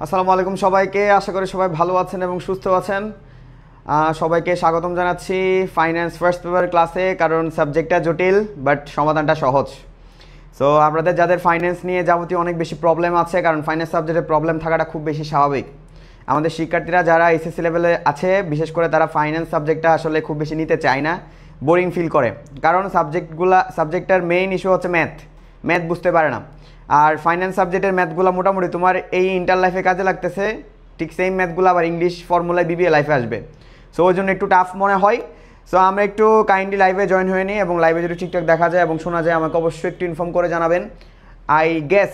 আসসালামু আলাইকুম সবাইকে, আশা করি সবাই ভালো আছেন এবং সুস্থ আছেন। সবাইকে স্বাগতম জানাচ্ছি ফাইন্যান্স ফার্স্ট পেপার ক্লাসে। কারণ সাবজেক্টটা জটিল বাট সমাধানটা সহজ। সো আপনাদের যাদের ফাইন্যান্স নিয়ে যাবতীয় অনেক বেশি প্রবলেম আছে, কারণ ফাইন্যান্স সাবজেক্টের প্রবলেম থাকাটা খুব বেশি স্বাভাবিক। আমাদের শিক্ষার্থীরা যারা এসএসসি লেভেলে আছে, বিশেষ করে তারা ফাইন্যান্স সাবজেক্টটা আসলে খুব বেশি নিতে চায় না, বোরিং ফিল করে। কারণ সাবজেক্টটার মেইন ইস্যু হচ্ছে ম্যাথ বুঝতে পারে না। আর ফাইন্যান্স সাবজেক্টের ম্যাথগুলো মোটামুটি তোমার এই ইন্টার লাইফে কাজে লাগতেছে, ঠিক সেম ম্যাথগুলো আবার ইংলিশ ফর্মুলায় বিবিএ লাইফে আসবে। সো ওই জন্য একটু টাফ মনে হয়। সো আমরা একটু কাইন্ডলি লাইভে জয়েন হয়ে নিই, এবং লাইভে যদি ঠিকঠাক দেখা যায় এবং শোনা যায় আমাকে অবশ্যই একটু ইনফর্ম করে জানাবেন। আই গেস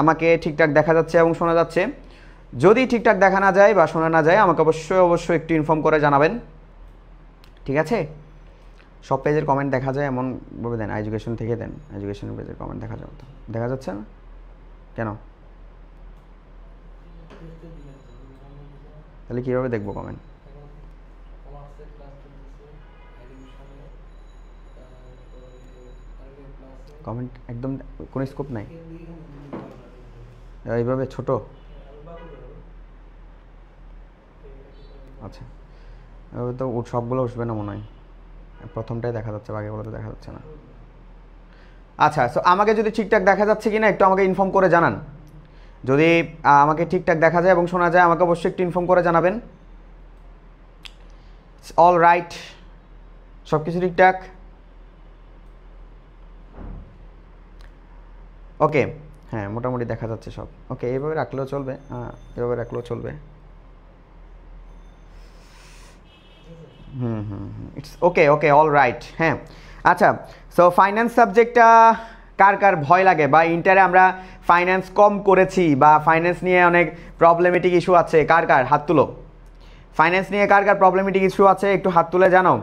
আমাকে ঠিকঠাক দেখা যাচ্ছে এবং শোনা যাচ্ছে। যদি ঠিকঠাক দেখা না যায় বা শোনা না যায়, আমাকে অবশ্যই একটু ইনফর্ম করে জানাবেন, ঠিক আছে? সব পেজের কমেন্ট দেখা যায় এমনভাবে দেন, এডুকেশন থেকে দেন, এডুকেশনের পেজের কমেন্ট দেখা যাবে তো। দেখা যাচ্ছে না কেন? তাহলে কীভাবে দেখবো কমেন্ট? কমেন্ট একদম কোনো স্কোপ নাই, এইভাবে ছোট। আচ্ছা, এভাবে তো সবগুলো উঠবে না মনে হয়, প্রথমটাই দেখা যাচ্ছে, বাকিগুলো তো দেখা যাচ্ছে না। আচ্ছা, সো আমাকে যদি ঠিকঠাক দেখা যাচ্ছে কি না একটু আমাকে ইনফর্ম করে জানান। যদি আমাকে ঠিকঠাক দেখা যায় এবং শোনা যায়, আমাকে অবশ্যই একটু ইনফর্ম করে জানাবেন। অল রাইট, সব কিছু ঠিকঠাক? ওকে, হ্যাঁ মোটামুটি দেখা যাচ্ছে সব। ওকে, এইভাবে রাখলেও চলবে, হ্যাঁ এভাবে রাখলেও চলবে। It's okay all right. হ্যাঁ আচ্ছা, সো ফাইন্যান্স সাবজেক্টটা কার কার ভয় লাগে, বা ইন্টারে আমরা ফাইন্যান্স কম করেছি, বা ফাইন্যান্স নিয়ে অনেক প্রবলেমেটিক ইস্যু আছে, কার কার হাত তুলো। ফাইন্যান্স নিয়ে কার কার প্রবলেমেটিক ইস্যু আছে একটু হাত তুলে জানাও।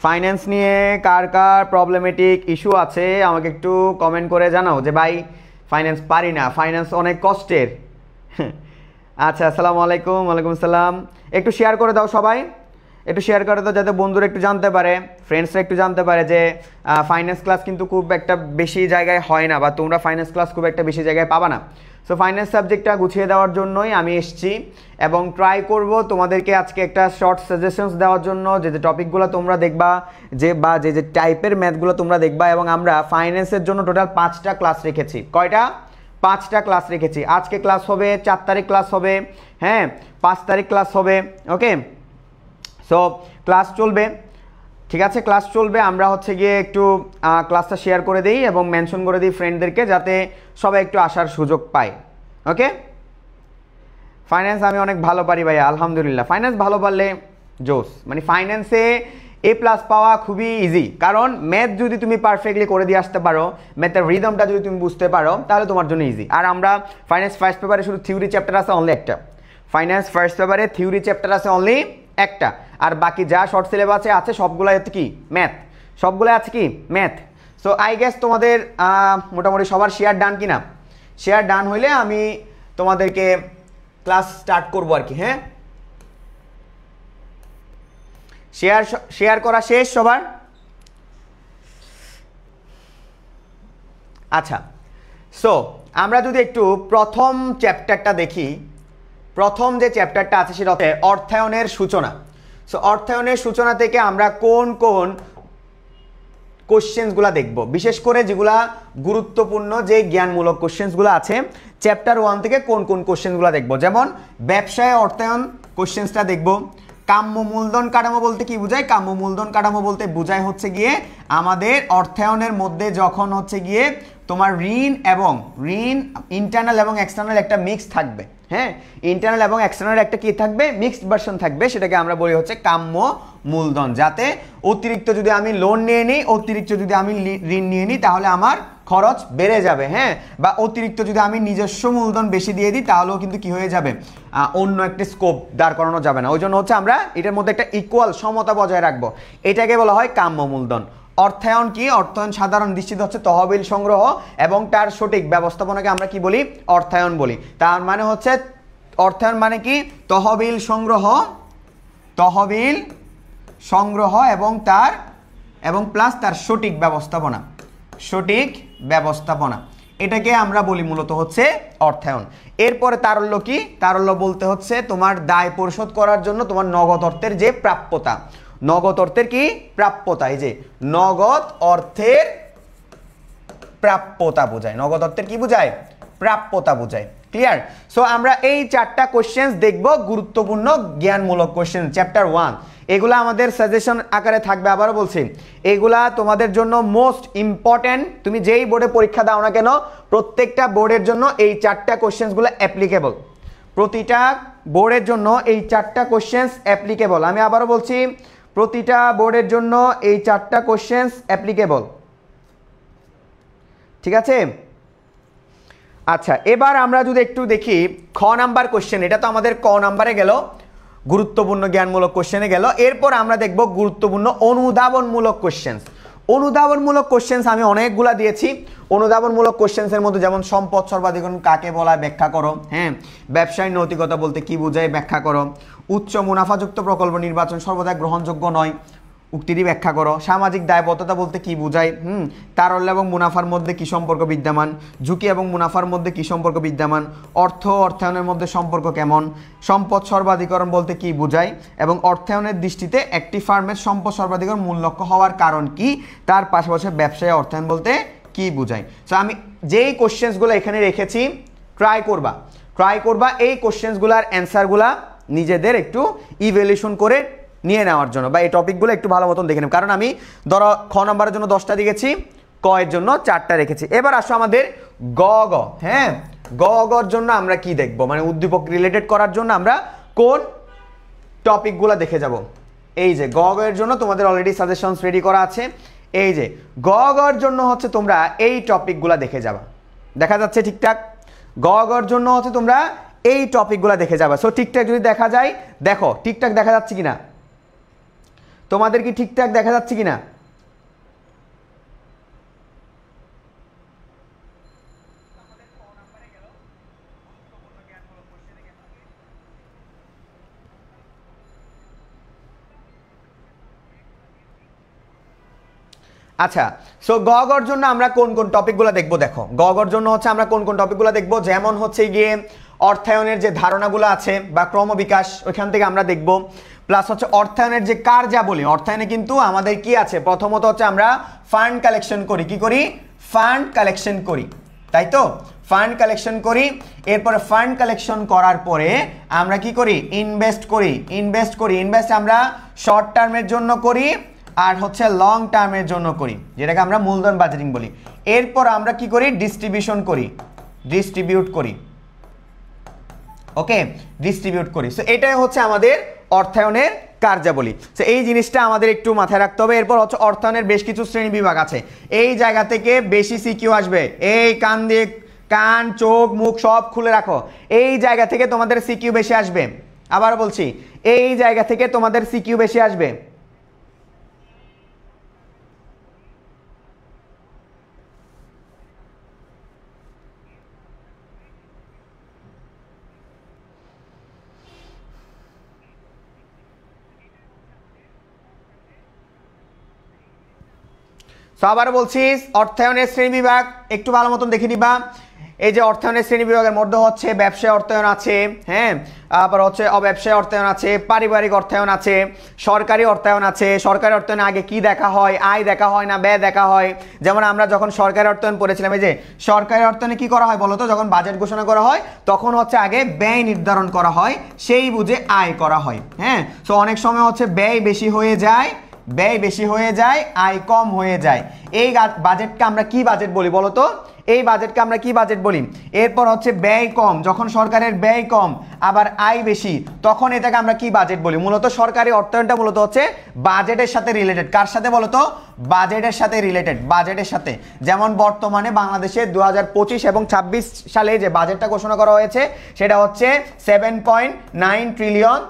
ফাইন্যান্স নিয়ে কার কার প্রবলেমেটিক ইস্যু আছে আমাকে একটু কমেন্ট করে জানাও যে ভাই ফাইন্যান্স পারি না, ফাইন্যান্স অনেক কষ্টের। আচ্ছা, আসসালামু আলাইকুম। ওয়ালাইকুম আসসালাম। একটু শেয়ার করে দাও সবাই, একটু শেয়ার করে দাও যাতে বন্ধুরা একটু জানতে পারে, ফ্রেন্ডসরা একটু জানতে পারে যে ফাইন্যান্স ক্লাস কিন্তু খুব একটা বেশি জায়গায় হয় না, বা তোমরা ফাইন্যান্স ক্লাস খুব একটা বেশি জায়গায় পাবা না। সো ফাইন্যান্স সাবজেক্টটা গুছিয়ে দেওয়ার জন্যই আমি এসেছি, এবং ট্রাই করব তোমাদেরকে আজকে একটা শর্ট সাজেশনস দেওয়ার জন্য, যে টপিকগুলো তোমরা দেখবা, যে টাইপের ম্যাথগুলো তোমরা দেখবা। এবং আমরা ফাইন্যান্সের জন্য টোটাল 5টা ক্লাস রেখেছি। কয়টা? 5টা ক্লাস রেখেছি। আজকে ক্লাস হবে, 4 তারিখ ক্লাস হবে, হ্যাঁ 5 তারিখ ক্লাস হবে। ওকে, সো ক্লাস চলবে, ঠিক আছে? ক্লাস চলবে। আমরা হচ্ছে গিয়ে একটু ক্লাসটা শেয়ার করে দিই এবং মেনশন করে দিই ফ্রেন্ডদেরকে, যাতে সবাই একটু আসার সুযোগ পায়। ওকে, ফাইন্যান্স আমি অনেক ভালো পারি ভাই, আলহামদুলিল্লাহ। ফাইন্যান্স ভালো পারলে জোস, মানে ফাইন্যান্সে A+ পাওয়া খুবই ইজি। কারণ ম্যাথ যদি তুমি পারফেক্টলি করে দিয়ে আসতে পারো, ম্যাথের রিদমটা যদি তুমি বুঝতে পারো, তাহলে তোমার জন্য ইজি। আর আমরা ফাইন্যান্স ফার্স্ট পেপারে শুধু থিওরি চ্যাপ্টার আছে অনলি একটা। ফাইন্যান্স ফার্স্ট পেপারে থিওরি চ্যাপ্টার আছে অনলি একটা, আর বাকি যা শর্ট সিলেবাসে আছে সবগুলাই হচ্ছে কি ম্যাথ, সবগুলাই আছে কি ম্যাথ। সো আই গেস তোমাদের মোটামুটি সবার শেয়ার ডান কিনা? শেয়ার ডান হইলে আমি তোমাদেরকে ক্লাস স্টার্ট করবো আর কি। হ্যাঁ, শেয়ার করা শেষ সবার? আচ্ছা, সো আমরা যদি একটু প্রথম চ্যাপ্টারটা দেখি, প্রথম যে চ্যাপ্টারটা আছে সেটা হচ্ছে অর্থায়নের সূচনা। সো অর্থায়নের সূচনা থেকে আমরা কোন কোন কোশ্চেন্সগুলো দেখব, বিশেষ করে যেগুলা গুরুত্বপূর্ণ, যে জ্ঞানমূলক কোশ্চেন্সগুলো আছে চ্যাপ্টার 1 থেকে কোন কোন কোশ্চেন্সগুলো দেখব। যেমন ব্যবসায় অর্থায়ন কোশ্চেন্সটা দেখব। কাম্য মূলধন কাঠামো বলতে কি বোঝায়? কাম্য মূলধন কাঠামো বলতে বোঝায় হচ্ছে গিয়ে আমাদের অর্থায়নের মধ্যে যখন হচ্ছে গিয়ে তোমার ঋণ ইন্টারনাল এবং এক্সটার্নাল একটা মিক্স থাকবে। হ্যাঁ, ইন্টারনাল এবং এক্সটার্নাল একটা কি থাকবে? মিক্সড ভার্সন থাকবে, সেটাকে আমরা বলি হচ্ছে কাম্য মূলধন। যাতে অতিরিক্ত যদি আমি লোন নিয়ে নিই, অতিরিক্ত যদি আমি ঋণ নিয়ে নিই, তাহলে আমার খরচ বেড়ে যাবে। হ্যাঁ, বা অতিরিক্ত যদি আমি নিজস্ব মূলধন বেশি দিয়ে দিই, তাহলেও কিন্তু কি হয়ে যাবে? অন্য একটা স্কোপ দাঁড় করানো যাবে না। ওই জন্য হচ্ছে আমরা এটার মধ্যে একটা ইকুয়াল সমতা বজায় রাখবো, এটাকে বলা হয় কাম্য মূলধন। অর্থায়ন কি? অর্থায়ন সাধারণ দৃষ্টিতে হচ্ছে তহবিল সংগ্রহ এবং তার সঠিক ব্যবস্থাপনাকে আমরা কি বলি? অর্থায়ন বলি। তার মানে হচ্ছে অর্থায়ন মানে কি? তহবিল সংগ্রহ এবং প্লাস তার সঠিক ব্যবস্থাপনা। এটাকে আমরা বলি মূলত হচ্ছে অর্থায়ন। এরপরে তারল্য কি? তারল্য বলতে হচ্ছে তোমার দায় পরিশোধ করার জন্য তোমার নগদ অর্থের যে প্রাপ্যতা, নগদ অর্থের কি প্রাপ্যতা, এই যে নগদ অর্থের প্রাপ্যতা বোঝায়, নগদ অর্থের কি বোঝায়? প্রাপ্যতা বোঝায়। ক্লিয়ার? সো আমরা এই 4টা কোশ্চেন্স দেখব, গুরুত্বপূর্ণ জ্ঞানমূলক কোশ্চেন চ্যাপ্টার 1। এগুলা আমাদের সাজেশন আকারে থাকবে, আবারও বলছি এগুলা তোমাদের জন্য মোস্ট ইম্পর্টেন্ট। তুমি যেই বোর্ডে পরীক্ষা দাও না কেন, প্রত্যেকটা বোর্ডের জন্য এই 4টা কোশ্চেন্সগুলো অ্যাপ্লিকেবল, প্রতিটা বোর্ডের জন্য এই 4টা কোশ্চেন্স অ্যাপ্লিকেবল। আমি আবারও বলছি প্রতিটা বোর্ডের জন্য এই 4টা কোশ্চেন্স অ্যাপ্লিকেবল, ঠিক আছে? আচ্ছা, এবার আমরা যদি একটু দেখি খ নাম্বার কোশ্চেন, এটা তো আমাদের ক নাম্বারে গেল, গুরুত্বপূর্ণ জ্ঞানমূলক কোশ্চেনে গেল। এরপর আমরা দেখব গুরুত্বপূর্ণ অনুধাবনমূলক কোশ্চেন্স। অনুধাবনমূলক কোশ্চেন্স আমি অনেকগুলা দিয়েছি। অনুধাবনমূলক কোশ্চেন্সের মধ্যে যেমন সম্পদ সর্বাধিকরণ কাকে বলা ব্যাখ্যা করো, হ্যাঁ, ব্যবসায় নৈতিকতা বলতে কি বোঝায় ব্যাখ্যা করো, উচ্চ মুনাফাযুক্ত প্রকল্প নির্বাচন সর্বদা গ্রহণযোগ্য নয় উক্তিটি ব্যাখ্যা করো, সামাজিক দায়বদ্ধতা বলতে কি বোঝায়, তারল্য এবং মুনাফার মধ্যে কি সম্পর্ক বিদ্যমান, ঝুঁকি এবং মুনাফার মধ্যে কি সম্পর্ক বিদ্যমান, অর্থ অর্থায়নের মধ্যে সম্পর্ক কেমন, সম্পদ সর্বাধিকরণ বলতে কি বোঝায় এবং অর্থায়নের দৃষ্টিতে একটি ফার্মের সম্পদ সর্বাধিকরণ মূল লক্ষ্য হওয়ার কারণ কি, তার পাশাপাশি ব্যবসায় অর্থায়ন বলতে কি বোঝায়। সো আমি যেই কোশ্চেন্সগুলো এখানে রেখেছি ট্রাই করবা এই কোশ্চেন্সগুলোর অ্যান্সারগুলা নিজেদের একটু ইভ্যালুয়েশন করে নিয়ে নেওয়ার জন্য, বা এই টপিকগুলো একটু ভালো মতন দেখে নেব। কারণ আমি ধরো খ নাম্বারের জন্য 10টা দিয়েছি, ক এর জন্য 4টা রেখেছি। এবার আসো আমাদের গ গ, হ্যাঁ, গ গর জন্য আমরা কি দেখব, মানে উদ্দীপক রিলেটেড করার জন্য আমরা কোন টপিকগুলো দেখে যাব। এই যে গ গ এর জন্য তোমাদের অলরেডি সাজেশনস রেডি করা আছে। এই যে গ গর জন্য হচ্ছে তোমরা এই টপিকগুলো দেখে যাবা, দেখা যাচ্ছে ঠিকঠাক? গ গর জন্য হচ্ছে তোমরা এই টপিকগুলো দেখে যাবা। সো ঠিকঠাক যদি দেখা যায়, দেখো ঠিকঠাক দেখা যাচ্ছে কিনা, তোমাদের কি ঠিকঠাক দেখা যাচ্ছে কিনা? আচ্ছা, সো গ গর জন্য আমরা কোন কোন টপিকগুলো দেখবো, দেখো গ গর জন্য হচ্ছে আমরা কোন কোন টপিকগুলো দেখবো, যেমন হচ্ছে গিয়ে অর্থায়নের যে ধারণাগুলো আছে বা ক্রমবিকাশ, ওইখান থেকে আমরা দেখব। প্লাস হচ্ছে অর্থায়নের যে কার্যাবলী, অর্থায়নে কিন্তু আমাদের কি আছে, প্রথমত হচ্ছে আমরা ফান্ড কালেকশন করি, কি করি? ফান্ড কালেকশন করি, তাই তো? ফান্ড কালেকশন করি। এরপরে ফান্ড কালেকশন করার পরে আমরা কি করি? ইনভেস্ট আমরা শর্ট টার্মের জন্য করি আর হচ্ছে লং টার্মের জন্য করি, যেটাকে আমরা মূলধন বাজেটিং বলি। এরপর আমরা কি করি? ডিস্ট্রিবিউট করি, ওকে, ডিস্ট্রিবিউট করি। সো এটাই হচ্ছে আমাদের অর্থায়নের কার্যাবলী। সো এই জিনিসটা আমাদের একটু মাথায় রাখতে হবে। এরপর হচ্ছে অর্থায়নের বেশ কিছু শ্রেণী বিভাগ আছে, এই জায়গা থেকে বেশি সিকিউ আসবে। এই কান চোখ মুখ সব খুলে রাখো, এই জায়গা থেকে তোমাদের সিকিউ বেশি আসবে। আবার বলছি, এই জায়গা থেকে তোমাদের সিকিউ বেশি আসবে। তো আবার বলছি, অর্থায়নের শ্রেণীবিভাগ একটু ভালো মতন দেখে নিবা। এই যে অর্থায়নের শ্রেণীবিভাগের মধ্যে হচ্ছে ব্যবসায় অর্থায়ন আছে, হ্যাঁ, আবার হচ্ছে অব্যবসায় অর্থায়ন আছে, পারিবারিক অর্থায়ন আছে, সরকারি অর্থায়ন আছে। সরকারি অর্থায়নে আগে কি দেখা হয়? আয় দেখা হয় না ব্যয় দেখা হয়? যেমন আমরা যখন সরকারি অর্থায়ন পড়েছিলাম, এই যে সরকারি অর্থায়নে কি করা হয় বলো তো? যখন বাজেট ঘোষণা করা হয় তখন হচ্ছে আগে ব্যয় নির্ধারণ করা হয়, সেই বুঝে আয় করা হয়, হ্যাঁ। সো অনেক সময় হচ্ছে ব্যয় বেশি হয়ে যায়, আয় কম হয়ে যায়। এই বাজেটকে আমরা কি বাজেট বলি বলো তো? এই বাজেটকে আমরা কি বাজেট বলি? এরপর হচ্ছে ব্যয় কম, যখন সরকারের ব্যয় কম আবার আয় বেশি, তখন এটাকে আমরা কি বাজেট বলি? মূলত সরকারি অর্থায়নটা মূলত হচ্ছে বাজেটের সাথে রিলেটেড। কার সাথে বলো তো? বাজেটের সাথে রিলেটেড, বাজেটের সাথে। যেমন বর্তমানে বাংলাদেশে 2025 এবং 26 সালে যে বাজেটটা ঘোষণা করা হয়েছে সেটা হচ্ছে $7.9 ট্রিলিয়ন।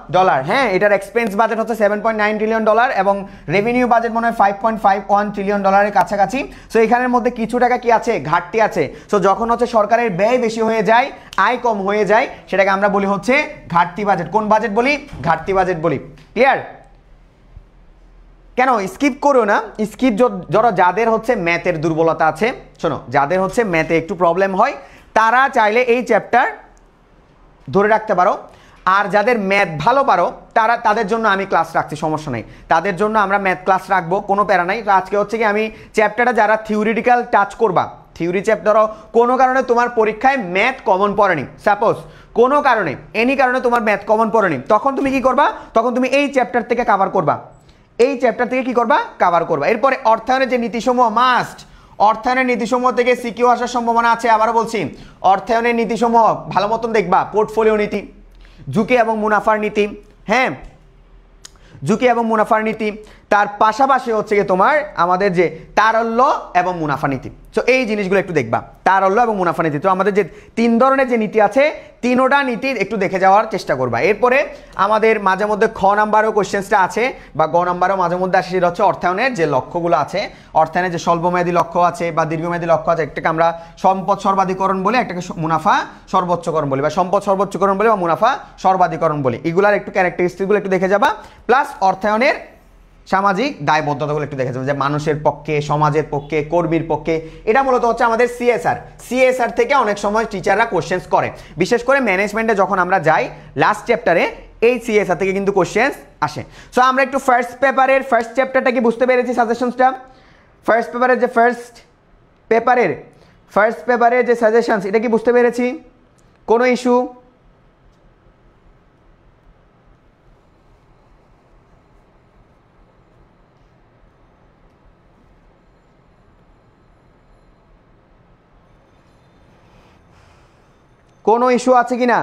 হ্যাঁ, এটার এক্সপেন্স বাজেট হচ্ছে $7.9 ট্রিলিয়ন এবং রেভিনিউ বাজেট মনে হয় $5.51 ট্রিলিয়ন কাছাকাছি। সো এখানের মধ্যে কিছু টাকা কি আছে? ঘাটতি আছে। সো যখন হচ্ছে সরকারের ব্যয় বেশি হয়ে যায়, আয় কম হয়ে যায়, সেটাকে আমরা বলি হচ্ছে ঘাটতি বাজেট। কোন বাজেট বলি? ঘাটতি বাজেট বলি। ক্লিয়ার? কেন স্কিপ করো না? স্কিপ যাদের হচ্ছে ম্যাথের দুর্বলতা আছে, শোনো, যাদের হচ্ছে ম্যাথে একটু প্রবলেম হয় তারা চাইলে এই চ্যাপ্টার ধরে রাখতে পারো। আর যাদের ম্যাথ ভালো পারো তাদের জন্য আমি ক্লাস রাখছি, সমস্যা নেই, তাদের জন্য আমরা ম্যাথ ক্লাস রাখবো, কোনো প্যারা নাই। তো আজকে হচ্ছে কি আমি চ্যাপ্টারটা যারা থিওরিটিক্যাল টাচ করবা, থিওরি চ্যাপ্টারও কোনো কারণে তোমার পরীক্ষায় ম্যাথ কমন পড়েনি, সাপোজ কোনো কারণে এনি কারণে তোমার ম্যাথ কমন পড়েনি, তখন তুমি কি করবা? তখন তুমি এই চ্যাপ্টার থেকে কভার করবা, এই চ্যাপ্টার থেকে কি করবা? কভার করবা। এরপরে অর্থায়নের যে নীতিসমূহ মাস্ট, অর্থায়নের নীতিসমূহ থেকে সিকিউ আসার সম্ভাবনা আছে। আবারও বলছি, অর্থায়নের নীতিসমূহ ভালো মতন দেখবা, পোর্টফোলিও নীতি, ঝুঁকি এবং মুনাফার নীতি, হ্যাঁ, ঝুঁকি এবং মুনাফার নীতি, তার পাশাপাশি হচ্ছে কি তোমার আমাদের যে তারল্য এবং মুনাফা নীতি। তো এই জিনিসগুলো একটু দেখবা, তারল্য এবং মুনাফা নীতি। তো আমাদের যে 3 ধরনের যে নীতি আছে, 3টা নীতি একটু দেখে যাওয়ার চেষ্টা করবা। এরপরে আমাদের মাঝে মধ্যে খ নাম্বারও কোশ্চেন্সটা আছে বা গ নাম্বারও মাঝে মধ্যে আসে, সেটা হচ্ছে অর্থায়নের যে লক্ষ্যগুলো আছে, অর্থায়নের যে স্বল্পমেয়াদী লক্ষ্য আছে বা দীর্ঘমেয়াদী লক্ষ্য আছে। একটাকে আমরা সম্পদ সর্বাধিকরণ বলি, একটাকে মুনাফা সর্বোচ্চকরণ বলি, বা সম্পদ সর্বোচ্চকরণ বলি বা মুনাফা সর্বাধিকরণ বলি। এগুলার একটু ক্যারেক্টারিস্টিকগুলো একটু দেখে যাবা, প্লাস অর্থায়নের সামাজিক দায়বদ্ধতাগুলো একটু দেখে যাবে, যে মানুষের পক্ষে, সমাজের পক্ষে, কর্মীর পক্ষে। এটা মূলত হচ্ছে আমাদের সিএসআর থেকে অনেক সময় টিচাররা কোশ্চেন্স করে, বিশেষ করে ম্যানেজমেন্টে যখন আমরা যাই লাস্ট চ্যাপ্টারে এই সিএসআর থেকে কিন্তু কোশ্চেন্স আসে। সো আমরা একটু ফার্স্ট পেপারের ফার্স্ট চ্যাপ্টারটা কি বুঝতে পেরেছি, সাজেশনসটা ফার্স্ট পেপারের যে ফার্স্ট পেপারের যে সাজেশনস, এটা কি বুঝতে পেরেছি? কোনো ইস্যু? কোনো ইস্যু আছে কি না?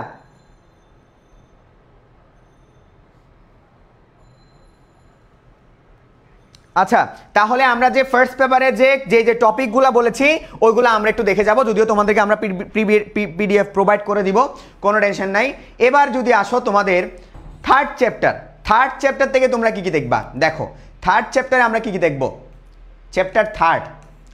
আচ্ছা, তাহলে আমরা যে ফার্স্ট পেপারে যে যে টপিকগুলো বলেছি ওইগুলো আমরা একটু দেখে যাব, যদিও তোমাদেরকে আমরা পিডিএফ প্রোভাইড করে দিব, কোনো টেনশন নাই। এবার যদি আসো তোমাদের থার্ড চ্যাপ্টার থেকে তোমরা কি কি দেখবা? দেখো থার্ড চ্যাপ্টারে আমরা কি কি দেখব, চ্যাপ্টার থার্ড,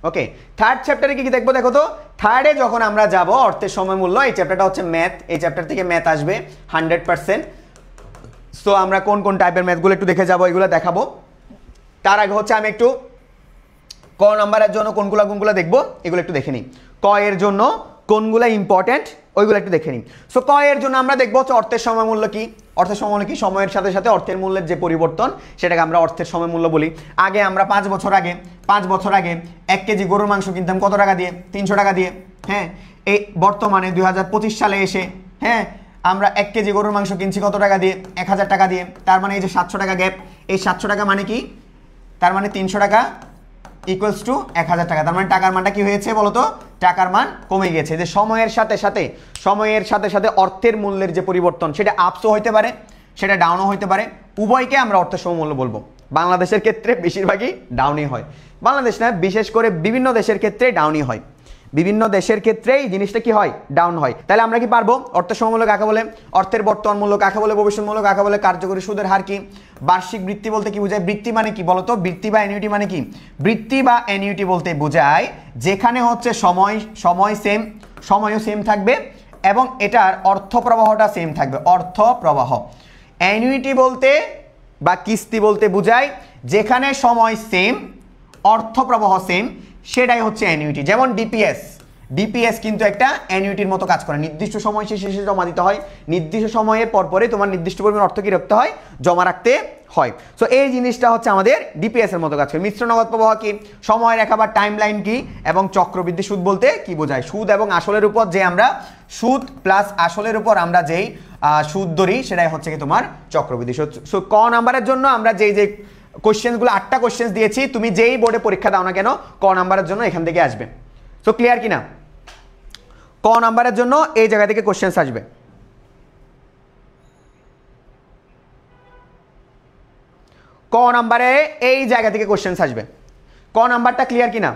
ওকে, থার্ড চ্যাপ্টারে কি কি দেখবো? দেখো তো, থার্ডে যখন আমরা যাব অর্থের সময় মূল্য, এই চ্যাপ্টারটা হচ্ছে ম্যাথ, এই চ্যাপ্টার থেকে ম্যাথ আসবে 100%। সো আমরা কোন কোন টাইপের ম্যাথগুলো একটু দেখে যাবো, এগুলো দেখাবো। তার আগে হচ্ছে আমি একটু ক নাম্বারের জন্য কোনগুলো দেখবো এগুলো একটু দেখে নিই। ক এর জন্য কোনগুলো ইম্পর্টেন্ট ওইগুলো একটু দেখে নিই। সো ক এর জন্য আমরা দেখবো হচ্ছে অর্থের সময় মূল্য কি। অর্থের সময় মূল্য কি? সময়ের সাথে সাথে অর্থের মূল্যের যে পরিবর্তন, সেটাকে আমরা অর্থের সময় মূল্য বলি। আগে আমরা 5 বছর আগে 1 কেজি গরুর মাংস কিনতাম কত টাকা দিয়ে? 300 টাকা দিয়ে। হ্যাঁ, এই বর্তমানে 2025 সালে এসে, হ্যাঁ, আমরা 1 কেজি গরুর মাংস কিনছি কত টাকা দিয়ে? 1000 টাকা দিয়ে। তার মানে এই যে 700 টাকা গ্যাপ, এই 700 টাকা মানে কি? তার মানে 300 টাকা ইকুয়ালস টু 1000 টাকা। তার মানে টাকার মানটা কি হয়েছে বলতো? টাকার মান কমে গেছে। যে সময়ের সাথে সাথে অর্থের মূল্যের যে পরিবর্তন, সেটা আপসও হইতে পারে, সেটা ডাউনও হইতে পারে। উভয়কে আমরা অর্থের সমমূল্য বলবো। বাংলাদেশের ক্ষেত্রে বেশিরভাগই ডাউনই হয়, বাংলাদেশ না, বিশেষ করে বিভিন্ন দেশের ক্ষেত্রে ডাউনই হয়, বিভিন্ন দেশের ক্ষেত্রেই জিনিসটা কি হয়? ডাউন হয়। তাহলে আমরা কি পারবো অর্থের সমমূল্য কাকে বলে? অর্থের বর্তমান মূল্য কাকে বলে? ভবিষ্যৎ মূল্য কাকে বলে? কার্যকরী সুদের হার কি? বার্ষিক বৃত্তি বলতে কি বোঝায়? বৃত্তি মানে কি বলতো? বৃত্তি বা অ্যানুইটি মানে কি? বৃত্তি বা অ্যানুইটি বলতে বোঝায় যেখানে হচ্ছে সময়ও সেম থাকবে এবং এটার অর্থ প্রবাহটা সেম থাকবে, অর্থ প্রবাহ। অ্যানুইটি বলতে বা কিস্তি বলতে বোঝায় যেখানে সময় সেম, অর্থ প্রবাহ সেম, সেটাই হচ্ছে অ্যানুইটি। যেমন ডিপিএস কিন্তু একটা অ্যানুইটির মতো কাজ করে। নির্দিষ্ট সময় শেষে জমা দিতে হয়, নির্দিষ্ট সময়ের পরে তোমার নির্দিষ্ট পরিমাণ অর্থ কি রাখতে হয়? জমা রাখতে হয়। সো এই জিনিসটা হচ্ছে আমাদের ডিপিএস এর মতো কাজ করে। মিশ্র নগদ প্রবাহ কি? সময় রেখা বা টাইম লাইন কি? এবং চক্রবৃদ্ধি সুদ বলতে কি বোঝায়? সুদ এবং আসলের উপর যে আমরা সুদ প্লাস আসলের উপর আমরা যেই সুদ ধরি সেটাই হচ্ছে কি তোমার চক্রবৃদ্ধি সুদ। সো ক নাম্বারের জন্য আমরা যে কোশ্চেনগুলো 8টা কোশ্চেন দিয়েছি, তুমি যেই বোর্ডে পরীক্ষা দাও না কেন ক নাম্বারের জন্য এখান থেকে আসবে। সো ক্লিয়ার কিনা? ক নাম্বারের জন্য এই জায়গা থেকে কোশ্চেন আসবে। ক নাম্বারে এই জায়গা থেকে কোশ্চেন আসবে। ক নাম্বারটা ক্লিয়ার কিনা?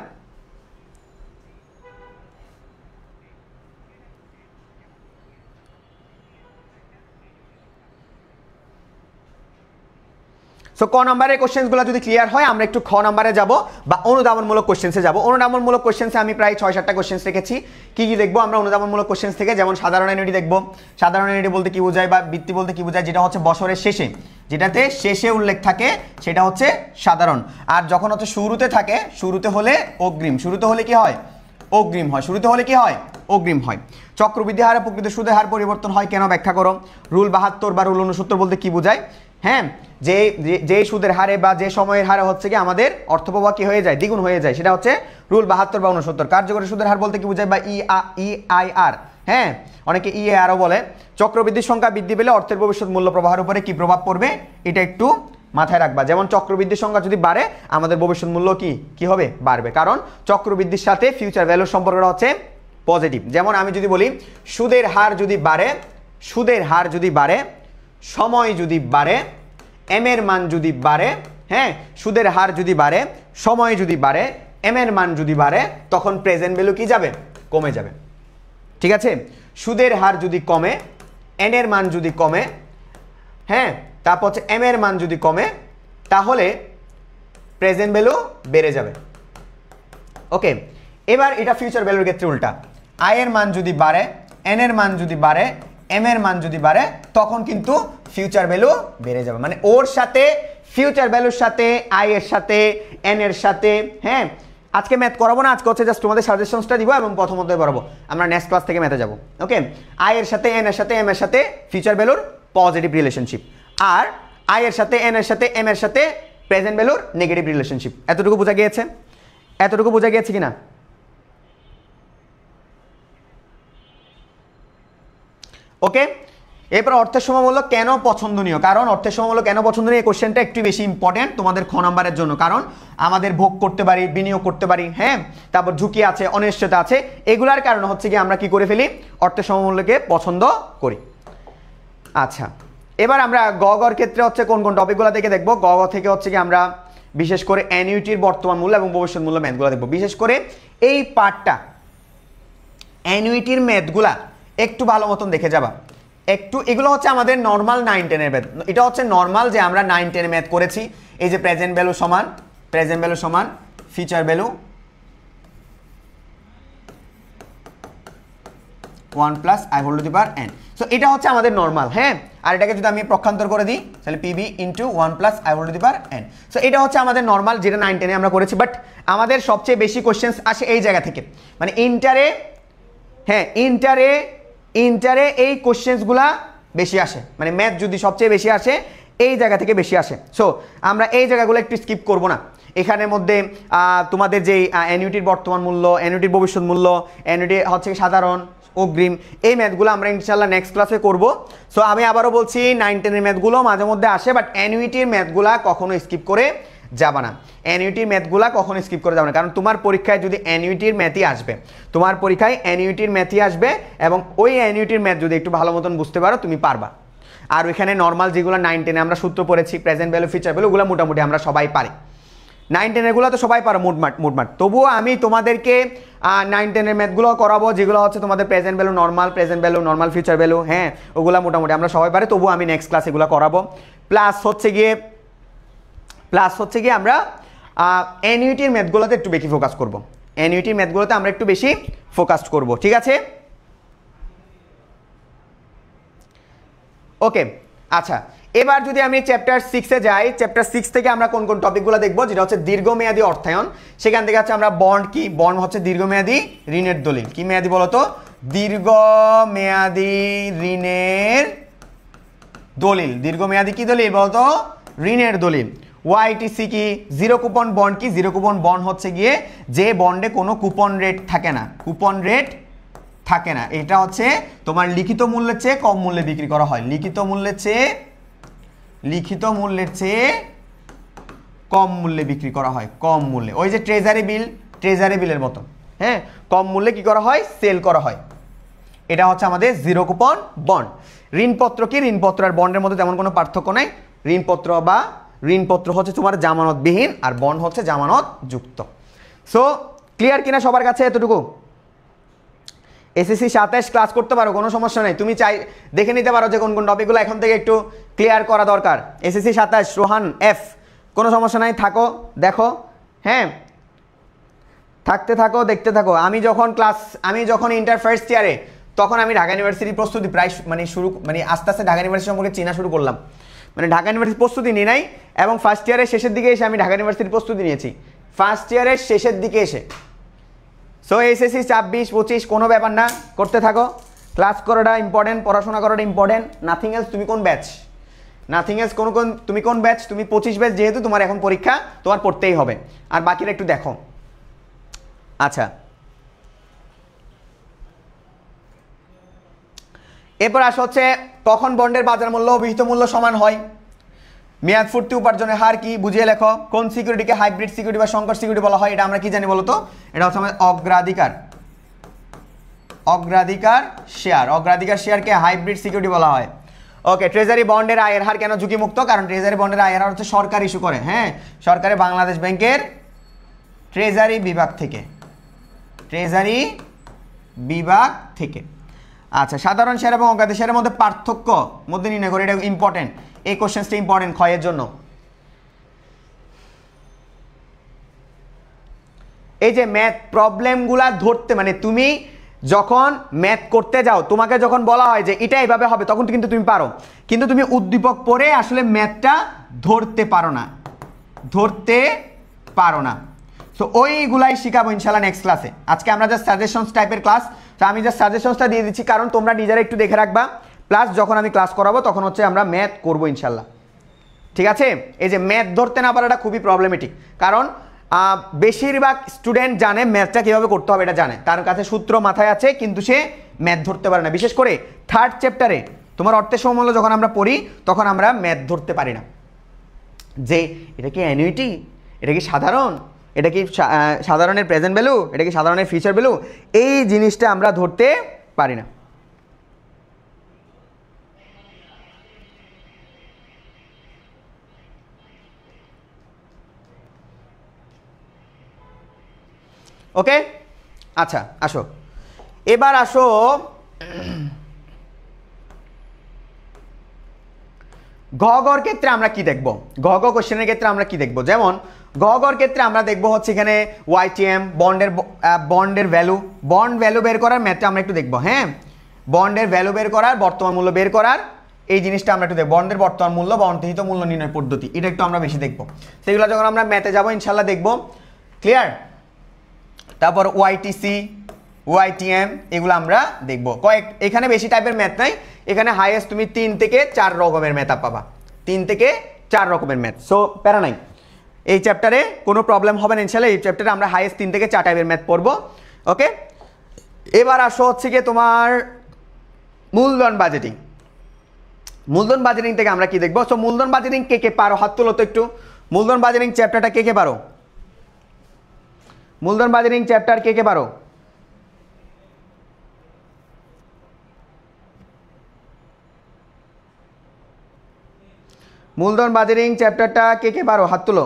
সো সো ক নাম্বারের কোশ্চেন্সগুলো যদি ক্লিয়ার হয় আমরা একটু খ নাম্বারে যাব বা অনুধাবনমূলক কোশ্চেন্সে যাব। অনুধাবনমূলক কোশ্চেন্সে আমি প্রায় 6-7টা কোশ্চেন্স রেখেছি। কি কি দেখবো আমরা অনুধাবনমূলক কোশ্চেন্স থেকে? যেমন সাধারণ অ্যানুইটি দেখবো। সাধারণ অ্যানুইটি বলতে কি বোঝায় বা বৃত্তি বলতে কি বোঝায়? যেটা হচ্ছে বছরের শেষে, যেটাতে শেষে উল্লেখ থাকে সেটা হচ্ছে সাধারণ। আর যখন হচ্ছে শুরুতে থাকে, শুরুতে হলে অগ্রিম, শুরুতে হলে কি হয়? অগ্রিম হয়। শুরুতে হলে কি হয়? অগ্রিম হয়। চক্রবৃদ্ধি হারে প্রকৃত সুদের হার পরিবর্তন হয় কেন? ব্যাখ্যা করো। রুল 72 বা রুল 69 বলতে কি বোঝায়? হ্যাঁ, যে সুদের হারে বা যে সময়ের হারে হচ্ছে কি আমাদের অর্থপ্রবাহ কি হয়ে যায়? দ্বিগুণ হয়ে যায়, সেটা হচ্ছে রুল 72 বা 69। কার্যকরী সুদের হার বলতে কি বোঝায়? বা EIR, হ্যাঁ, অনেকে EIRও বলে। চক্রবৃদ্ধির সংখ্যা বৃদ্ধি পেলে অর্থের ভবিষ্যৎ মূল্য প্রবাহের উপরে কি প্রভাব পড়বে? এটা একটু মাথায় রাখবা। যেমন চক্রবৃদ্ধির সংখ্যা যদি বাড়ে আমাদের ভবিষ্যৎ মূল্য কি হবে? বাড়বে। কারণ চক্রবৃদ্ধির সাথে ফিউচার ভ্যালুর সম্পর্কটা হচ্ছে পজিটিভ। যেমন আমি যদি বলি সুদের হার যদি বাড়ে, সুদের হার যদি বাড়ে, সময় যদি বাড়ে, এম এর মান যদি বাড়ে, হ্যাঁ, সুদের হার যদি বাড়ে, সময় যদি বাড়ে, এম এর মান যদি বাড়ে, তখন প্রেজেন্ট ভ্যালু কি যাবে? কমে যাবে। ঠিক আছে? সুদের হার যদি কমে, এন এর মান যদি কমে, হ্যাঁ, তারপর হচ্ছে এম এর মান যদি কমে, তাহলে প্রেজেন্ট ভ্যালু বেড়ে যাবে। ওকে, এবার এটা ফিউচার ভ্যালুর ক্ষেত্রে উল্টা। আই এর মান যদি বাড়ে, এন এর মান যদি বাড়ে, এম এর মান যদি বাড়ে, তখন কিন্তু ফিউচার ভ্যালু বেড়ে যাবে। মানে ওর সাথে ফিউচার ভ্যালুর সাথে, আই এর সাথে, এন এর সাথে, হ্যাঁ, আজকে ম্যাথ করাবো না, আজকে হচ্ছে জাস্ট তোমাদের সাজেশনসটা দিব এবং প্রথম অধ্যায় পড়াবো। আমরা নেক্সট ক্লাস থেকে ম্যাথে যাব। ওকে, আই এর সাথে, এন এর সাথে, এম এর সাথে ফিউচার ভ্যালুর পজিটিভ রিলেশনশিপ, আর আই এর সাথে, এন এর সাথে, এম এর সাথে প্রেজেন্ট ভ্যালুর নেগেটিভ রিলেশনশিপ। এতটুকু বোঝা গিয়েছে? এতটুকু বোঝা গিয়েছে কিনা? ওকে, এরপর অর্থের সমমূল্য কেন পছন্দনীয়? কারণ অর্থের সমমূল্য কেন পছন্দনীয়, এই কোশ্চেনটা একটু বেশি ইম্পর্টেন্ট তোমাদের খ নাম্বারের জন্য। কারণ আমাদের ভোগ করতে পারি, বিনিয়োগ করতে পারি, হ্যাঁ, তারপর ঝুঁকি আছে, অনিশ্চয়তা আছে, এগুলার কারণে হচ্ছে কি আমরা কি করে ফেলি? অর্থের সমমূল্যকে পছন্দ করি। আচ্ছা, এবার আমরা গর ক্ষেত্রে হচ্ছে কোন কোন টপিকগুলো থেকে দেখবো। গ থেকে হচ্ছে কি আমরা বিশেষ করে অ্যানুইটির বর্তমান মূল্য এবং ভবিষ্যৎ মূল্য ম্যাথগুলো দেখবো। বিশেষ করে এই পার্টটা অ্যানুইটির ম্যাথগুলা একটু ভালো মতন দেখে যাবা। একটু এগুলো হচ্ছে আমাদের নর্মাল 9-10 এর ম্যাথ। এটা হচ্ছে নর্মাল যে আমরা 9-10 ম্যাথ করেছি। এই যে প্রেজেন্ট ভ্যালু সমান future value 1 plus I whole to the power n। So এটা হচ্ছে আমাদের নর্মাল, হ্যাঁ। আর এটাকে যদি আমি প্রক্ষান্তর করে দিই তাহলে PB into 1 plus I whole to the power n। So এটা হচ্ছে আমাদের নর্মাল, যেটা 9-10 আমরা করেছি। বাট আমাদের সবচেয়ে বেশি কোশ্চেন্স আসে এই জায়গা থেকে, মানে ইন্টারে, হ্যাঁ, ইন্টারে এই কোশ্চেন্সগুলা বেশি আসে। মানে ম্যাথ যদি সবচেয়ে বেশি আসে এই জায়গা থেকে বেশি আসে। সো আমরা এই জায়গাগুলো একটু স্কিপ করব না। এখানের মধ্যে তোমাদের যে অ্যানুইটির বর্তমান মূল্য, অ্যানুইটির ভবিষ্যৎ মূল্য, অ্যানুইটি হচ্ছে সাধারণ, অগ্রিম, এই ম্যাথগুলো আমরা ইনশাল্লাহ নেক্সট ক্লাসে করব। সো আমি আবারও বলছি 9-10 এর ম্যাথগুলো মাঝে মধ্যে আসে, বাট অ্যানুইটির ম্যাথগুলা কখনো স্কিপ করে যাবে না। অ্যানুইটির ম্যাথগুলা কখনো স্কিপ করে যাবে না, কারণ তোমার পরীক্ষায় যদি অ্যানুইটির ম্যাথই আসবে, তোমার পরীক্ষায় অ্যানুইটির ম্যাথই আসবে, এবং ওই অ্যানুইটির ম্যাথ যদি একটু ভালো মতন বুঝতে পারো তুমি পারবা। আর ওইখানে নর্মাল যেগুলো 9-10 আমরা সূত্র পড়েছি, প্রেজেন্ট ভ্যালু, ফিউচার ভ্যালু, ওগুলো মোটামুটি আমরা সবাই পারি। 9-10 এরগুলো তো সবাই পারো মুটমাট। তবুও আমি তোমাদেরকে 9-10 এর ম্যাথগুলো করাবো, যেগুলো হচ্ছে তোমাদের present value, normal future value, হ্যাঁ, ওগুলো মোটামুটি আমরা সবাই পারি। তবুও আমি নেক্সট ক্লাস এগুলো করাবো। প্লাস হচ্ছে গিয়ে আমরা অ্যানুইটির ম্যাথগুলোতে একটু বেশি ফোকাস করব। অ্যানুইটির ম্যাথগুলোতে আমরা একটু বেশি ফোকাস করব, ঠিক আছে? ওকে, আচ্ছা, এবার যদি আমি চ্যাপ্টার 6-এ যাই, চ্যাপ্টার 6 থেকে আমরা কোন কোন টপিকগুলো দেখবো, যেটা হচ্ছে দীর্ঘমেয়াদী অর্থায়ন। সেখান থেকে হচ্ছে আমরা বন্ড কি, বন্ড হচ্ছে দীর্ঘমেয়াদী ঋণের দলিল। কি মেয়াদী বলো তো? দীর্ঘমেয়াদী ঋণের দলিল। দীর্ঘমেয়াদী কি দলিল বলো তো? ঋণের দলিল। ওয়াইটিসি কি? Zero coupon bond. কি জিরো কুপন বন্ড? হচ্ছে গিয়ে যে বন্ডে কোনো কুপন রেট থাকে না, কুপন রেট থাকে না। এটা হচ্ছে তোমার লিখিত মূল্যের চেয়ে কম মূল্যে বিক্রি করা হয়। লিখিত মূল্যের চেয়ে কম মূল্যে বিক্রি করা হয়, কম মূল্যে। ওই যে ট্রেজারি বিলের মতো, হ্যাঁ, কম মূল্যে কি করা হয়? সেল করা হয়। এটা হচ্ছে আমাদের জিরো কুপন বন্ড। ঋণপত্র কি? ঋণপত্র আর বন্ডের মধ্যে তেমন কোনো পার্থক্য নাই। ঋণপত্র হচ্ছে তোমার জামানতবিহীন, আর বন্ড হচ্ছে জামানত যুক্ত। সো ক্লিয়ার কিনা সবার কাছে এতটুকু? এসএসসি 27 ক্লাস করতে পারো, কোনো সমস্যা নেই। তুমি চাই দেখে নিতে পারো যে কোন কোন টপিকগুলো এখন থেকে একটু ক্লিয়ার করা দরকার। এসএসসি 27 রোহান এফ, কোনো সমস্যা নাই, থাকো দেখো, হ্যাঁ থাকতে থাকো দেখতে থাকো। আমি যখন ইন্টার ফার্স্ট ইয়ারে, তখন আমি ঢাকা ইউনিভার্সিটির প্রস্তুতি প্রায় আস্তে আস্তে ঢাকা ইউনিভার্সিটি সম্পর্কে চেনা শুরু করলাম। ঢাকা ইউনিভার্সিটির প্রস্তুতি নিই নাই, এবং ফার্স্ট ইয়ারের শেষের দিকে এসে আমি ঢাকা ইউনিভার্সিটির প্রস্তুতি নিয়েছি, ফার্স্ট ইয়ারের শেষের দিকে এসে। সো এসএসসি 24-25 কোনো ব্যাপার না, করতে থাকো, ক্লাস করাটা ইম্পর্টেন্ট, পড়াশোনা করাটা ইম্পর্টেন্ট, নাথিং এলস। তুমি কোন ব্যাচ, নাথিং এলস, তুমি কোন ব্যাচ, তুমি 25 ব্যাচ, যেহেতু তোমার এখন পরীক্ষা, তোমার পড়তেই হবে। আর বাকিরা একটু দেখো। আচ্ছা, এরপর আসা হচ্ছে কখন বন্ডের বাজার মূল্য অভিহিত মূল্য সমান হয়। মেয়াদ পূর্তি উপার্জনের হার কি, বুঝিয়ে লেখো। কোন সিকিউরিটিকে হাইব্রিড সিকিউরিটি বা সংকট সিকিউরিটি বলা হয়, এটা আমরা কি জানি বলো তো? এটা হচ্ছে আমাদের অগ্রাধিকার শেয়ারকে হাইব্রিড সিকিউরিটি বলা হয়। ওকে, ট্রেজারি বন্ডের আয়ের হার কেন ঝুঁকিমুক্ত? কারণ ট্রেজারি বন্ডের আয়ের হার হচ্ছে সরকার ইস্যু করে, হ্যাঁ, সরকারের বাংলাদেশ ব্যাংকের ট্রেজারি বিভাগ থেকে। আচ্ছা, সাধারণ শেয়ার এবং অজ্ঞাত শেয়ারের মধ্যে পার্থক্য নির্ণয় করে, এটা ইম্পর্টেন্ট, এই কোশ্চেনটা ইম্পর্টেন্ট ক্ষয়ের জন্য। এই যে ম্যাথ প্রবলেমগুলা ধরতে, তুমি যখন ম্যাথ করতে যাও, তোমাকে যখন বলা হয় যে এটা এইভাবে হবে, তখন কিন্তু তুমি পারো, কিন্তু তুমি উদ্দীপক পড়ে আসলে ম্যাথটা ধরতে পারো না। সো ওইগুলাই শিখাবো ইনশাল্লাহ নেক্সট ক্লাসে। আজকে আমরা জাস্ট সাজেশনস টাইপের ক্লাস, তো আমি জাস্ট সাজেশনসটা দিয়ে দিচ্ছি, কারণ তোমরা নিজেরা একটু দেখে রাখবা, প্লাস যখন আমি ক্লাস করাবো তখন হচ্ছে আমরা ম্যাথ করবো ইনশাল্লাহ, ঠিক আছে? এই যে ম্যাথ ধরতে না পারাটা খুবই প্রবলেমেটিক, কারণ বেশিরভাগ স্টুডেন্ট জানে ম্যাথটা কীভাবে করতে হবে, এটা জানে, তার কাছে সূত্র মাথায় আছে, কিন্তু সে ম্যাথ ধরতে পারে না। বিশেষ করে 3rd চ্যাপ্টারে তোমার অর্থের সমমূল্য যখন আমরা পড়ি, তখন আমরা ম্যাথ ধরতে পারি না, যে এটা কি অ্যানুইটি, এটা কি সাধারণ, এটা কি সাধারণের প্রেজেন্ট ভ্যালু, এটা কি সাধারণের ফিউচার ভ্যালু, এই জিনিসটা আমরা ধরতে পারি না। ওকে, আচ্ছা আসো, এবার আসো ঘ ঘর ক্ষেত্রে আমরা কি দেখব, ঘ ঘ কোশ্চেনের ক্ষেত্রে আমরা কি দেখব। যেমন ঘ ঘর ক্ষেত্রে আমরা দেখব হচ্ছে এখানে ওয়াইটিএম, বন্ডের ভ্যালু, বন্ড ভ্যালু বের করার ম্যাথটা আমরা একটু দেখব, হ্যাঁ, বন্ডের ভ্যালু বের করার, বর্তমান মূল্য বের করার, এই জিনিসটা আমরা একটু দেখব। বন্ডের বর্তমান মূল্য বা অন্তর্হিত মূল্য নির্ণয় পদ্ধতি, এটা একটু আমরা বেশি দেখব, সেগুলো যখন আমরা ম্যাথে যাব ইনশাল্লাহ দেখব, ক্লিয়ার? তারপর ওয়াইটিসি, ওয়াইটিএম, এগুলো আমরা দেখব। এখানে বেশি টাইপের ম্যাথ নাই, এখানে হাইয়েস্ট তুমি 3 থেকে 4 রকমের ম্যাথ পাবা, 3 থেকে 4 রকমের ম্যাথ। সো প্যারা নাই, এই চ্যাপ্টারে কোনো প্রবলেম হবে না ইনশাল্লাহ। এই চ্যাপ্টারে আমরা হাইয়েস্ট 3 থেকে 4 টাইপের ম্যাথ পড়বো। ওকে, এবার আসো হচ্ছে গিয়ে তোমার মূলধন বাজেটিং। মূলধন বাজেটিং থেকে আমরা কি দেখবো? সো মূলধন বাজেটিং কে পারো, হাত তোলো তো একটু। মূলধন বাজেটিং চ্যাপ্টারটা কে পারো? মূলধন বাজেটিং চ্যাপ্টার কে পারো? মূলধন বাজেটিং চ্যাপ্টারটা কে পারো, হাত তুলো।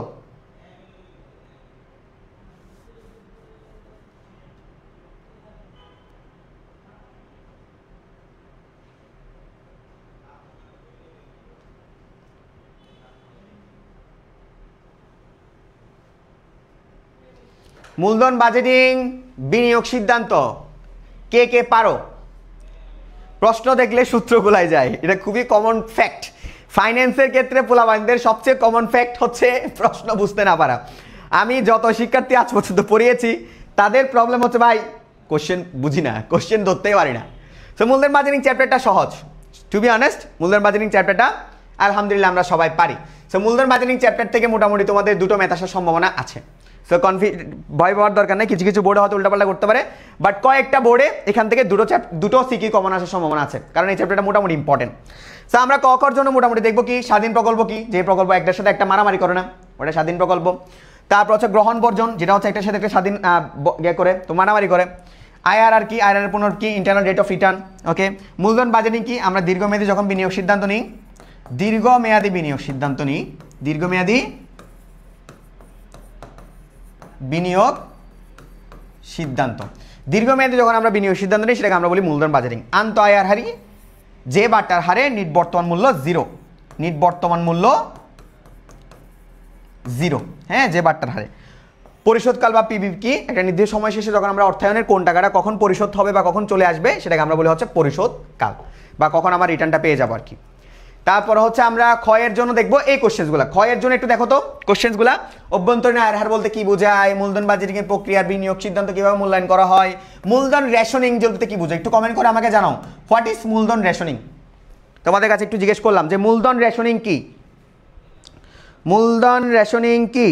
মূলধন বাজেটিং, বিনিয়োগ সিদ্ধান্ত কে পারো? প্রশ্ন দেখলে সূত্র গুলাই যায়, এটা খুবই কমন ফ্যাক্ট। ফাইন্যান্সের ক্ষেত্রে পোলাবাইনদের সবচেয়ে কমন ফ্যাক্ট হচ্ছে প্রশ্ন বুঝতে না পারা। আমি যত শিক্ষার্থী আজ পর্যন্ত পড়িয়েছি, তাদের প্রবলেম হচ্ছে ভাই কোশ্চেন বুঝি না, কোশ্চেন ধরতেই পারি না। সো মূলধন বাজেটিং চ্যাপ্টারটা সহজ, টু বি অনেস্ট। মূলধন বাজেটিং চ্যাপ্টারটা আলহামদুলিল্লাহ আমরা সবাই পারি। সো মূলধন বাজেটিং চ্যাপ্টার থেকে মোটামুটি তোমাদের 2টো ম্যাথ আসার সম্ভাবনা আছে। সো ভয় পাওয়ার দরকার নেই, কিছু কিছু বোর্ডে হয়তো উল্টাপাল্টা করতে পারে, বাট কয়েকটা বোর্ডে এখান থেকে দুটো সিকি কমন আসার সম্ভাবনা আছে, কারণ এই চ্যাপ্টারটা মোটামুটি ইম্পর্টেন্ট। সো আমরা কর জন্য মোটামুটি দেখবো কি, স্বাধীন প্রকল্প কি, যে প্রকল্প একটার সাথে একটা মারামারি করে না, ওটা স্বাধীন প্রকল্প। তারপর হচ্ছে গ্রহণ বর্জন, যেটা হচ্ছে একটার সাথে একটা স্বাধীন করে তো মারামারি করে। আইআরআর কি, আইআরআর পুনর কি, ইন্টারনাল রেট অফ রিটার্ন। ওকে, মূলধন বাজেটিং কি, আমরা দীর্ঘমেয়াদী যখন বিনিয়োগ সিদ্ধান্ত নিই, দীর্ঘমেয়াদী বিনিয়োগ সিদ্ধান্ত নিই, দীর্ঘমেয়াদী বিনিয়োগ সিদ্ধান্ত। দীর্ঘমেয়াদে যখন আমরা বিনিয়োগ সিদ্ধান্ত নিই সেটাকে আমরা বলি মূলধন বাজেটিং। আন্ত আয় আর হারি যে বাটার হারে নিট বর্তমান মূল্য জিরো, নিট বর্তমান মূল্য জিরো, হ্যাঁ, যে বাট্টার হারে। পরিশোধকাল বা পিবি কি, একটা নির্দিষ্ট সময় শেষে যখন আমরা অর্থায়নের কোন টাকাটা কখন পরিশোধ হবে বা কখন চলে আসবে সেটাকে আমরা বলি হচ্ছে পরিশোধকাল, বা কখন আমার রিটার্নটা পেয়ে যাবো আর কি। তারপর হচ্ছে আমরা ক্ষয়ের জন্য দেখবো এই কোশ্চেন্সগুলো। ক্ষয়ের জন্য একটু দেখো তো কোশ্চেন্সগুলো। অভ্যন্তরীণ আয়ের হার বলতে কি বোঝায়, মূলধন বাজেটিং এর প্রক্রিয়ার বিনিয়োগ সিদ্ধান্ত কিভাবে মূল্যায়ন করা হয়, মূলধন রেশনিং বলতে কি বোঝায় একটু কমেন্ট করে আমাকে জানাও। হোয়াট ইজ মূলধন রেশনিং? তোমাদের কাছে একটু জিজ্ঞেস করলাম যে মূলধন রেশনিং কি, মূলধন রেশনিং কি?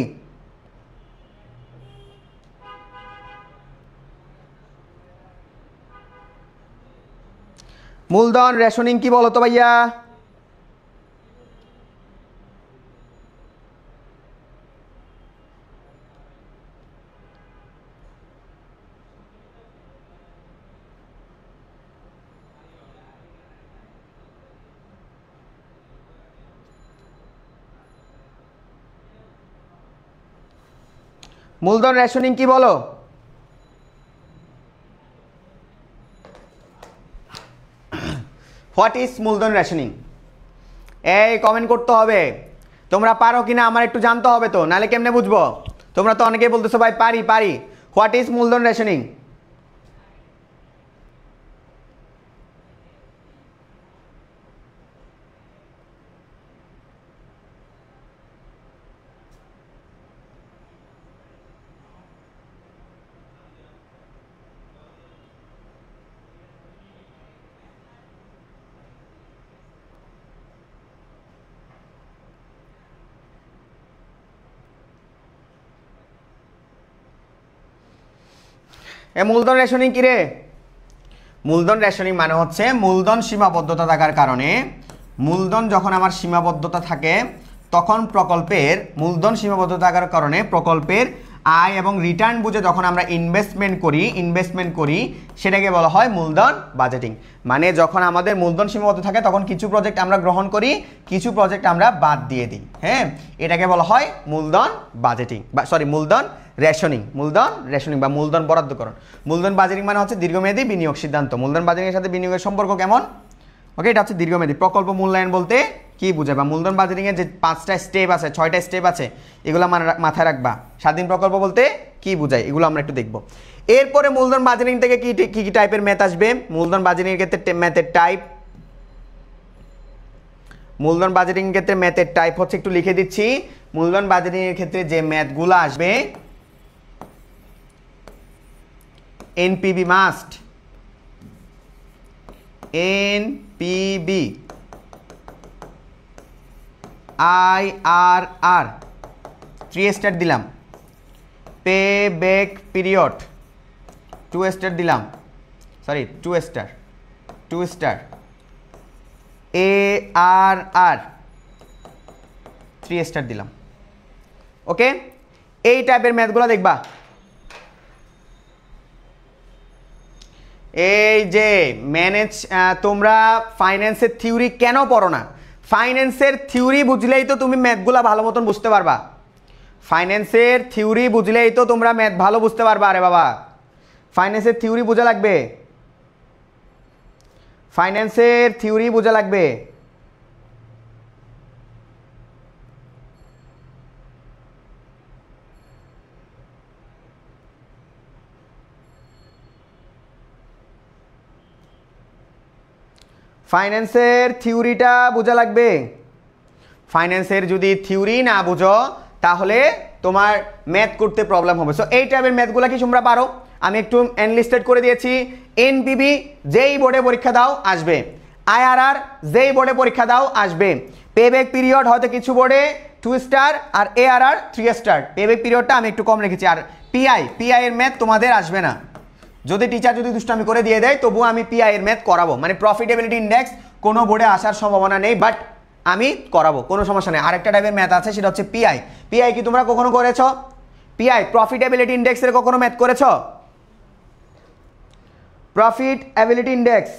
মূলধন রেশনিং কি বলো তো ভাইয়া? মূলধন রেশনিং কি বলো? হোয়াট ইজ মূলধন রেশনিং? এই কমেন্ট করতে হবে। তোমরা পারো কিনা আমার একটু জানতে হবে তো, নাহলে কেমনে বুঝবো? তোমরা তো অনেকেই বলতেছো ভাই পারি পারি। হোয়াট ইজ মূলধন রেশনিং? মূলধন রেশনিং কি রে? মূলধন রেশনিং মানে হচ্ছে মূলধন সীমাবদ্ধতা থাকার কারণে, মূলধন যখন আমার সীমাবদ্ধতা থাকে তখন প্রকল্পের মূলধন সীমাবদ্ধতা থাকার কারণে প্রকল্পের আয় এবং রিটার্ন বুঝে যখন আমরা ইনভেস্টমেন্ট করি সেটাকে বলা হয় মূলধন বাজেটিং। মানে যখন আমাদের মূলধন সীমাবদ্ধ থাকে তখন কিছু প্রজেক্ট আমরা গ্রহণ করি, কিছু প্রজেক্ট আমরা বাদ দিয়ে দিই, হ্যাঁ, এটাকে বলা হয় মূলধন বাজেটিং বা মূলধন রেশনিং। মূলধন রেশনিং বা মূলধন বরাদ্দকরণ। মূলধন বাজেটিং মানে হচ্ছে দীর্ঘমেয়াদী বিনিয়োগ সিদ্ধান্ত। মূলধন বাজেটিংয়ের সাথে বিনিয়োগের সম্পর্ক কেমন? ওকে, এটা হচ্ছে দীর্ঘমেয়াদী। প্রকল্প মূল্যায়ন বলতে কি বোঝায়, বা মূলধন বাজেটিংয়ের যে 5টা স্টেপ আছে 6টা স্টেপ আছে এগুলো মাথায় রাখবা। স্বাধীন প্রকল্প বলতে কি বোঝায় এগুলো আমরা একটু দেখব। এরপরে মূলধন বাজেটিং থেকে কি কি টাইপের ম্যাথ আসবে? মূলধন বাজেটিংয়ের ক্ষেত্রে ম্যাথের টাইপ, মূলধন বাজেটিং ক্ষেত্রে ম্যাথের টাইপ হচ্ছে একটু লিখে দিচ্ছি। মূলধন বাজেটিংয়ের ক্ষেত্রে যে ম্যাথগুলো আসবে, এনপিবি মাস্ট, এনপিবি, আইআরআর 3 স্টার দিলাম, পে ব্যাক পিরিয়ড 2 স্টার দিলাম, 2 স্টার, এআরআর 3 স্টার দিলাম। ওকে, এই টাইপের ম্যাথগুলো দেখবা। এই যে তোমরা ফাইন্যান্সের থিওরি কেন পড়ো না? ফাইন্যান্সের থিওরি বুঝলেই তো তুমি ম্যাথগুলো ভালো মতন বুঝতে পারবা। ফাইন্যান্সের থিওরি বুঝলেই তো তোমরা ম্যাথ ভালো বুঝতে পারবা। আরে বাবা, ফাইন্যান্সের থিওরি বোঝা লাগবে, ফাইন্যান্সের থিওরি বোঝা লাগবে। ফাইন্যান্সের থিওরিটা বোঝা লাগবে। ফাইন্যান্সের যদি থিওরি না বুঝো তাহলে তোমার ম্যাথ করতে প্রবলেম হবে। সো এই টাইপের ম্যাথগুলো কি তোমরা পারো? আমি একটু এনলিস্টেড করে দিয়েছি। এনপিবি যেই বোর্ডে পরীক্ষা দাও আসবে, আইআরআর যেই বোর্ডে পরীক্ষা দাও আসবে, পেব্যাক পিরিয়ড হয়তো কিছু বোর্ডে 2 স্টার আর এআরআর 3 স্টার। পেব্যাক পিরিয়ডটা আমি একটু কম রেখেছি। আর পিআই এর ম্যাথ তোমাদের আসবে না। যদি টিচার যদি দুষ্টামি করে দিয়ে দেয় তবুও আমি পিআই এর ম্যাথ করাবো। মানে প্রফিটেবিলিটি ইন্ডেক্স কোনো বোর্ডে আসার সম্ভাবনা নেই, বাট আমি করাবো, কোনো সমস্যা নেই। আরেকটা টাইপের ম্যাথ আছে, সেটা হচ্ছে পিআই। পিআই কি তোমরা কখনো করেছো? পিআই প্রফিটেবিলিটি ইন্ডেক্সের কখনো ম্যাথ করেছো? প্রফিটেবিলিটি ইন্ডেক্স,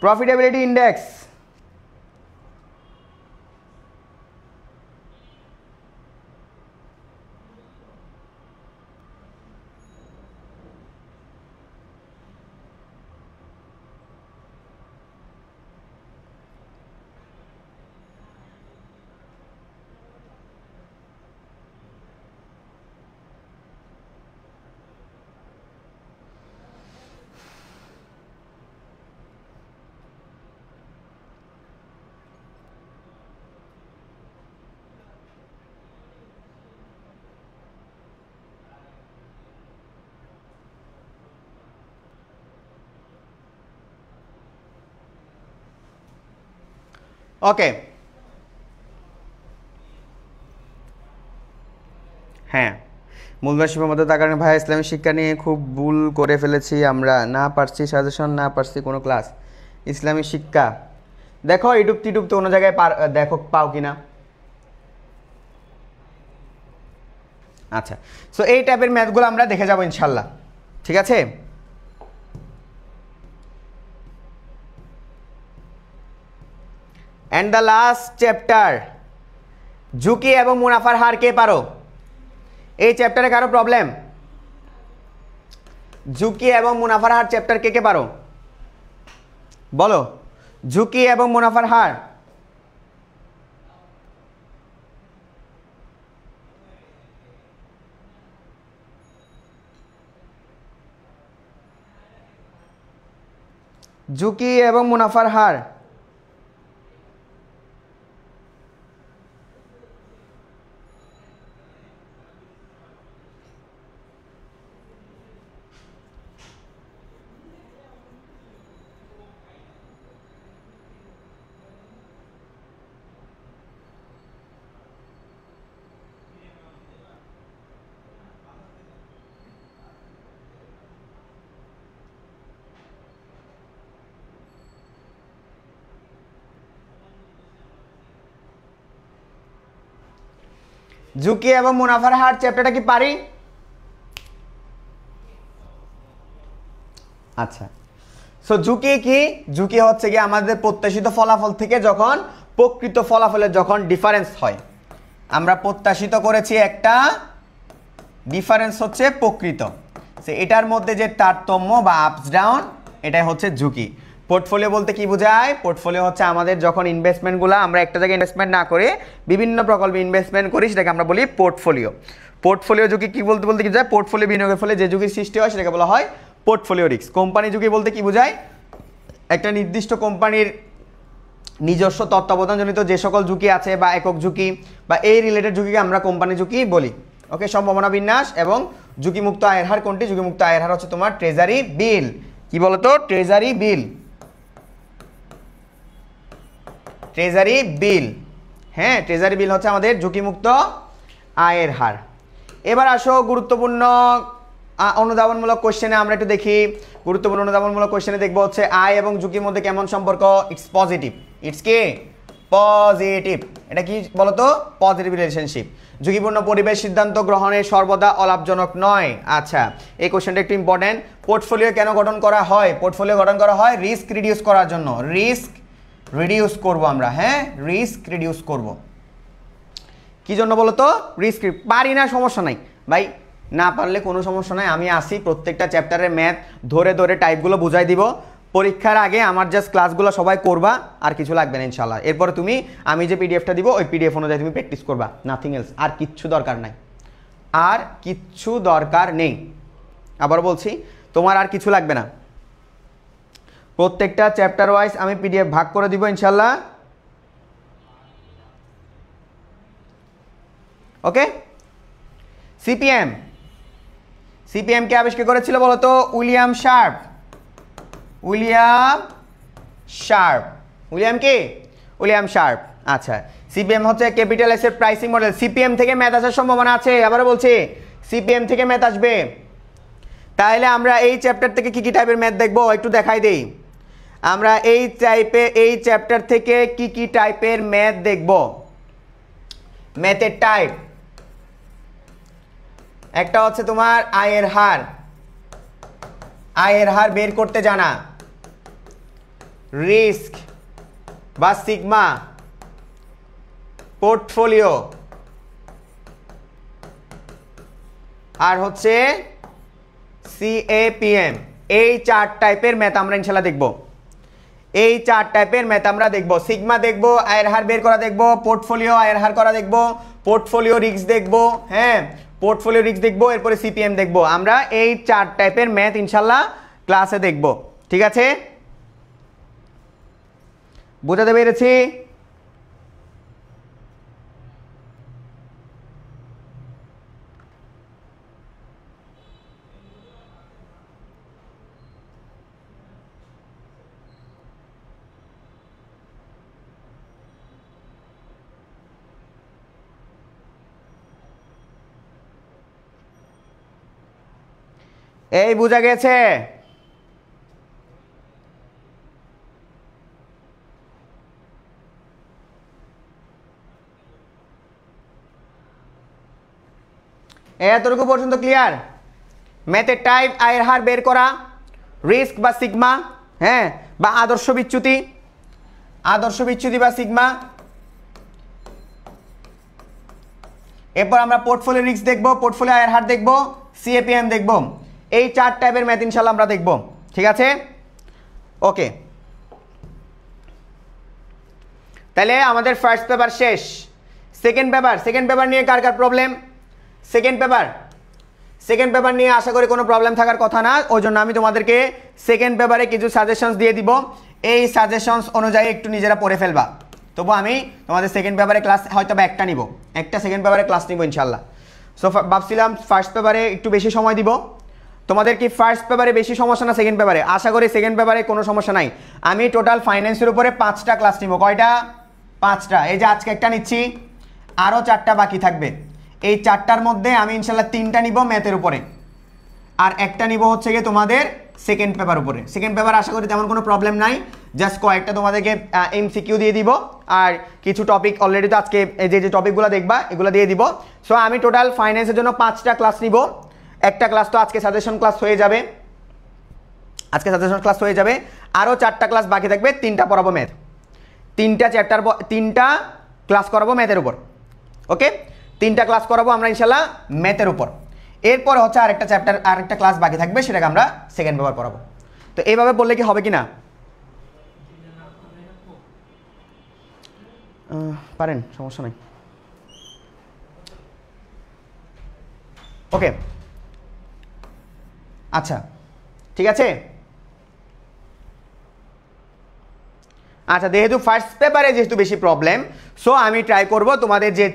প্রফিটেবিলিটি ইন্ডেক্স ওকে, হ্যাঁ, মূলধন শিল্পের মধ্যে তার কারণে ভাই ইসলামী শিক্ষা নিয়ে খুব ভুল করে ফেলেছি আমরা, না পারছি সাজেশন, না পারছি কোনো ক্লাস। ইসলামী শিক্ষা দেখো ইউটিউব টিউব তো অন্য জায়গায় দেখো পাও কিনা। আচ্ছা, সো এই টাইপের ম্যাথগুলো আমরা দেখে যাবো ইনশাল্লাহ, ঠিক আছে। অ্যান্ড দ্য লাস্ট চ্যাপ্টার, ঝুঁকি এবং মুনাফার হার কে পারো? এই চ্যাপ্টারে কারো প্রবলেম? ঝুঁকি এবং মুনাফার হার চ্যাপ্টার কে কে পারো বলো? ঝুঁকি এবং মুনাফার হার, ঝুঁকি এবং মুনাফার হার। ঝুঁকি এবং মুনাফার হার চ্যাপ্টারটা কি পারি? আচ্ছা, সো ঝুঁকি কি? ঝুঁকি হচ্ছে কি আমাদের প্রত্যাশিত ফলাফল থেকে যখন প্রকৃত ফলাফলের যখন ডিফারেন্স হয়। আমরা প্রত্যাশিত করেছি একটা, ডিফারেন্স হচ্ছে প্রকৃত, সে এটার মধ্যে যে তারতম্য বা আপস ডাউন, এটাই হচ্ছে ঝুঁকি। পোর্টফোলিও বলতে কি বোঝায়? পোর্টফোলিও হচ্ছে আমাদের যখন ইনভেস্টমেন্টগুলো আমরা একটা জায়গায় ইনভেস্টমেন্ট না করে বিভিন্ন প্রকল্পে ইনভেস্টমেন্ট করি, সেটাকে আমরা বলি পোর্টফোলিও। পোর্টফোলিও ঝুঁকি কি বলতে বলতে কি বোঝায়? পোর্টফোলিও বিনিয়োগের ফলে যে ঝুঁকির সৃষ্টি হয় সেটাকে বলা হয় পোর্টফোলিও রিস্ক। কোম্পানি ঝুঁকি বলতে কি বোঝায়? একটা নির্দিষ্ট কোম্পানির নিজস্ব তত্ত্বাবধানজনিত যে সকল ঝুঁকি আছে বা একক ঝুঁকি বা এই রিলেটেড ঝুঁকিকে আমরা কোম্পানি ঝুঁকি বলি। ওকে, সম্ভাবনা বিন্যাস এবং ঝুঁকিমুক্ত আয়ের হার কোনটি? ঝুঁকিমুক্ত আয়ের হার হচ্ছে তোমার ট্রেজারি বিল। কি বলতো? Treasury bill, treasury bill. হ্যাঁ, ট্রেজারি বিল হচ্ছে আমাদের ঝুঁকিমুক্ত আয়ের হার। এবার আসো গুরুত্বপূর্ণ অনুধাবনমূলক কোশ্চেনে আমরা একটু দেখি। গুরুত্বপূর্ণ অনুধাবনমূলক কোশ্চেনে দেখবো হচ্ছে আয় এবং ঝুঁকির মধ্যে কেমন সম্পর্ক? It's positive. ইটস কি? পজিটিভ। এটা কি বলতো? Positive relationship. ঝুঁকিপূর্ণ পরিবেশ সিদ্ধান্ত গ্রহণে সর্বদা অলাভজনক নয়। আচ্ছা, এই কোশ্চেনটা একটু ইম্পর্টেন্ট। পোর্টফোলিও কেন গঠন করা হয়? পোর্টফোলিও গঠন করা হয় রিস্ক রিডিউস করার জন্য। রিস্ক রিডিউস করব আমরা, হ্যাঁ, রিস্ক রিডিউস করব। কি জন্য বলো তো? রিস্ক। পারি না, সমস্যা নাই ভাই, না পারলে কোনো সমস্যা নাই, আমি আসি প্রত্যেকটা চ্যাপ্টারের ম্যাথ ধরে ধরে টাইপগুলো বুঝাই দিব। পরীক্ষার আগে আমার জাস্ট ক্লাসগুলো সবাই করবা, আর কিছু লাগবে না ইনশাল্লাহ। এরপরে তুমি আমি যে পিডিএফটা দিব ওই পিডিএফ অনুযায়ী তুমি প্র্যাকটিস করবা, নাথিং এলস। আর কিচ্ছু দরকার নাই, আর কিচ্ছু দরকার নেই। আবার বলছি, তোমার আর কিছু লাগবে না। প্রত্যেকটা চ্যাপ্টার ওয়াইজ আমি পিডিএফ ভাগ করে দিব ইনশাল্লাহ। ওকে, সিপিএম, সিপিএম কে আবিষ্কার করেছিল বলতো? William Sharpe. William Sharpe. William কি? William Sharpe. আচ্ছা, সিপিএম হচ্ছে capital asset pricing model. CPM থেকে ম্যাথ আসার সম্ভাবনা আছে, আবারও বলছি সিপিএম থেকে ম্যাথ আসবে। তাহলে আমরা এই চ্যাপ্টার থেকে কি কি টাইপের ম্যাথ দেখবো একটু দেখাই দেই। আমরা এই চ্যাপ্টার থেকে কি কি টাইপের ম্যাথ দেখব? ম্যাথের টাইপ একটা হচ্ছে তোমার আয়ের হার, আয়ের হার বের করতে জানা, রিস্ক বা সিগমা, পোর্টফোলিও, আর হচ্ছে সিএপিএম। এই চার টাইপের ম্যাথ আমরা ইনশাল্লাহ দেখব। এই চার টাইপের ম্যাথ আমরা দেখব। সিগমা দেখব, আয়ের হার বের করা দেখব, পোর্টফোলিও আয়ের হার করা দেখব, পোর্টফোলিও রিস্ক দেখব, হ্যাঁ, পোর্টফোলিও রিস্ক দেখব, এরপরে সিপিএম দেখব। আমরা এই চার টাইপের ম্যাথ ইনশাল্লাহ ক্লাসে দেখব, ঠিক আছে? বুঝাতে পেরেছি? এই বোঝা গেছে? এতটুকু পর্যন্ত ক্লিয়ার? ম্যাথের টাইপ, আয়ের হার বের করা, রিস্ক বা সিগমা, হ্যাঁ, বা আদর্শ বিচ্যুতি, বা সিগমা। এরপর আমরা পোর্টফোলিও রিস্ক দেখব, পোর্টফোলিও আয়ের হার দেখব, সিএপিএম দেখব। এই 4 টাইপের ম্যাথ ইনশাআল্লাহ আমরা দেখব। ঠিক আছে? ওকে, তাহলে আমাদের ফার্স্ট পেপার শেষ। সেকেন্ড পেপার নিয়ে কার কার প্রবলেম? সেকেন্ড পেপার নিয়ে আশা করি কোনো প্রবলেম থাকার কথা না। ওই জন্য আমি তোমাদেরকে সেকেন্ড পেপারে কিছু সাজেশনস দিয়ে দিব। এই সাজেশনস অনুযায়ী একটু নিজেরা পড়ে ফেলবা। তবু আমি তোমাদের সেকেন্ড পেপারে ক্লাস হয়তো বা একটা সেকেন্ড পেপারে ক্লাস নিব ইনশাল্লাহ। সো ভাবছিলাম ফার্স্ট পেপারে একটু বেশি সময় দিব। তোমাদের কি ফার্স্ট পেপারে বেশি সমস্যা না সেকেন্ড পেপারে? আশা করি সেকেন্ড পেপারে কোনো সমস্যা নাই। আমি টোটাল ফাইন্যান্সের উপরে 5টা ক্লাস নিব। কয়টা? 5টা। এই যে আজকে একটা নিচ্ছি, আরও 4টা বাকি থাকবে। এই 4টার মধ্যে আমি ইনশাল্লাহ 3টা নিব ম্যাথের উপরে, আর একটা নিব হচ্ছে গিয়ে তোমাদের সেকেন্ড পেপার উপরে। সেকেন্ড পেপার আশা করি তেমন কোনো প্রবলেম নাই, জাস্ট কয়েকটা তোমাদেরকে এমসিকিউ দিয়ে দিব, আর কিছু টপিক অলরেডি তো আজকে যে টপিকগুলো দেখবা এগুলো দিয়ে দিব। সো আমি টোটাল ফাইন্যান্সের জন্য 5টা ক্লাস নিব। একটা ক্লাস তো আজকে সাজেশন ক্লাস হয়ে যাবে, আরও 4টা ক্লাস বাকি থাকবে। 3টা পড়াবো ম্যাথ, 3টা ক্লাস করাবো ম্যাথের উপর। ওকে, 3টা ক্লাস করাবো আমরা ইনশাল্লাহ ম্যাথের উপর। এরপর হচ্ছে আরেকটা ক্লাস বাকি থাকবে, সেটাকে আমরা সেকেন্ড পেপার পড়াবো। তো এইভাবে বললে কি হবে কি না? পারেন, সমস্যা নাই। ওকে, আচ্ছা, ঠিক আছে। আচ্ছা, যেহেতু ফার্স্ট পেপারে যেহেতু বেশি প্রবলেম, সো আমি ট্রাই করব তোমাদের যে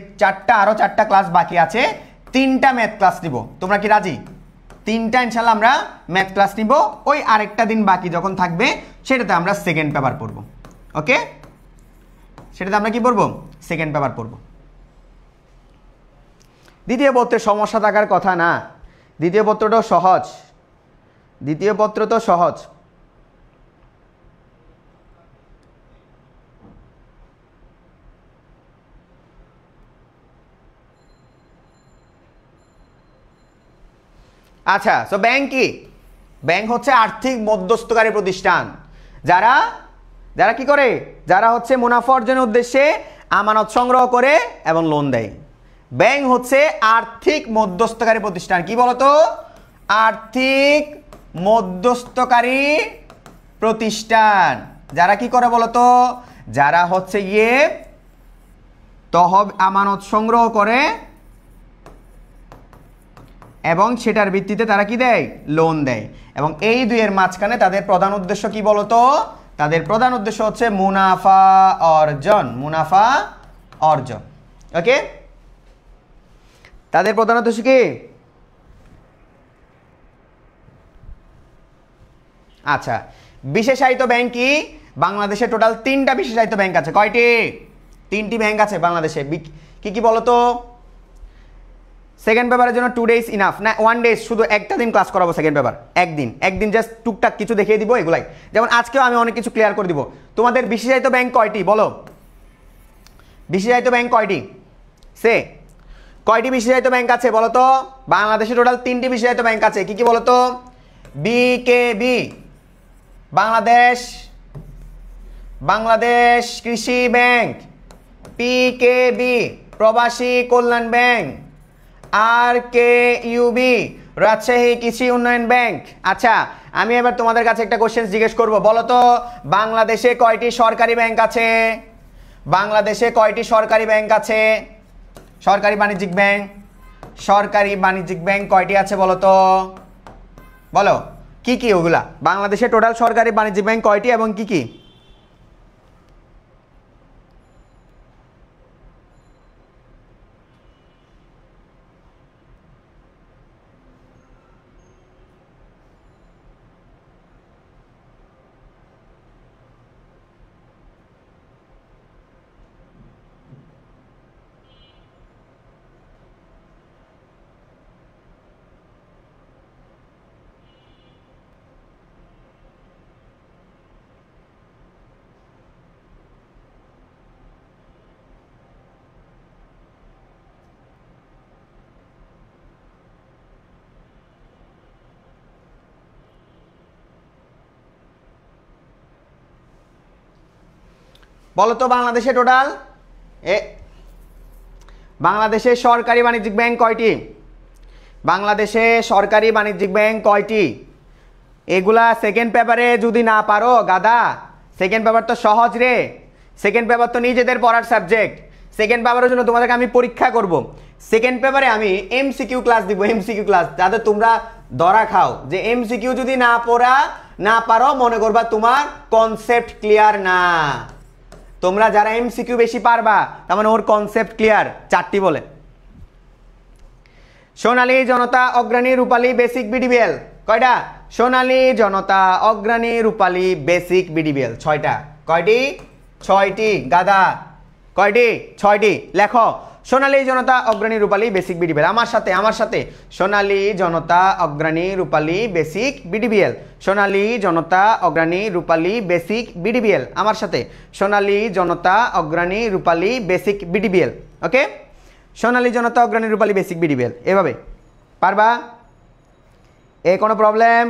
আরও 4টা ক্লাস বাকি আছে, 3টা ম্যাথ ক্লাস নিব। তোমরা কি রাজি? 3টা ইনশাল্লাহ আমরা ম্যাথ ক্লাস নিব। ওই আরেকটা দিন বাকি যখন থাকবে সেটাতে আমরা সেকেন্ড পেপার পড়ব। ওকে, সেটাতে আমরা কি পড়ব? সেকেন্ড পেপার পড়ব। দ্বিতীয় পত্রের সমস্যা থাকার কথা না, দ্বিতীয় পত্রটাও সহজ, দ্বিতীয় পত্র তো সহজ। আচ্ছা, সো ব্যাংক কি? ব্যাংক হচ্ছে আর্থিক মধ্যস্থকারী প্রতিষ্ঠান, যারা কি করে? যারা হচ্ছে মুনাফা অর্জনের উদ্দেশ্যে আমানত সংগ্রহ করে এবং লোন দেয়। ব্যাংক হচ্ছে আর্থিক মধ্যস্থকারী প্রতিষ্ঠান। কি বলতো? আর্থিক মধ্যস্থকারী প্রতিষ্ঠান। যারা কি করে বলতো? যারা হচ্ছে গিয়ে তহবিল আমানত সংগ্রহ করে এবং সেটার ভিত্তিতে তারা কি দেয়? লোন দেয়। এবং এই দুইয়ের মাঝখানে তাদের প্রধান উদ্দেশ্য কি বলতো? তাদের প্রধান উদ্দেশ্য হচ্ছে মুনাফা অর্জন। ওকে, তাদের প্রধান উদ্দেশ্য কি? আচ্ছা, বিশেষায়িত ব্যাংক কি? বাংলাদেশে টোটাল 3টা বিশেষায়িত ব্যাংক আছে। কয়টি? 3টি ব্যাংক আছে বাংলাদেশে। কি কি বলতো? সেকেন্ড পেপারের জন্য 2 days ইনাফ না, 1 day, শুধু একটা দিন ক্লাস করাবো সেকেন্ড পেপার। একদিন জাস্ট টুকটাক কিছু দেখিয়ে দিব এগুলাই। যেমন আজকেও আমি অনেক কিছু ক্লিয়ার করে দিব। তোমাদের বিশেষায়িত ব্যাংক কয়টি বলো? বিশেষায়িত ব্যাংক কয়টি? কয়টি বিশেষায়িত ব্যাংক আছে বলো তো? বাংলাদেশে টোটাল 3টি বিশেষায়িত ব্যাংক আছে। কি কি বলো তো? বিকেবি বাংলাদেশ কৃষি ব্যাংক, পিকেবি প্রবাসী কল্যাণ ব্যাংক, আর কে ইউবি রাজশাহী কৃষি উন্নয়ন ব্যাংক। আচ্ছা, আমি এবার তোমাদের কাছে একটা কোশ্চেন জিজ্ঞেস করব। বলো তো বাংলাদেশে কয়টি সরকারি ব্যাংক আছে? বাংলাদেশে কয়টি সরকারি ব্যাংক আছে? সরকারি বাণিজ্যিক ব্যাংক কয়টি আছে বলো তো? বলো কি কি ওগুলা? বাংলাদেশে টোটাল সরকারি বাণিজ্যিক ব্যাংক কয়টি এবং কি কি? বলো তো বাংলাদেশে টোটাল বাংলাদেশে সরকারি বাণিজ্যিক ব্যাংক কয়টি? বাংলাদেশে সরকারি বাণিজ্যিক ব্যাংক কয়টি? এগুলা সেকেন্ড পেপারে যদি না পারো গাদা, সেকেন্ড পেপার তো সহজ রে, সেকেন্ড পেপার তো নিজেদের পড়ার সাবজেক্ট, সেকেন্ড পেপারের জন্য তোমাদেরকে আমি পরীক্ষা করব। সেকেন্ড পেপারে আমি এমসিকিউ ক্লাস দিব, এমসিকিউ ক্লাস, যাতে তোমরা ধরা খাও যে এমসিকিউ যদি না পারো মনে করবা তোমার কনসেপ্ট ক্লিয়ার না। তোমরা যারা এমসিকিউ বেশি পারবা তার মানে ওর কনসেপ্ট ক্লিয়ার। চারটি বলে সোনালী জনতা অগ্রণী রূপালী বেসিক বিডিবিএল কয়টা? সোনালী জনতা অগ্রণী রূপালী বেসিক বিডিবিএল ছয়টা। কয়টি? ছয়টি গাদা। কয়টি? ছয়টি। লেখো সোনালী জনতা অগ্রণী রূপালী বেসিক বিডিবিএল। আমার সাথে সোনালী জনতা অগ্রণী রূপালী বেসিক বিডিবিএল। সোনালী জনতা অগ্রণী রূপালী বেসিক বিডিবিএল। আমার সাথে সোনালী জনতা অগ্রণী রূপালী বেসিক বিডিবিএল। ওকে, সোনালী জনতা অগ্রণী রূপালী বেসিক বিডিবিএল। এভাবে পারবা? এ কোনো প্রবলেম?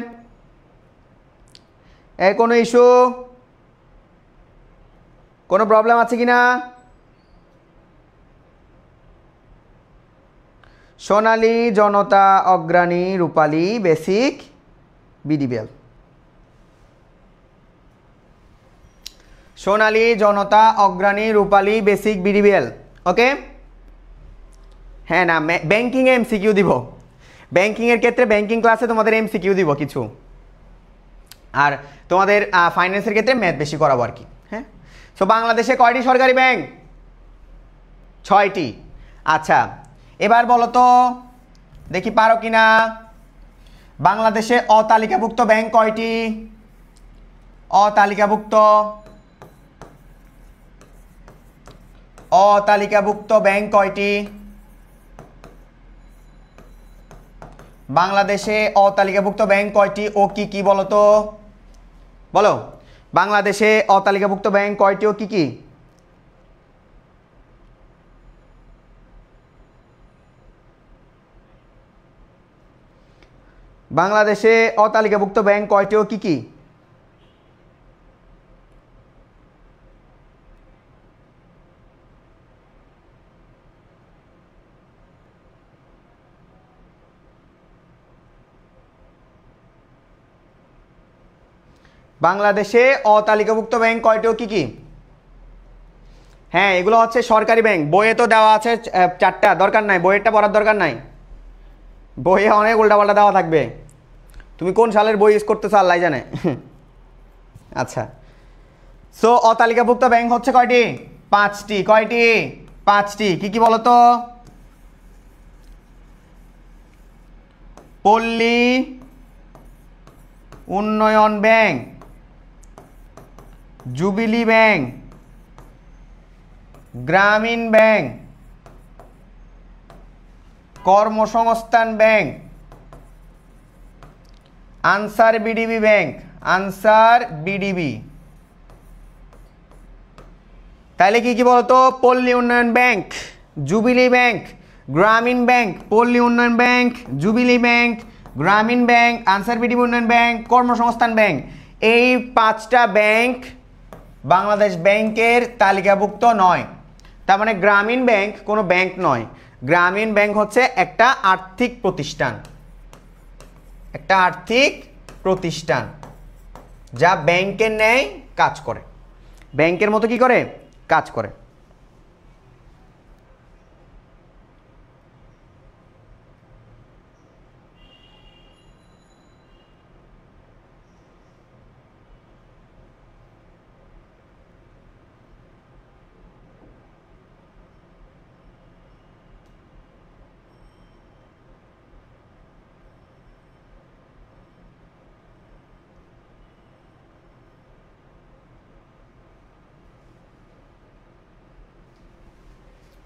এ কোনো ইস্যু? কোনো প্রবলেম আছে কিনা? সোনালী জনতা অগ্রণী রূপালী বেসিক বিডিবিএল। সোনালী জনতা অগ্রণী রূপালী বেসিক বিডিবিএল। ওকে, হ্যাঁ না ব্যাংকিং এ এমসিকিউ দিব, ব্যাংকিং এর ক্ষেত্রে ব্যাংকিং ক্লাসে তোমাদের এমসিকিউ দিব কিছু, আর তোমাদের ফাইন্যান্সের ক্ষেত্রে ম্যাথ বেশি করাবো আর কি। হ্যাঁ, সো বাংলাদেশে কয়টি সরকারি ব্যাংক? ছয়টি। আচ্ছা, এবার বলো তো দেখি পারো কিনা, বাংলাদেশে অতালিকাভুক্ত ব্যাংক কয়টি? অতালিকাভুক্ত ব্যাংক কয়টি? বাংলাদেশে অতালিকাভুক্ত ব্যাংক কয়টি ও কি কি বলো তো? বলো, বাংলাদেশে অতালিকাভুক্ত ব্যাংক কয়টি ও কি কি? বাংলাদেশে অতালিকাভুক্ত ব্যাংক কয়টি ও কি কি? বাংলাদেশে অতালিকাভুক্ত ব্যাংক কয়টি ও কি কি? হ্যাঁ, এগুলো হচ্ছে সরকারি ব্যাংক। বইয়ে তো দেওয়া আছে চারটা, দরকার নাই, বইয়েরটা পড়ার দরকার নাই, বইয়ে অনেক উল্টাপাল্টা দেওয়া থাকবে। তুমি কোন সালের বই ইউজ করতেছো আল্লাহ জানে। আচ্ছা, সো অতালিকাভুক্ত ব্যাংক হচ্ছে কয়টি? পাঁচটি। কয়টি? পাঁচটি। কি কি বলো তো? পল্লী উন্নয়ন ব্যাংক, জুবিলি ব্যাংক, গ্রামীণ ব্যাংক, কর্মসংস্থান bank, answer BDB bank. Answer BDB. তাহলে কি কি বলতো? পল্লী উন্নয়ন ব্যাংক, জুবিলি ব্যাংক, গ্রামীণ ব্যাংক, পল্লী উন্নয়ন ব্যাংক, জুবিলি ব্যাংক, গ্রামীণ ব্যাংক, আনসার বিডিবি উন্নয়ন ব্যাংক, কর্মসংস্থান ব্যাংক। এই পাঁচটা ব্যাংক বাংলাদেশ ব্যাংকের তালিকাভুক্ত নয়। তার মানে গ্রামীণ ব্যাংক কোনো ব্যাংক নয়, গ্রামীণ ব্যাংক হচ্ছে একটা আর্থিক প্রতিষ্ঠান, একটা আর্থিক প্রতিষ্ঠান যা ব্যাংকের ন্যায় কাজ করে, ব্যাংকের মতো কি করে? কাজ করে।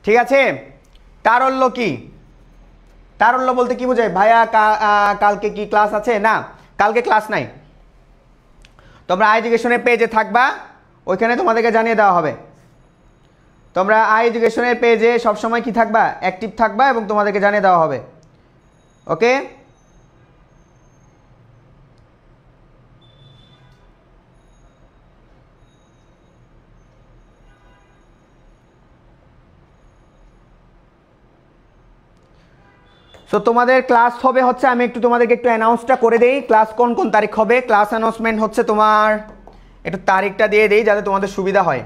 ঠিক আছে, তারল্য কি? তারল্য বলতে কি বোঝায় ভাইয়া? কালকে কি ক্লাস আছে? না, কালকে ক্লাস নাই। তোমরা আই এডুকেশনের পেজে থাকবা, ওইখানে তোমাদেরকে জানিয়ে দেওয়া হবে। তোমরা আই এডুকেশনের পেজে সবসময় কি থাকবা? অ্যাক্টিভ থাকবা এবং তোমাদেরকে জানিয়ে দেওয়া হবে। ওকে, সো তোমাদের ক্লাস হবে হচ্ছে, আমি একটু তোমাদেরকে একটু অ্যানাউন্সটা করে দেই, ক্লাস কোন কোন তারিখ হবে। ক্লাস অ্যানাউন্সমেন্ট হচ্ছে তোমার, একটু তারিখটা দিয়ে দেই যাতে তোমাদের সুবিধা হয়।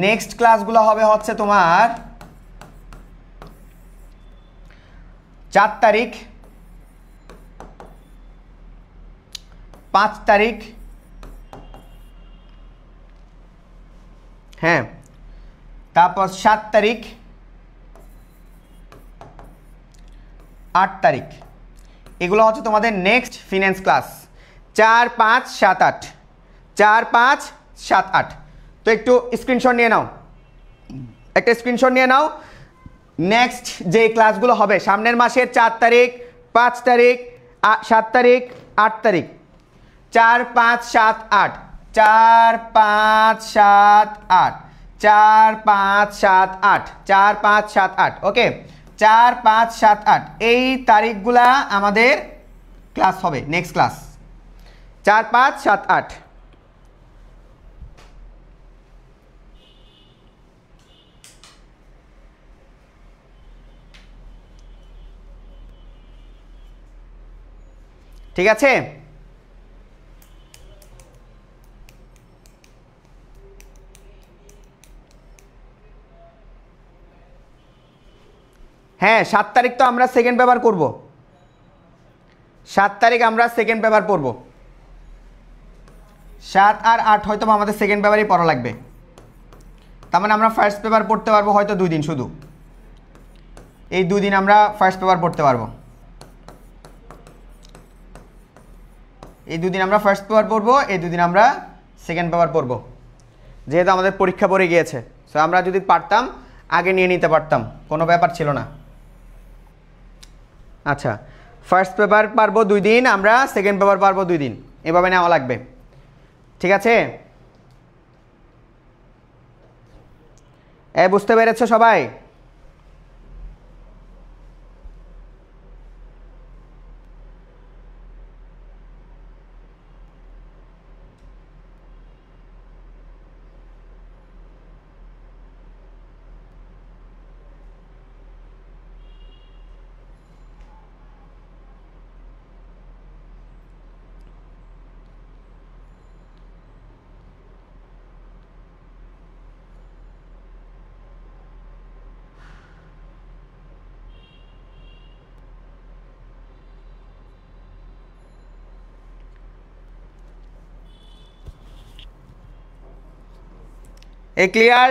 নেক্সট ক্লাসগুলো হবে হচ্ছে তোমার 4 তারিখ, 5 তারিখ, হ্যাঁ, তারপর 7 তারিখ, 8 তারিখ। এগুলো হচ্ছে তোমাদের নেক্সট ফিন্যান্স ক্লাস। 4, 5, 7, 8, 4, 5, 7, 8। তো একটু স্ক্রিনশট নিয়ে নাও, একটা স্ক্রিনশট নিয়ে নাও। নেক্সট যে ক্লাসগুলো হবে সামনের মাসের 4 তারিখ, 5 তারিখ, 7 তারিখ, 8 তারিখ, 4, 5, 7, 8, 4, 5, 7, 8, 4, 5, 7, 8, 4, 5, 7, 8, ওকে, 4, 5, 7, 8 এই তারিখগুলা আমাদের ক্লাস হবে। Next class 4, 5, 7, 8। ঠিক আছে, হ্যাঁ 7 তারিখ তো আমরা সেকেন্ড পেপার করব, 7 তারিখ আমরা সেকেন্ড পেপার পড়ব। 7 আর 8 হয়তো আমাদের সেকেন্ড পেপারই পড়া লাগবে, তার মানে আমরা ফার্স্ট পেপার পড়তে পারবো হয়তো 2 দিন, শুধু এই 2 দিন আমরা ফার্স্ট পেপার পড়তে পারবো। এই 2 দিন আমরা ফার্স্ট পেপার পড়বো, এই 2 দিন আমরা সেকেন্ড পেপার পড়বো, যেহেতু আমাদের পরীক্ষা পড়ে গিয়েছে। সো আমরা যদি পারতাম আগে নিয়ে নিতে পারতাম, কোনো ব্যাপার ছিল না। আচ্ছা, ফার্স্ট পেপার পারবো 2 দিন, আমরা সেকেন্ড পেপার পারবো 2 দিন, এভাবে নেওয়া লাগবে। ঠিক আছে, বুঝতে পেরেছো সবাই? ক্লিয়ার?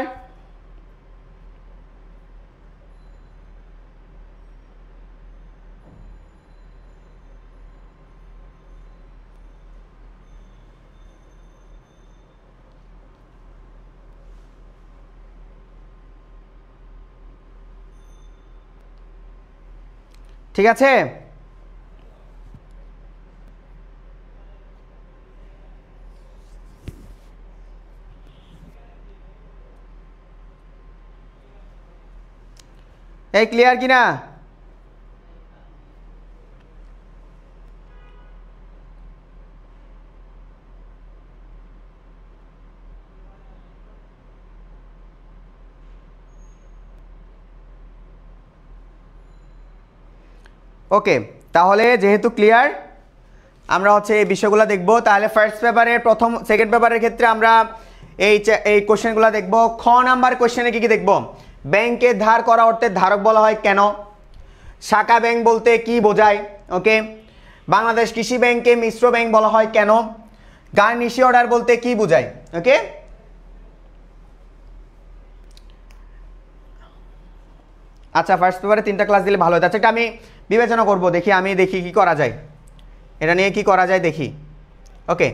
ঠিক আছে, ক্লিয়ার কি না? ওকে, তাহলে যেহেতু ক্লিয়ার, আমরা হচ্ছে এই বিষয়গুলো দেখব। তাহলে ফার্স্ট পেপারের সেকেন্ড পেপারের ক্ষেত্রে আমরা এই কোশ্চেনগুলো দেখব। খ নাম্বার কোশ্চেনে কি কি দেখব? ব্যাংকে ধার করা অর্থের ধারক বলা হয় কেন? শাখা ব্যাংক বলতে কি বোঝায়? ওকে, বাংলাদেশ কৃষি ব্যাংকে মিশ্র ব্যাংক বলা হয় কেন? গার্নিশি অর্ডার বলতে কি বোঝায়? ওকে, আচ্ছা, ফার্স্ট পেপারে 3টা ক্লাস দিলে ভালো হতো। আচ্ছা, এটা আমি বিবেচনা করব, দেখি কি করা যায়, এটা নিয়ে কি করা যায় দেখি। ওকে,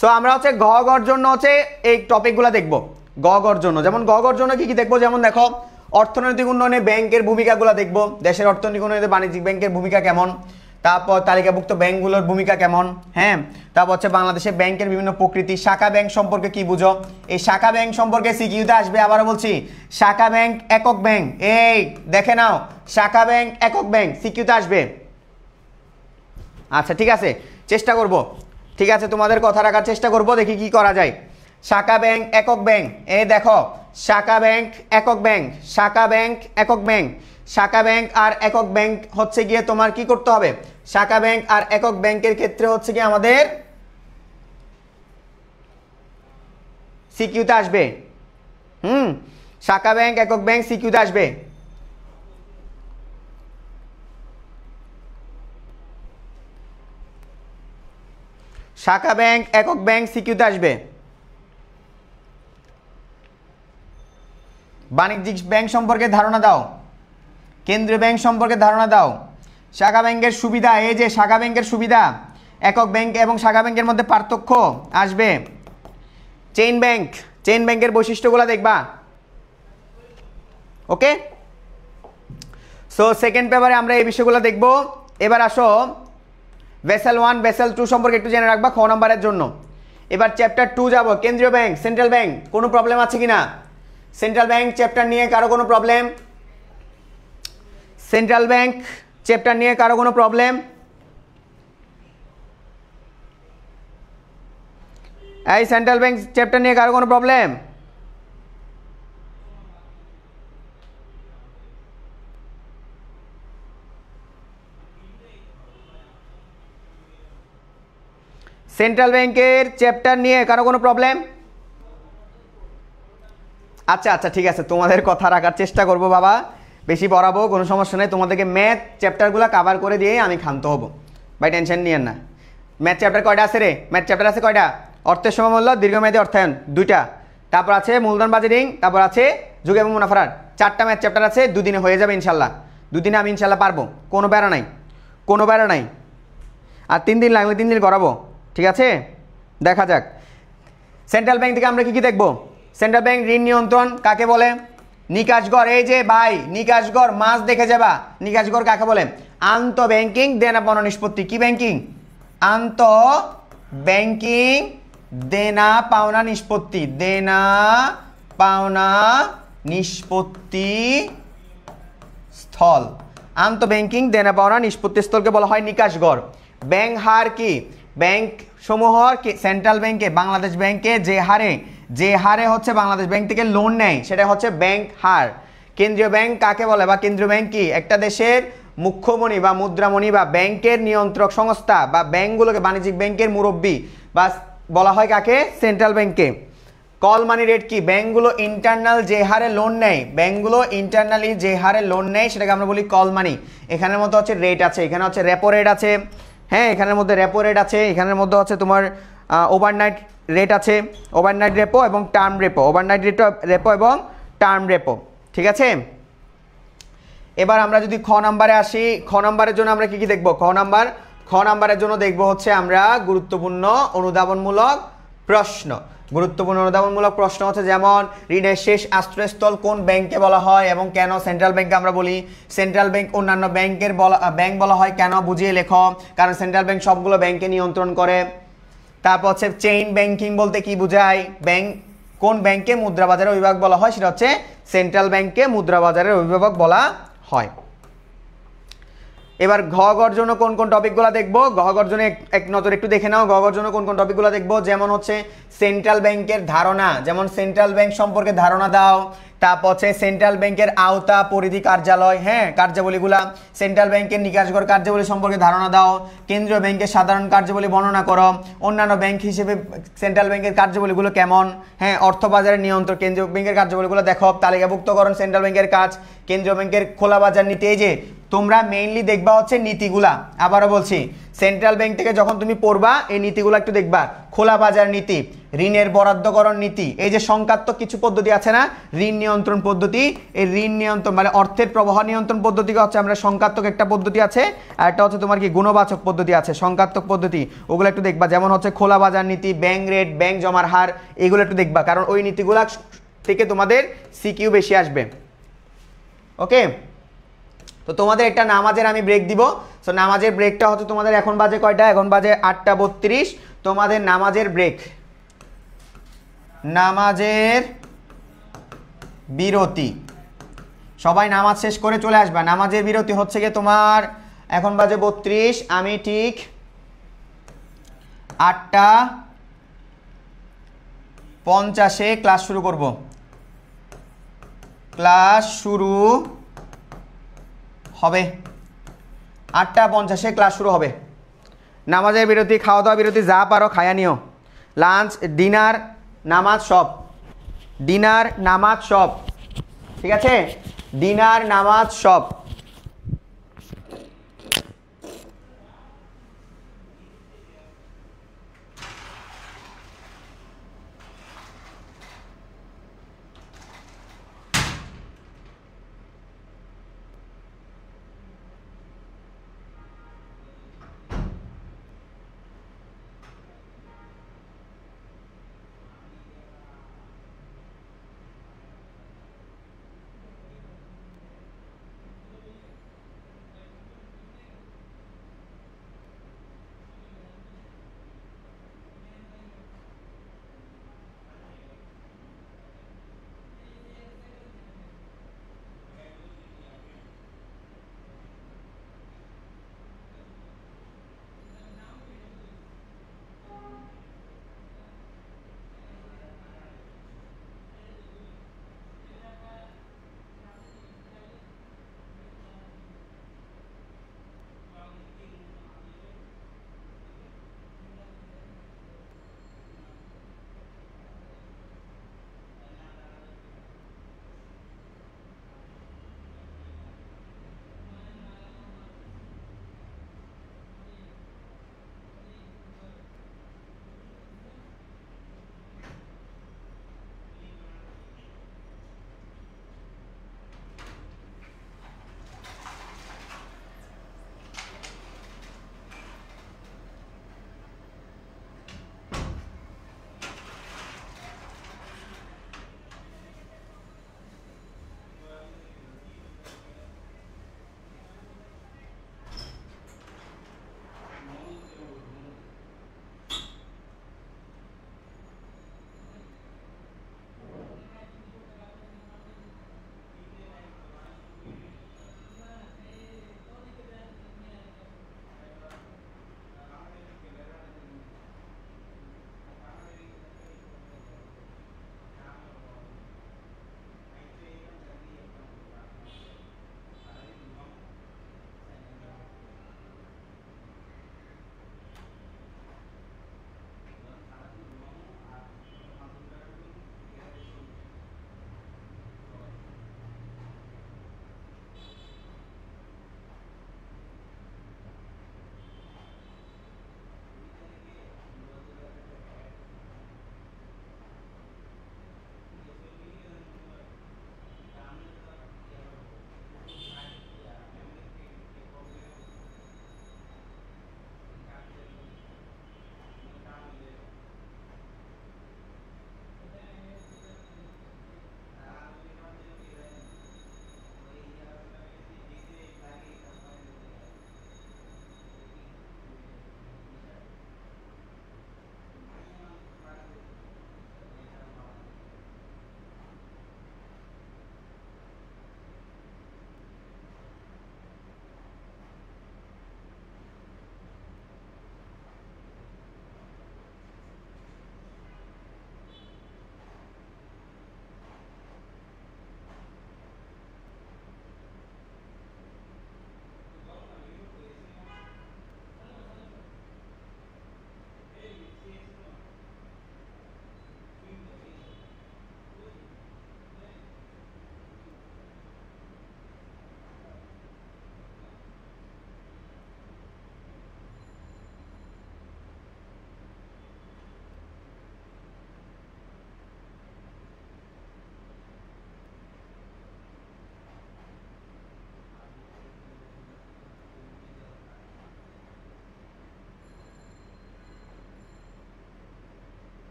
সো আমরা হচ্ছে গ গর জন্য হচ্ছে এই টপিকগুলো দেখব। গ গর জন্য, যেমন গ গর জন্য কি কি দেখবো, যেমন দেখো অর্থনৈতিক উন্নয়নে ব্যাংকের ভূমিকাগুলো দেখব, দেশের অর্থনৈতিক উন্নয়নে বাণিজ্যিক ব্যাংকের ভূমিকা কেমন, তারপর তালিকাভুক্ত ব্যাংকগুলোর ভূমিকা কেমন, হ্যাঁ, তারপর হচ্ছে বাংলাদেশের ব্যাংকের বিভিন্ন প্রকৃতি, শাখা ব্যাংক সম্পর্কে কি বুঝো, এই শাখা ব্যাংক সম্পর্কে সিকিউতে আসবে। আবারও বলছি, শাখা ব্যাংক একক ব্যাংক, এই দেখে নাও, শাখা ব্যাংক একক ব্যাংক সিকিউতে আসবে। আচ্ছা, ঠিক আছে, চেষ্টা করব, ঠিক আছে, তোমাদের কথা রাখার চেষ্টা করব, দেখি কি করা যায়। শাখা ব্যাংক একক ব্যাংক, এই দেখো, শাখা ব্যাংক একক ব্যাংক, শাখা ব্যাংক একক ব্যাংক, শাখা ব্যাংক আর একক ব্যাংক হচ্ছে গিয়ে তোমার কি করতে হবে, শাখা ব্যাংক আর একক ব্যাংকের ক্ষেত্রে হচ্ছে গিয়ে আমাদের সিকিউতে আসবে। শাখা ব্যাংক একক ব্যাংক সিকিউতে আসবে। শাখা ব্যাংক একক ব্যাংক সিকিউতে আসবে। বাণিজ্যিক ব্যাংক সম্পর্কে ধারণা দাও, কেন্দ্রীয় ব্যাংক সম্পর্কে ধারণা দাও। শাখা ব্যাংকের সুবিধা, এই যে শাখা ব্যাংকের সুবিধা, একক ব্যাংক এবং শাখা ব্যাংকের মধ্যে পার্থক্য আসবে। চেইন ব্যাংক, চেইন ব্যাংকের বৈশিষ্ট্যগুলো দেখবা। ওকে, সো সেকেন্ড পেপারে আমরা এই বিষয়গুলো দেখব। এবার আসো ভেসেল 1 ভেসেল 2 সম্পর্কে একটু জেনে রাখবা খ নম্বরের জন্য। এবার চ্যাপ্টার 2 যাব, কেন্দ্রীয় ব্যাংক, সেন্ট্রাল ব্যাংক। কোনো প্রবলেম আছে কিনা সেন্ট্রাল ব্যাংক চ্যাপ্টার নিয়ে, কারো কোনো প্রবলেম? সেন্ট্রাল ব্যাংক চ্যাপ্টার নিয়ে কারো কোনো প্রবলেম? এই সেন্ট্রাল ব্যাংক চ্যাপ্টার নিয়ে কারো কোনো প্রবলেম? সেন্ট্রাল ব্যাংকের চ্যাপ্টার নিয়ে কারো কোনো প্রবলেম? আচ্ছা আচ্ছা ঠিক আছে, তোমাদের কথা রাখার চেষ্টা করব বাবা, বেশি পড়াবো, কোনো সমস্যা নেই। তোমাদেরকে ম্যাথ চ্যাপ্টারগুলো কভার করে দিয়ে আমি ক্ষান্ত হব ভাই, টেনশন নিয়েন না। ম্যাথ চ্যাপ্টার কয়টা আছে রে? ম্যাথ চ্যাপ্টার আছে কয়টা? অর্থের সমমূল্য, দীর্ঘমেয়াদী অর্থায়ন 2টা, তারপর আছে মূলধন বাজেটিং, তারপর আছে যুগ এবং মুনাফার। 4টা ম্যাথ চ্যাপ্টার আছে, দুদিনে হয়ে যাবে ইনশাল্লাহ। দুদিনে আমি ইনশাল্লাহ পারবো, কোনো প্যারা নাই, কোনো প্যারা নাই। আর 3 দিন লাগলে 3 দিন করাবো, ঠিক আছে? দেখা যাক সেন্ট্রাল ব্যাংক থেকে আমরা কি কি দেখবো। সেন্ট্রাল ব্যাংক ঋণ নিয়ন্ত্রণ কাকে বলে? নিকাশগড়, এই যে ভাই নিকাশগড় মাছ দেখে যাবা। নিকাশগড় কাকে বলে? আন্ত ব্যাংকিং দেনা পাওনা নিষ্পত্তি। কি ব্যাংকিং? আন্ত ব্যাংকিং দেনা পাওনা নিষ্পত্তি, দেনা পাওনা নিষ্পত্তি স্থল। আন্ত ব্যাংকিং দেনা পাওনা নিষ্পত্তি স্থলকে বলা হয় নিকাশগড়। ব্যাংক হার কি? ব্যাংক সমূহ সেন্ট্রাল ব্যাংকে, বাংলাদেশ ব্যাংকে যে হারে হচ্ছে বাংলাদেশ ব্যাংক থেকে লোন নেয় সেটা হচ্ছে ব্যাংক হার। কেন্দ্রীয় ব্যাংক কাকে বলে বা কেন্দ্রীয় ব্যাংক কি? একটা দেশের মুখ্যমণি বা মুদ্রামণি বা ব্যাংকের নিয়ন্ত্রক সংস্থা বা ব্যাংকগুলোকে, বাণিজ্যিক ব্যাংকের মুরব্বী বা বলা হয় কাকে? সেন্ট্রাল ব্যাংকে। কল মানি রেট কি? ব্যাংকগুলো ইন্টারনাল যে হারে লোন নেয়, ব্যাংকগুলো ইন্টারনালি যে হারে লোন নেয় সেটাকে আমরা বলি কল মানি। এখানের মধ্যে হচ্ছে রেট আছে, এখানে হচ্ছে রেপো রেট আছে, হ্যাঁ এখানের মধ্যে রেপো রেট আছে, এখানের মধ্যে হচ্ছে তোমার ওভারনাইট রেট আছে, ওভারনাইট রেপো এবং টার্ম রেপো, ওভারনাইট রেপো এবং টার্ম রেপো, ঠিক আছে? এবার আমরা যদি খ নাম্বারে আসি, খ নাম্বারের জন্য আমরা কি কি দেখব? খ নাম্বারের জন্য দেখব হচ্ছে আমরা গুরুত্বপূর্ণ অনুধাবনমূলক প্রশ্ন। গুরুত্বপূর্ণ অনুধাবনমূলক প্রশ্ন হচ্ছে যেমন ঋণের শেষ আশ্রয়স্থল কোন ব্যাংকে বলা হয় এবং কেন সেন্ট্রাল ব্যাংকে আমরা বলি? সেন্ট্রাল ব্যাংক অন্যান্য ব্যাংকের ব্যাংক বলা হয় কেন? বুঝিয়ে লেখো, কারণ সেন্ট্রাল ব্যাংক সবগুলো ব্যাংকে নিয়ন্ত্রণ করে। তারপর হচ্ছে চেইন ব্যাংকিং বলতে কি বোঝায়? ব্যাংক কোন ব্যাংকে মুদ্রাবাজারের অভিভাবক বলা হয়? সেটা হচ্ছে সেন্ট্রাল ব্যাংকে মুদ্রাবাজারের অভিভাবক বলা হয়। এবার ঘ গর জন্য কোন কোন টপিকগুলো দেখবো? ঘ গর জন্য এক নজর একটু দেখে নাও। ঘ গর জন্য কোন কোন টপিকগুলো দেখবো? যেমন হচ্ছে সেন্ট্রাল ব্যাংকের ধারণা, যেমন সেন্ট্রাল ব্যাংক সম্পর্কে ধারণা দাও। তারপর হচ্ছে সেন্ট্রাল ব্যাংকের আওতা, পরিধি, কার্যালয়, হ্যাঁ কার্যাবলীগুলা। সেন্ট্রাল ব্যাংকের নিকাশগড় কার্যাবলী সম্পর্কে ধারণা দাও। কেন্দ্রীয় ব্যাংকের সাধারণ কার্যাবলী বর্ণনা করো। অন্যান্য ব্যাংক হিসেবে সেন্ট্রাল ব্যাংকের কার্যাবলীগুলো কেমন? হ্যাঁ অর্থবাজারের নিয়ন্ত্রণ, কেন্দ্রীয় ব্যাংকের কার্যাবলীগুলো দেখো। তালিকাভুক্তকরণ সেন্ট্রাল ব্যাংকের কাজ। কেন্দ্রীয় ব্যাংকের খোলা বাজার নীতি, এই যে তোমরা মেইনলি দেখবা হচ্ছে নীতিগুলা। আবারও বলছি, সেন্ট্রাল ব্যাংক থেকে যখন তুমি পড়বা এই নীতিগুলো একটু দেখবা। খোলা বাজার নীতি, ঋণের বরাদ্দকরণ নীতি, এই যে সংখ্যাত্মক কিছু পদ্ধতি আছে না, ঋণ নিয়ন্ত্রণ পদ্ধতি, এই ঋণ নিয়ন্ত্রণ মানে অর্থের প্রবাহ নিয়ন্ত্রণ পদ্ধতিকে হচ্ছে আমরা সংখ্যাত্মক একটা পদ্ধতি আছে, আর একটা হচ্ছে তোমার কি গুণবাচক পদ্ধতি আছে, সংখ্যাত্মক পদ্ধতি, ওগুলো একটু দেখবা। যেমন হচ্ছে খোলা বাজার নীতি, ব্যাংক রেট, ব্যাংক জমার হার, এগুলো একটু দেখবা, কারণ ওই নীতিগুলা থেকে তোমাদের সিকিউ বেশি আসবে। ওকে, তো তোমাদের একটা নামাজের আমি ব্রেক দিব। সো নামাজের ব্রেকটা হচ্ছে তোমাদের এখন বাজে কয়টা? এখন বাজে 8:32। তোমাদের নামাজের ব্রেক, নামাজের বিরতি, সবাই নামাজ শেষ করে চলে আসবা। নামাজের বিরতি হচ্ছে গিয়ে তোমার এখন বাজে 32, আমি ঠিক 8:50 ক্লাস শুরু করব। ক্লাস শুরু হবে 8:50 ক্লাস শুরু হবে। নামাজের বিরতি, খাওয়া দাওয়া বিরতি, যা পারো খায়া নিও। লাঞ্চ, ডিনার, নামাজ সব, ডিনার নামাজ সব, ঠিক আছে? ডিনার নামাজ সব।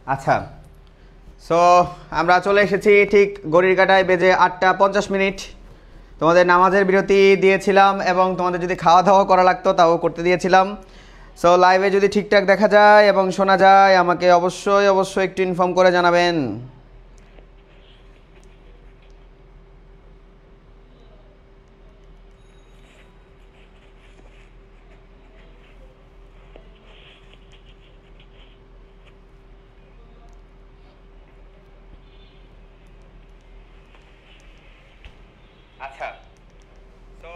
আচ্ছা, সো আমরা চলে এসেছি ঠিক ঘড়ির কাঁটায় বেজে 8:50। তোমাদের নামাজের বিরতি দিয়েছিলাম এবং তোমাদের যদি খাওয়া দাওয়া করা লাগতো তাও করতে দিয়েছিলাম। সো লাইভে যদি ঠিকঠাক দেখা যায় এবং শোনা যায় আমাকে অবশ্যই অবশ্যই একটু ইনফর্ম করে জানাবেন। আচ্ছা, তো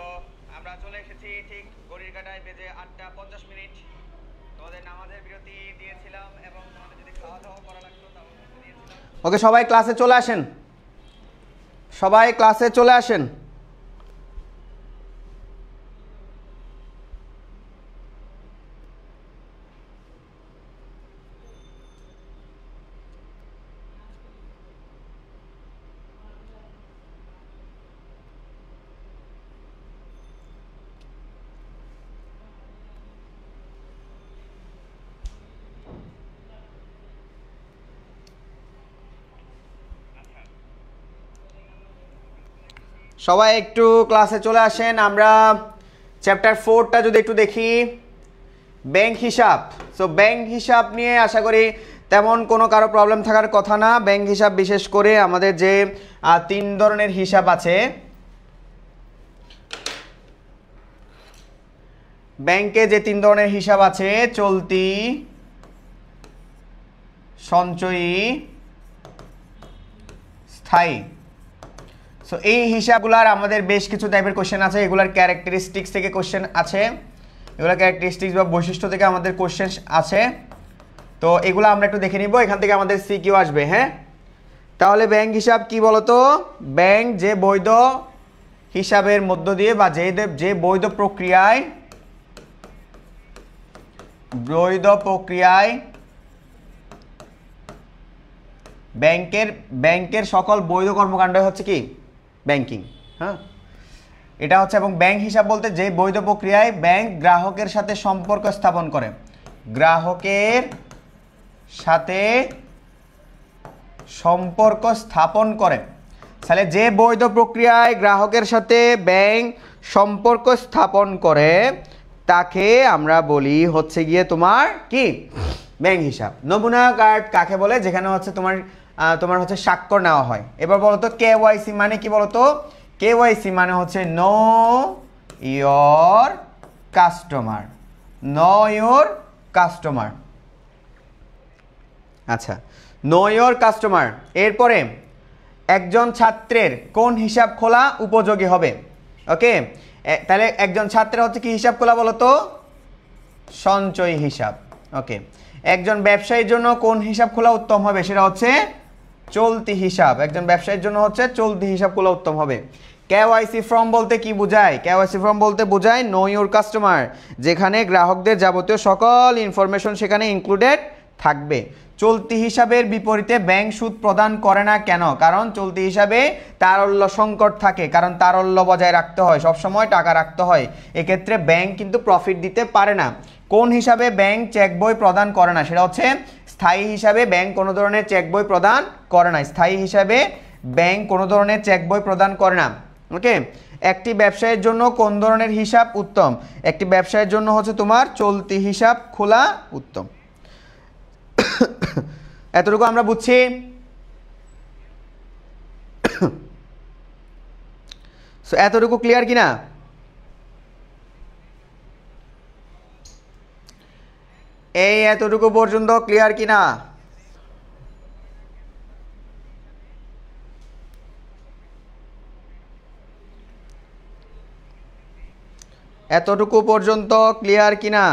আমরা চলে এসেছি ঠিক ঘড়ির কাঁটায় বেজে 8:50। তোমাদের নামাজের বিরতি দিয়েছিলাম এবং তোমাদের যদি খাওয়া দাওয়া করা লাগতো তাও করতে দিয়েছিলাম। ওকে, সবাই ক্লাসে চলে আসেন, সবাই ক্লাসে চলে আসেন। সবাই একটু ক্লাসে চলে আসেন। আমরা চ্যাপ্টার 4টা যদি একটু দেখি, ব্যাংক হিসাব। সো ব্যাংক হিসাব নিয়ে আশা করি তেমন কোনো কারো প্রবলেম থাকার কথা না। ব্যাংক হিসাব বিশেষ করে আমাদের যে 3 ধরনের হিসাব আছে, ব্যাংকে যে 3 ধরনের হিসাব আছে, চলতি, সঞ্চয়ী, স্থায়ী। সো এই হিসাবগুলার আমাদের বেশ কিছু টাইপের কোশ্চেন আছে, এগুলার ক্যারেক্টারিস্টিক্স থেকে কোশ্চেন আছে, এগুলোর ক্যারেক্টারিস্টিক্স বা বৈশিষ্ট্য থেকে আমাদের কোশ্চেন আছে। তো এগুলো আমরা একটু দেখে নিব, এখান থেকে আমাদের সিকিউ আসবে। হ্যাঁ, তাহলে ব্যাংক হিসাব কি বলতো? ব্যাংক যে বৈধ হিসাবের মধ্য দিয়ে বা যে বৈধ প্রক্রিয়ায় ব্যাংকের সকল বৈধ কর্মকাণ্ড হচ্ছে কি ব্যাংকিং। হ্যাঁ, এটা হচ্ছে। এবং ব্যাংক হিসাব বলতে যে বৈধ প্রক্রিয়ায় ব্যাংক গ্রাহকের সাথে সম্পর্ক স্থাপন করে, গ্রাহকের সাথে সম্পর্ক স্থাপন করে। তাহলে যে বৈধ প্রক্রিয়ায় গ্রাহকের সাথে ব্যাংক সম্পর্ক স্থাপন করে তাকে আমরা বলি হচ্ছে গিয়ে তোমার কি ব্যাংক হিসাব। নমুনা কার্ড কাকে বলে? যেখানে হচ্ছে তোমার হচ্ছে স্বাক্ষর নেওয়া হয়। এবার বলো তো কেওয়াইসি মানে কি বলো তো? কেওয়াইসি মানে হচ্ছে know your customer, know your customer. আচ্ছা, নো ইয়োর কাস্টমার। এরপরে একজন ছাত্রের কোন হিসাব খোলা উপযোগী হবে? ওকে, তাহলে একজন ছাত্রের হচ্ছে কি হিসাব খোলা বলো তো? সঞ্চয়ী হিসাব। ওকে, একজন ব্যবসায়ীর জন্য কোন হিসাব খোলা উত্তম হবে? সেটা হচ্ছে চলতি হিসাব। একজন ব্যবসায়ীর জন্য হচ্ছে চলতি হিসাব খোলা উত্তম হবে। কেওয়াইসি ফর্ম বলতে কি বোঝায়? কেওয়াইসি ফর্ম বলতে বোঝায় নো ইউর কাস্টমার, যেখানে গ্রাহকদের যাবতীয় সকল ইনফরমেশন সেখানে ইনক্লুডেড থাকবে। চলতি হিসাবের বিপরীতে ব্যাংক সুদ প্রদান করে না কেন? কারণ চলতি হিসাবে তারল্য সংকট থাকে, কারণ তারল্য বজায় রাখতে হয়, সবসময় টাকা রাখতে হয়। এক্ষেত্রে ব্যাংক কিন্তু প্রফিট দিতে পারে না। কোন হিসাবে ব্যাংক চেক বই প্রদান করে না? সেটা হচ্ছে স্থায়ী হিসাবে ব্যাংক কোনো ধরনের চেক বই প্রদান করে না। স্থায়ী হিসাবে ব্যাংক কোনো ধরনের চেক বই প্রদান করে না। ওকে, একটি ব্যবসায়ের জন্য কোন ধরনের হিসাব উত্তম? একটি ব্যবসায়ের জন্য হচ্ছে তোমার চলতি হিসাব খোলা উত্তম। এতটুকু আমরা বুঝছি। সো এতটুকু ক্লিয়ার কিনা? এই এতটুকু পর্যন্ত ক্লিয়ার কিনা? এতটুকু পর্যন্ত ক্লিয়ার কিনা?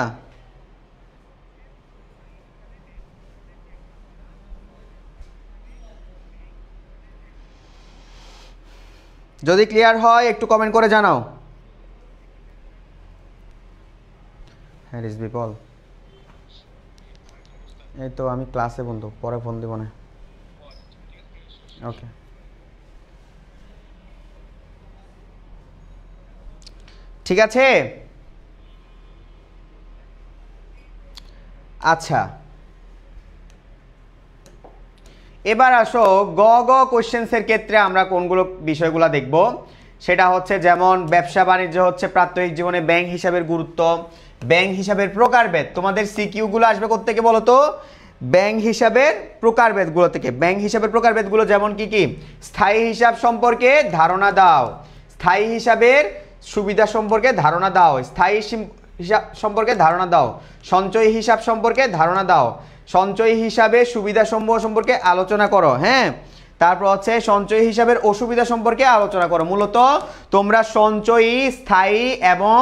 যদি ক্লিয়ার হয় একটু কমেন্ট করে জানাও। হ্যাঁ রিজবি বল। এই তো আমি ক্লাসে বন্ধু, পরে ফোন দিব না। ওকে, ঠিক আছে। আচ্ছা, এবার আসো গ গ কোশ্চেন্সের ক্ষেত্রে আমরা কোনগুলো বিষয়গুলো দেখব, সেটা হচ্ছে যেমন ব্যবসা বাণিজ্য হচ্ছে প্রাত্যহিক জীবনে ব্যাংক হিসাবের গুরুত্ব, ব্যাংক হিসাবের প্রকারভেদ। তোমাদের সিকিউগুলো আসবে কোত্থেকে বলো তো? ব্যাংক হিসাবের প্রকারভেদগুলো থেকে। ব্যাংক হিসাবের প্রকারভেদগুলো যেমন কি কি? স্থায়ী হিসাব সম্পর্কে ধারণা দাও, স্থায়ী হিসাবের সুবিধা সম্পর্কে ধারণা দাও, স্থায়ী হিসাব সম্পর্কে ধারণা দাও, সঞ্চয়ী হিসাব সম্পর্কে ধারণা দাও, সঞ্চয়ী হিসাবে সুবিধা সমূহ সম্পর্কে আলোচনা করো। হ্যাঁ, তারপর হচ্ছে সঞ্চয়ী হিসাবের অসুবিধা সম্পর্কে আলোচনা করো। মূলত তোমরা সঞ্চয়ী, স্থায়ী এবং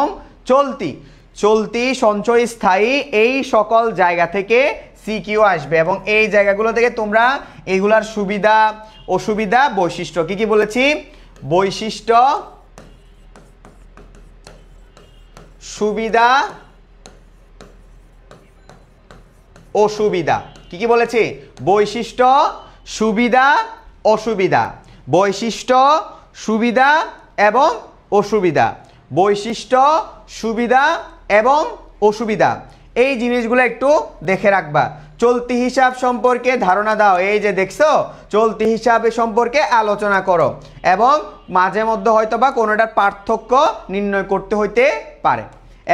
চলতি, চলতি, সঞ্চয়ী, স্থায়ী এই সকল জায়গা থেকে সিকিউ আসবে এবং এই জায়গাগুলো থেকে তোমরা এগুলার সুবিধা, অসুবিধা, বৈশিষ্ট্য কি কি বলেছি? বৈশিষ্ট্য, সুবিধা, অসুবিধা, কি কি বলেছি? বৈশিষ্ট্য, সুবিধা, অসুবিধা, বৈশিষ্ট্য, সুবিধা এবং অসুবিধা, বৈশিষ্ট্য, সুবিধা এবং অসুবিধা, এই জিনিসগুলো একটু দেখে রাখবা। চলতি হিসাব সম্পর্কে ধারণা দাও, এই যে দেখছো চলতি হিসাব সম্পর্কে আলোচনা করো এবং মাঝে মধ্যে হয়তো বা কোনোটার পার্থক্য নির্ণয় করতে হইতে পারে।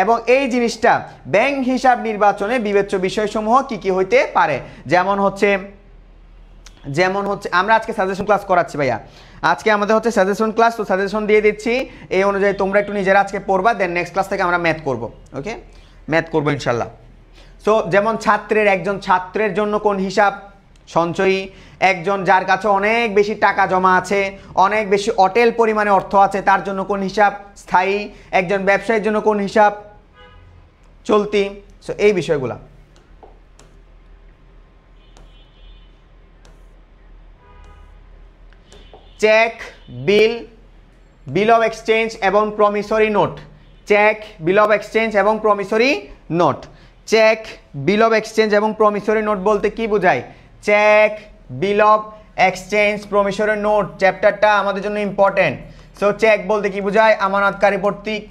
এবং এই জিনিসটা ব্যাংক হিসাব নির্বাচনে বিবেচ্য বিষয়সমূহ কি কি হইতে পারে, যেমন হচ্ছে আমরা আজকে সাজেশন ক্লাস করাচ্ছি ভাইয়া, আজকে আমাদের হচ্ছে সাজেশন ক্লাস, তো সাজেশন দিয়ে দিচ্ছি, এই অনুযায়ী তোমরা একটু নিজেরা আজকে পড়বা, দেন নেক্সট ক্লাস থেকে আমরা ম্যাথ করব। ওকে, ম্যাথ করবো ইনশাল্লাহ। সো যেমন একজন ছাত্রের জন্য কোন হিসাব? সঞ্চয়ী। একজন যার কাছে অনেক বেশি টাকা জমা আছে, অনেক বেশি অটেল পরিমাণে অর্থ আছে, তার জন্য কোন হিসাব? স্থায়ী। একজন ব্যবসায়ীর জন্য কোন হিসাব? চলতি। সো এই বিষয়গুলা। Cheque, bill, bill of exchange এবং promissory note. Cheque, bill of exchange এবং promissory note. Cheque, bill of exchange এবং প্রমিসরি নোট বলতে কি বোঝায়? Cheque, bill of exchange, promissory note চ্যাপ্টারটা আমাদের জন্য ইম্পর্টেন্ট। সো চেক বলতে কি বোঝায়? আমানতকারী কর্তৃক,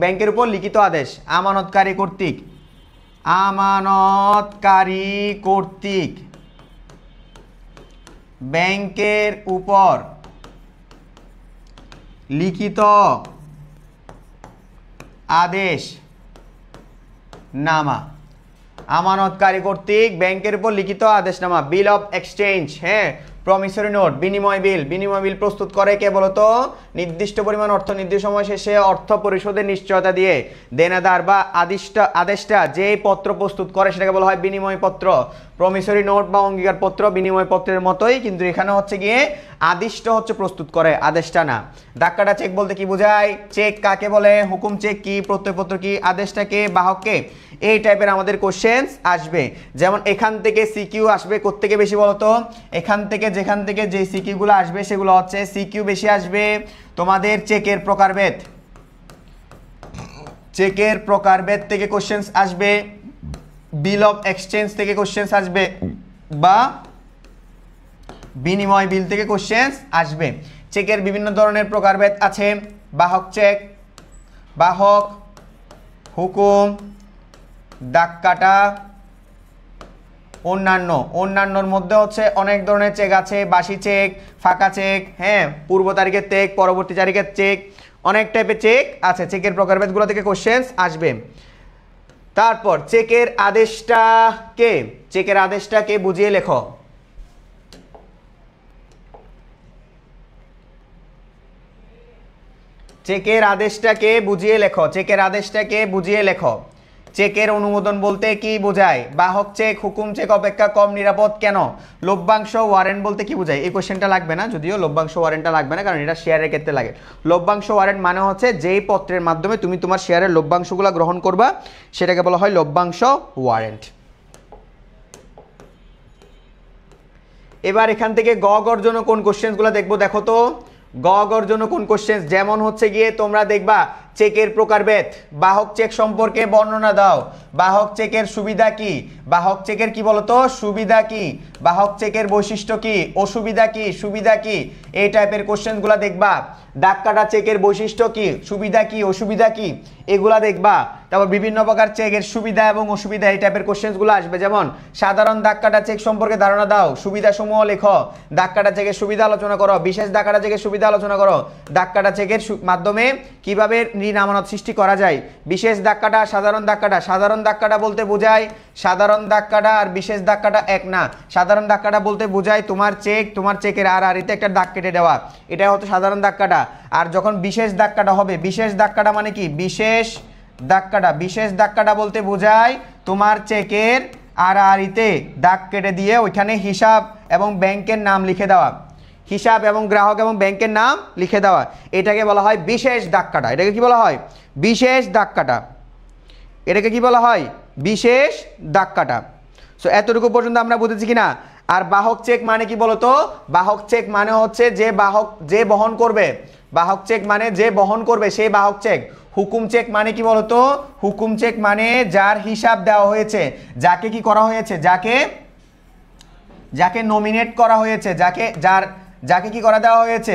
ব্যাংকের উপর লিখিত আদেশ। আমানতকারী কর্তৃক, আমানতকারী কর্তৃক ব্যাংকের উপর লিখিত আদেশ নামা। আমানতকারী কর্তৃক ব্যাংকের উপর লিখিত আদেশনামা। বিল অফ এক্সচেঞ্জ, হ্যাঁ, প্রমিসরি নোট, বিনিময় বিল। বিনিময় বিল প্রস্তুত করে কে বলতো? নির্দিষ্ট পরিমাণ অর্থ নির্দিষ্ট সময় শেষে অর্থ পরিশোধের নিশ্চয়তা দিয়ে দেনাদার বা আদেশটা যে পত্র প্রস্তুত করে সেটাকে বলা হয় বিনিময় পত্র। প্রমিসরি নোট বা অঙ্গীকার পত্র বিনিময় পত্রের মতোই, কিন্তু এখানে হচ্ছে গিয়ে আদেশটা হচ্ছে প্রস্তুত করে, আদেশটা না। ধাক্কাটা চেক বলতে কি বোঝায়? চেক কাকে বলে? হুকুম চেক কি? প্রত্যয়পত্র কি? আদেশটা কে? বাহককে? এই টাইপের আমাদের কোশ্চেন্স আসবে। যেমন এখান থেকে সিকিউ আসবে কোত্থেকে বেশি বলতো? এখান থেকে, যেখান থেকে যে সিকিউগুলো আসবে সেগুলো হচ্ছে সিকিউ বেশি আসবে তোমাদের চেকের প্রকারভেদ। চেকের প্রকারভেদ থেকে কোশ্চেন্স আসবে, বিল অফ এক্সচেঞ্জ থেকে কোশ্চেন্স আসবে, বা বিনিময় বিল থেকে কোশ্চেন্স আসবে। চেকের বিভিন্ন ধরনের প্রকারভেদ আছে। বাহক চেক, বাহক, হুকুম, দাগকাটা, অন্যান্যর মধ্যে হচ্ছে অনেক ধরনের চেক আছে। বাসি চেক, ফাঁকা চেক, হ্যাঁ, পূর্ব তারিখের চেক, পরবর্তী তারিখের চেক, অনেক টাইপের চেক আছে। চেকের প্রকারভেদগুলো থেকে কোশ্চেন্স আসবে। তারপর চেকের আদেশটা কে? চেকের আদেশটা কে বুঝিয়ে লেখো। চেকের আদেশটাকে বুঝিয়ে লেখো। চেকের আদেশটাকে বুঝিয়ে লেখো। চেকের অনুমোদন বলতে কি বোঝায়? বাহক চেক, হুকুম চেক অপেক্ষা কম নিরাপদ কেন? লভ্যাংশ ওয়ারেন্ট বলতে কি বোঝায়? এই কোশ্চেনটা লাগবে না, যদিও লভ্যাংশ ওয়ারেন্টটা লাগবে না, কারণ এটা শেয়ারের ক্ষেত্রে লাগে। লভ্যাংশ ওয়ারেন্ট মানে হচ্ছে যেই পত্রের মাধ্যমে তুমি তোমার শেয়ারের লভ্যাংশগুলো গ্রহণ করবা সেটাকে বলা হয় লভ্যাংশ ওয়ারেন্ট। এবার এখান থেকে গ গর জন্য কোন কোশ্চেনগুলো দেখবো দেখো তো। গ গর জন্য কোন কোশ্চেন? যেমন হচ্ছে গিয়ে তোমরা দেখবা চেকের প্রকারভেদ, বাহক চেক সম্পর্কে বর্ণনা দাও, বাহক চেকের সুবিধা কি, বাহক চেকের কি বলতো সুবিধা কি, বাহক চেকের বৈশিষ্ট্য কি, অসুবিধা কি, সুবিধা কি, এই টাইপের কোশ্চেনগুলো দেখবা। দাগ কাটা চেকের বৈশিষ্ট্য কি, সুবিধা কি, অসুবিধা কি, এগুলা দেখবা। তারপর বিভিন্ন প্রকার চেকের সুবিধা এবং অসুবিধা, এই টাইপের কোশ্চেনগুলো আসবে। যেমন সাধারণ দাগ কাটা চেক সম্পর্কে ধারণা দাও, সুবিধা সমূহ লেখো, দাগ কাটা চেকের সুবিধা আলোচনা করো, বিশেষ দাগ কাটা চেকের সুবিধা আলোচনা করো, দাগ কাটা চেকের মাধ্যমে কিভাবে ঋণ আমানত সৃষ্টি করা যায়, বিশেষ দাগ কাটা, সাধারণ দাগ কাটা। সাধারণ দাগ কাটা বলতে বোঝায় সাধারণ দাগ কাটা আর বিশেষ দাগ কাটা এক না। সাধারণ দাগ কাটা বলতে বোঝায় তোমার চেকের আড়াআড়িতে একটা দাগ কেটে দেওয়া, এটা হচ্ছে সাধারণ দাগ কাটা। আর যখন বিশেষ দাগ কাটা হবে, বিশেষ দাগ কাটা মানে কি, বিশেষ দাগ কাটা, বিশেষ দাগ কাটা বলতে বোঝায় তোমার চেকের আড়াআড়িতে দাগ কেটে দিয়ে ওইখানে হিসাব এবং ব্যাংকের নাম লিখে দেওয়া, হিসাব এবং গ্রাহক এবং ব্যাংকের নাম লিখে দেওয়া, এটাকে বলা হয় বিশেষ দাগ কাটা। এটাকে কি বলা হয়, বিশেষ দাগ কাটা। এটাকে কি বলা হয়, বিশেষ দাগ কাটা। সো এতটুকু পর্যন্ত আমরা বুঝেছি কিনা। আর বাহক চেক মানে কি বলতো, বাহক চেক মানে হচ্ছে যে বহন করবে, বাহক চেক মানে যে বহন করবে সেই বাহক চেক। হুকুম চেক মানে কি বলতো, হুকুম চেক মানে যার হিসাব দেওয়া হয়েছে, যাকে কি করা হয়েছে, যাকে নমিনেট করা হয়েছে, যাকে কি করা দেওয়া হয়েছে,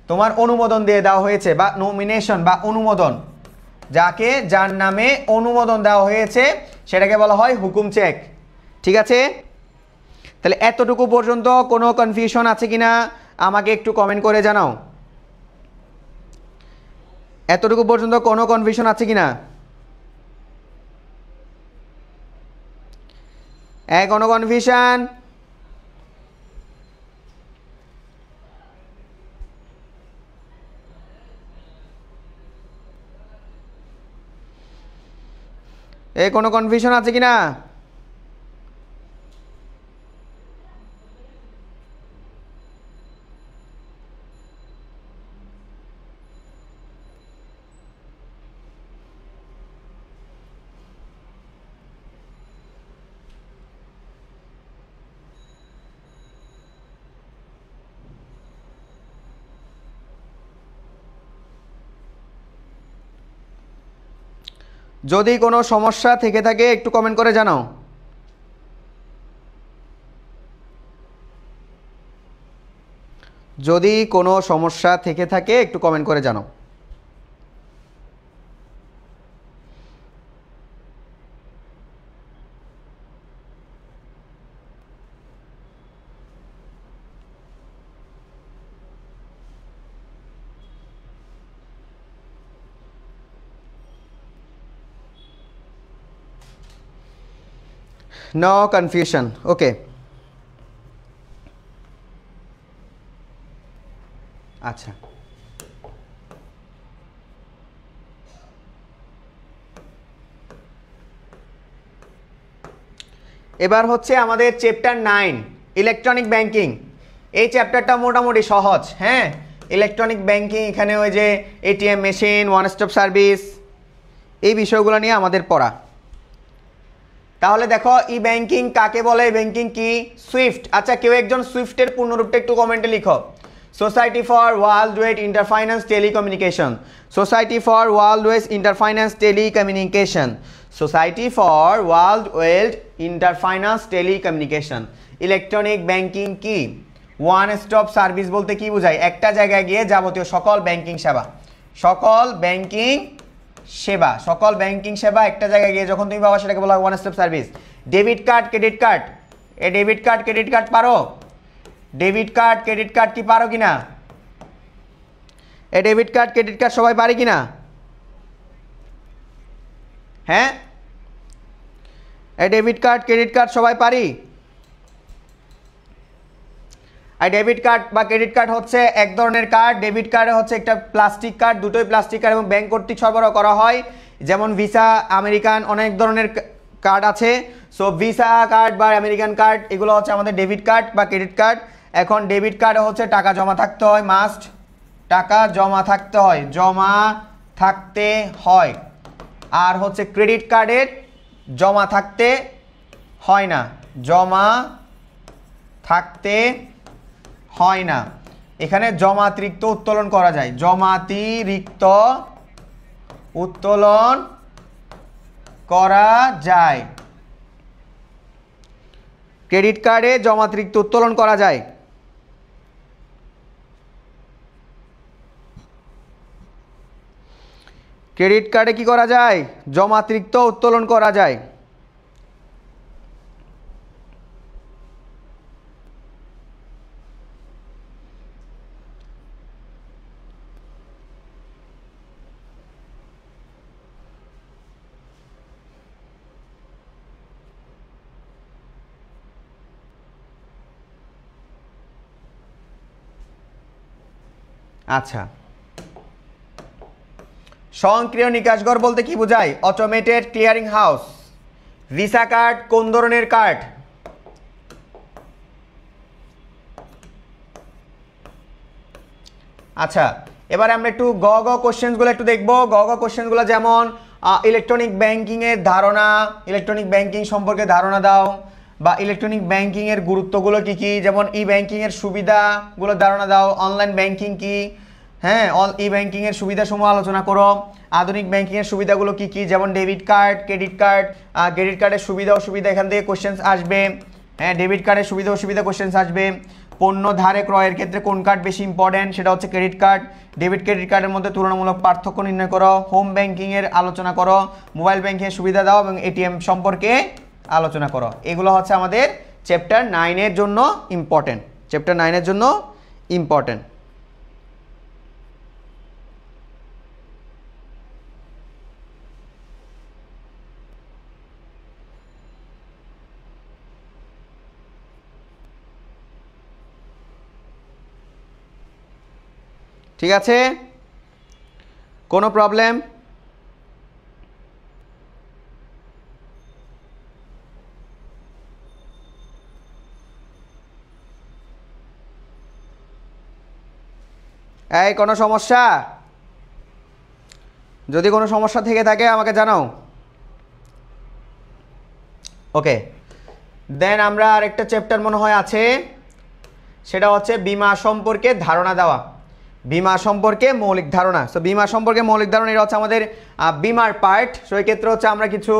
তোমার অনুমোদন দিয়ে দেওয়া হয়েছে, বা নমিনেশন বা অনুমোদন, যার নামে অনুমোদন দেওয়া হয়েছে সেটাকে বলা হয় হুকুম চেক। ঠিক আছে, তাহলে এতটুকু পর্যন্ত কোনো কনফিউশন আছে কিনা আমাকে একটু কমেন্ট করে জানাও। এতটুকু পর্যন্ত কোনো কনফিউশন আছে কিনা, কোনো কনফিউশন? কোনো কনফিউশন আছে কিনা? যদি কোনো সমস্যা থেকে থাকে একটু কমেন্ট করে জানাও। যদি কোনো সমস্যা থেকে থাকে একটু কমেন্ট করে জানাও। নো কনফিউশন, ওকে। আচ্ছা, এবার হচ্ছে আমাদের চ্যাপ্টার 9 ইলেকট্রনিক ব্যাংকিং। এই চ্যাপ্টারটা মোটামুটি সহজ। হ্যাঁ, ইলেকট্রনিক ব্যাংকিং, এখানে ওই যে ATM machine, one stop service, এই বিষয়গুলো নিয়ে আমাদের পড়া। তাহলে দেখো ই ব্যাংকিং কাকে বলে, ব্যাংকিং কি, সুইফট। আচ্ছা, কেউ একজন সুইফটের পূর্ণরূপটা একটু কমেন্টে লিখো। Society for world wide interfinance telecommunication, society for world wide interfinance telecommunication, society for world wide interfinance telecommunication. Electronic banking কি, ওয়ান স্টপ সার্ভিস বলতে কি বোঝায়, একটা জায়গায় গিয়ে যাবতীয় সকল ব্যাংকিং সেবা, সকল ব্যাংকিং সেবা একটা জায়গায় গিয়ে যখন তুমি পাবা সেটাকে বলা হয় one stop service. Debit card, credit card, debit card credit card পারো, ডেবিট কার্ড ক্রেডিট কার্ড কি পারো কিনা, ডেবিট কার্ড ক্রেডিট কার্ড সবাই পারি কিনা? হ্যাঁ, ডেবিট কার্ড ক্রেডিট কার্ড সবাই পারি। আর ডেবিট কার্ড বা ক্রেডিট কার্ড হচ্ছে এক ধরনের কার্ড। ডেবিট কার্ড হচ্ছে একটা প্লাস্টিক কার্ড, দুটোই প্লাস্টিক কার্ড এবং ব্যাংক কর্তৃক সরবরাহ করা হয়। যেমন ভিসা, আমেরিকান, অনেক ধরনের কার্ড আছে। সো ভিসা কার্ড বা আমেরিকান কার্ড এগুলো হচ্ছে আমাদের ডেবিট কার্ড বা ক্রেডিট কার্ড। এখন ডেবিট কার্ডে হচ্ছে টাকা জমা থাকতে হয়, মাস্ট টাকা জমা থাকতে হয়, আর হচ্ছে ক্রেডিট কার্ডের জমা থাকতে হয় না, এখানে জমাতিরিক্ত উত্তোলন করা যায়, জমাতিরিক্ত উত্তোলন করা যায়। ক্রেডিট কার্ডে জমাতিরিক্ত উত্তোলন করা যায়। ক্রেডিট কার্ডে কি করা যায়? জমাতিরিক্ত উত্তোলন করা যায়। আচ্ছা, স্বয়ংক্রিয় নিকাশঘর বলতে কি বোঝায়? Automated clearing house. Visa card কোন ধরনের কার্ড? আচ্ছা, এবারে আমরা একটু গ কোশ্চেনগুলো একটু দেখবো। গ কোশ্চেনগুলো যেমন ইলেকট্রনিক ব্যাংকিংয়ের ধারণা, ইলেকট্রনিক ব্যাংকিং সম্পর্কে ধারণা দাও, বা ইলেকট্রনিক ব্যাংকিংয়ের গুরুত্বগুলো কি কি, যেমন ই ব্যাংকিংয়ের সুবিধাগুলো ধারণা দাও, অনলাইন ব্যাংকিং কি, হ্যাঁ ই ব্যাংকিংয়ের সুবিধাসমূহ আলোচনা করো, আধুনিক ব্যাংকিংয়ের সুবিধাগুলো কি কি, যেমন debit card, credit card, credit কার্ডের সুবিধা অসুবিধা এখান থেকে কোশ্চেন আসবে। হ্যাঁ, ডেবিট কার্ডের সুবিধা অসুবিধা কোশ্চেন আসবে। পণ্য ধারে ক্রয়ের ক্ষেত্রে কোন কার্ড বেশি ইম্পর্টেন্ট, সেটা হচ্ছে ক্রেডিট কার্ড। ডেবিট ক্রেডিট কার্ডের মধ্যে তুলনামূলক পার্থক্য নির্ণয় করো। হোম ব্যাংকিংয়ের আলোচনা করো। মোবাইল ব্যাংকিংয়ের সুবিধা দাও এবং এটিএম সম্পর্কে আলোচনা করো। এগুলো হচ্ছে আমাদের চ্যাপ্টার 9-এর জন্য ইম্পর্টেন্ট। চ্যাপ্টার 9-এর জন্য ইম্পর্টেন্ট। ঠিক আছে, কোনো প্রবলেম? এই কোনো সমস্যা? যদি কোনো সমস্যা থেকে থাকে আমাকে জানাও। ওকে, দেন আমরা আরেকটা চ্যাপ্টার মনে হয় আছে, সেটা হচ্ছে বীমা সম্পর্কে ধারণা দেওয়া। বীমা সম্পর্কে মৌলিক ধারণা। সো বীমা সম্পর্কে মৌলিক ধারণা এটা হচ্ছে আমাদের বীমার পার্ট। সো এই ক্ষেত্রে হচ্ছে আমরা কিছু